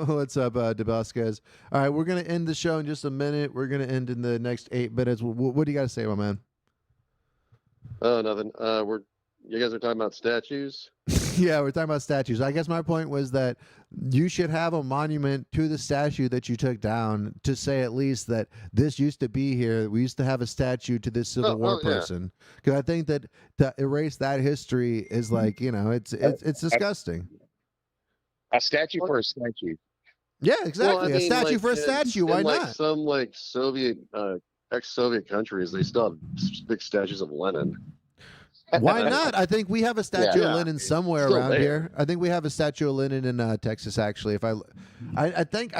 Speaker 3: What's up, DeBasquez? All right, we're gonna end the show in just a minute. We're gonna end in the next 8 minutes. What do you got to say, my man?
Speaker 17: Oh, nothing. You guys are talking about statues?
Speaker 3: Yeah, we're talking about statues. I guess my point was that you should have a monument to the statue that you took down to say at least that this used to be here. We used to have a statue to this Civil War person. Because I think that to erase that history is like, you know, it's disgusting.
Speaker 15: A statue for a statue.
Speaker 3: Yeah, exactly.
Speaker 17: Well, I mean,
Speaker 3: a statue
Speaker 17: like,
Speaker 3: for a statue. Why
Speaker 17: in, like,
Speaker 3: not?
Speaker 17: some like Soviet ex-Soviet countries, they still have big statues of Lenin.
Speaker 3: Why not? I think we have a statue
Speaker 17: Yeah.
Speaker 3: of Lenin somewhere
Speaker 17: Still
Speaker 3: around
Speaker 17: there.
Speaker 3: here. I think we have a statue of Lenin in Texas. Actually, if I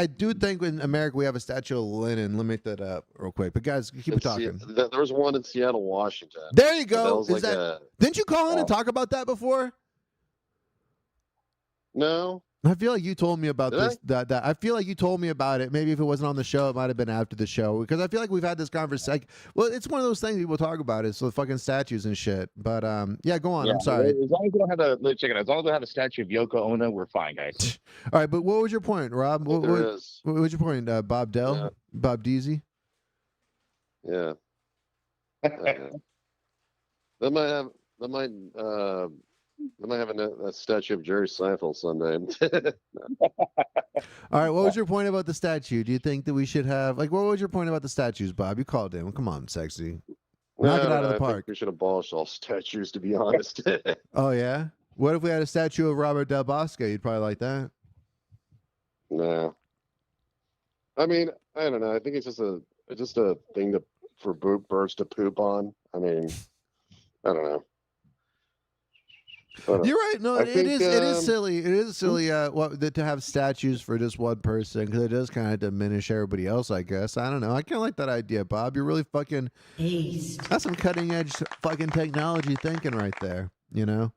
Speaker 3: do think in America we have a statue of Lenin. Let me make that up real quick. But guys, keep it talking.
Speaker 17: There was one in Seattle, Washington.
Speaker 3: There you
Speaker 17: But that
Speaker 3: go.
Speaker 17: was
Speaker 3: Is
Speaker 17: like
Speaker 3: that? Didn't you call in and talk about that before?
Speaker 17: No.
Speaker 3: I feel like you told me about
Speaker 17: Did
Speaker 3: this. That I feel like you told me about it. Maybe if it wasn't on the show, it might have been after the show. Because I feel like we've had this conversation. Like, well, it's one of those things people talk about. It's the fucking statues and shit. But yeah, go on.
Speaker 15: Yeah,
Speaker 3: I'm sorry.
Speaker 15: As long as we don't have check it out. As long as we don't have a statue of Yoko Ono, we're fine, guys.
Speaker 3: All right, but what was your point, Rob? What was your point, Bob Dell?
Speaker 17: Yeah.
Speaker 3: Bob Deasy?
Speaker 17: Yeah. They might have a statue of Jerry Seinfeld someday.
Speaker 3: All right, what was your point about the statue? Do you think that we should have, like, what was your point about the statues, Bob? You called in. Come on, sexy. Knock it out of the
Speaker 17: I
Speaker 3: park.
Speaker 17: think we should abolish all statues, to be honest.
Speaker 3: Oh, yeah? What if we had a statue of Robert Del Bosque? You'd probably like that.
Speaker 17: No. I mean, I don't know. I think it's just a thing for birds to poop on. I mean, I don't know.
Speaker 3: You're right. No,
Speaker 17: I
Speaker 3: it
Speaker 17: think,
Speaker 3: is silly. It is silly to have statues for just one person because it does kind of diminish everybody else, I guess. I don't know. I kind of like that idea, Bob. You're really fucking... That's some cutting-edge fucking technology thinking right there, you know?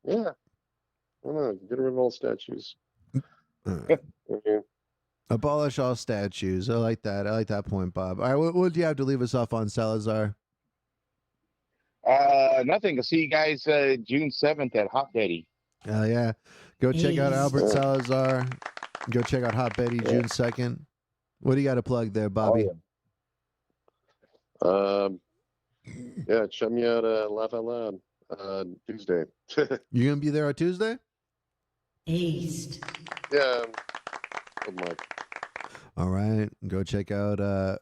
Speaker 17: Yeah. I don't know. Get rid of all statues. Okay.
Speaker 3: Abolish all statues. I like that. I like that point, Bob. All right, what do you have to leave us off on, Salazar?
Speaker 15: Nothing. I'll see you guys June 7th at Hot Betty.
Speaker 3: Oh, yeah. Go check out Albert Salazar. Go check out Hot Betty June 2nd. What do you got to plug there, Bobby?
Speaker 17: Yeah, check me out Laugh Out Loud Tuesday.
Speaker 3: You going to be there on Tuesday?
Speaker 7: East.
Speaker 17: Yeah. Oh my.
Speaker 3: All right. Go check out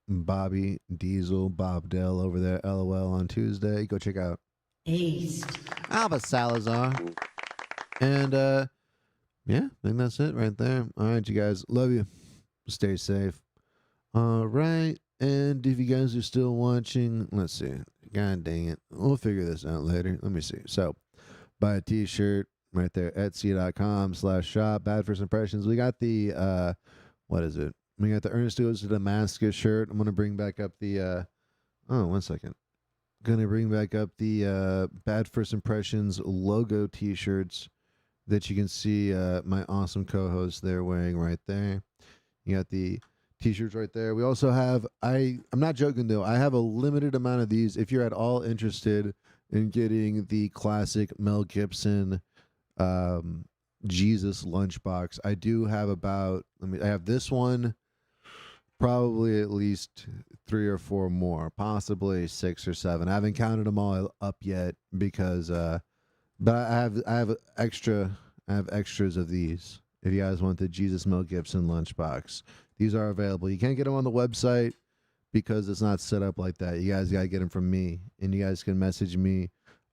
Speaker 3: Bobby Diesel, Bob Dell over there, LOL on Tuesday. Go check out
Speaker 7: East.
Speaker 3: Albert Salazar. And yeah, I think that's it right there. All right, you guys. Love you. Stay safe. All right. And if you guys are still watching, let's see. God dang it. We'll figure this out later. Let me see. So buy a t-shirt right there, Etsy.com/shop. Bad First Impressions. We got the what is it? We got the Ernest Goes to Damascus shirt. I'm gonna bring back up the oh, 1 second. Gonna bring back up the Bad First Impressions logo t-shirts that you can see my awesome co-host there wearing right there. You got the t-shirts right there. We also have I'm not joking though, I have a limited amount of these. If you're at all interested in getting the classic Mel Gibson Jesus lunchbox, I do have I have this one, probably at least 3 or 4 more, possibly 6 or 7. I haven't counted them all up yet because but I have extras of these. If you guys want the Jesus Mel Gibson lunchbox, these are available. You can't get them on the website because it's not set up like that. You guys got to get them from me, and you guys can message me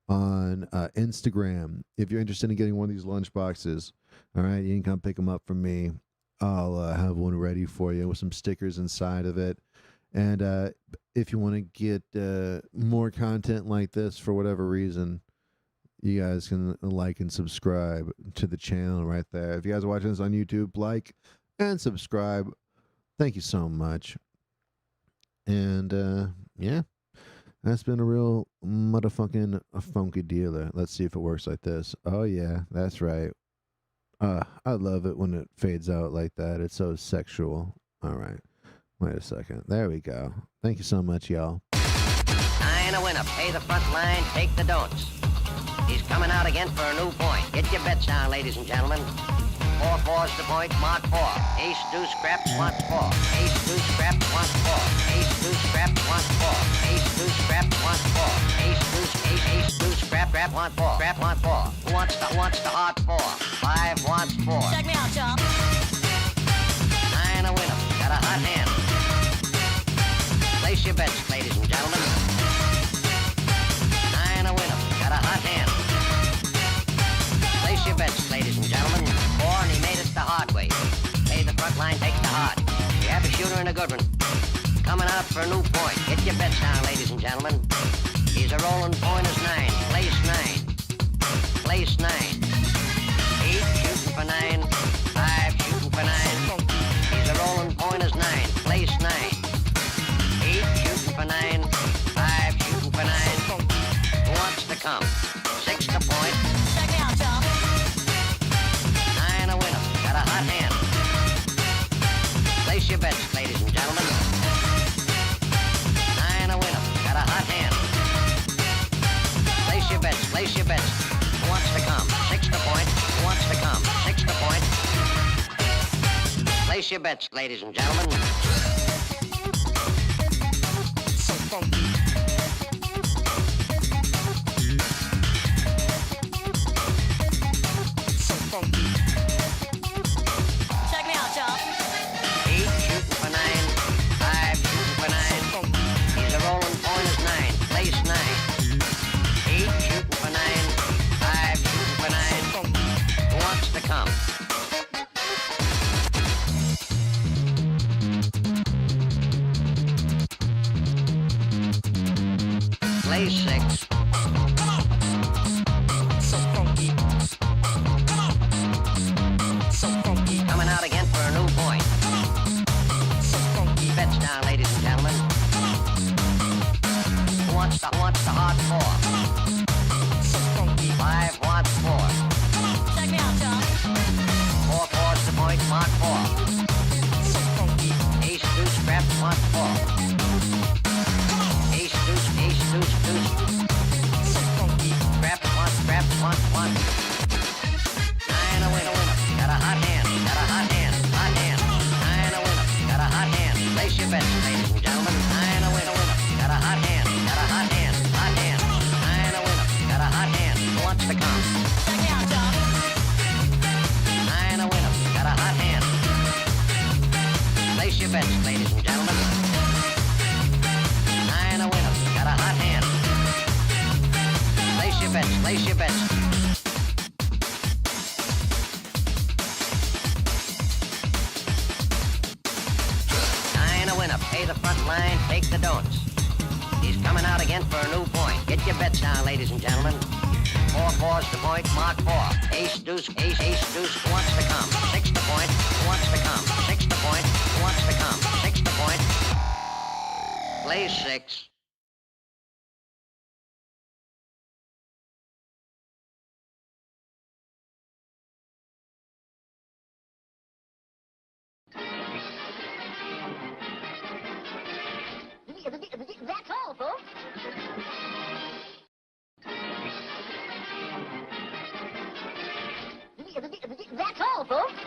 Speaker 3: on Instagram if you're interested in getting one of these lunch boxes. All right, you can come pick them up from me. I'll have one ready for you with some stickers inside of it. And if you want to get more content like this for whatever reason, you guys can like and subscribe to the channel right there. If you guys are watching this on YouTube, like and subscribe. Thank you so much. And yeah, that's been a real motherfucking funky dealer. Let's see if it works like this. Oh yeah, that's right. I love it when it fades out like that. It's so sexual. All right. Wait a second. There we go. Thank you so much, y'all.
Speaker 18: I ain't a winner. Pay the front line, take the don'ts. He's coming out again for a new point. Get your bets down, ladies and gentlemen. 4-4's the point, mark 4. Ace, deuce, scrap, want 4. Ace, deuce, scrap, want 4. Ace, deuce, scrap, want 4. Ace, deuce, scrap, want 4. Ace, deuce, scrap, want 4. Scrap, want 4. Who wants the hard 4? 5 wants 4.
Speaker 19: Check me out, y'all.
Speaker 18: 9 a winner. Got a hot hand. Place your bets, ladies and gentlemen. 9 a winner. Got a hot hand. Place your bets, ladies and gentlemen. 4, and he made us the hard way. Pay the front line, take the hard. You have a shooter and a good one. Coming out out for a new point. Get your bets down, ladies and gentlemen. He's a rolling point is 9. Place 9. Place 9. 8 shooting for 9. 5 shooting for 9. He's a rolling point is 9. Place 9. 8 shooting for 9. 5 shooting for 9. Who wants to come? 6 to point. Check me out, y'all. 9 a winner. Got a hot hand. Place your bets, ladies and gentlemen. 9 a winner. Got a hot hand. Place your bets. Place your bets. Who wants to come? 6 to point. Who wants to come? 6 to point. Place your bets, ladies and gentlemen. So funky. So funky. Check me out, y'all. 8 shooting for 9. 5 shooting for 9. He's a rolling point is 9. Place 9. 8 shooting for 9. 5 shooting for 9. Who wants to come? Place 6. So funky. So funky. Coming out again for a new point. So funky. Bets down, ladies and gentlemen. Who wants the hard 4? So funky. 5 wants 4. Check me out, John. 4 fours to point, mark 4. So funky. Ace, deuce, scrap, mark 4. Ace, deuce, deuce. So funky. Scrap, 1. 9 a winner. Got a hot hand. Got a hot hand. 9 a winner. Got a hot hand. Place your bets, ladies and gentlemen. 9 a winner. Got a hot hand. Got a hot hand. 9 a winner. Got a hot hand. Who wants to come? Check me out, John. 9 a winner. Got a hot hand. Place your bets, ladies and gentlemen. 9 a winner. Got a hot hand. Place your bets. Place your bets. Pay the front line, take the don'ts. He's coming out again for a new point. Get your bets down, ladies and gentlemen. 4 fours to point, mark 4. Ace, deuce, deuce. Who wants to come? 6 to point. Who wants to come? 6 to point. Who wants to come? 6 to point. Plays 6.
Speaker 19: That's all, folks. That's all, folks.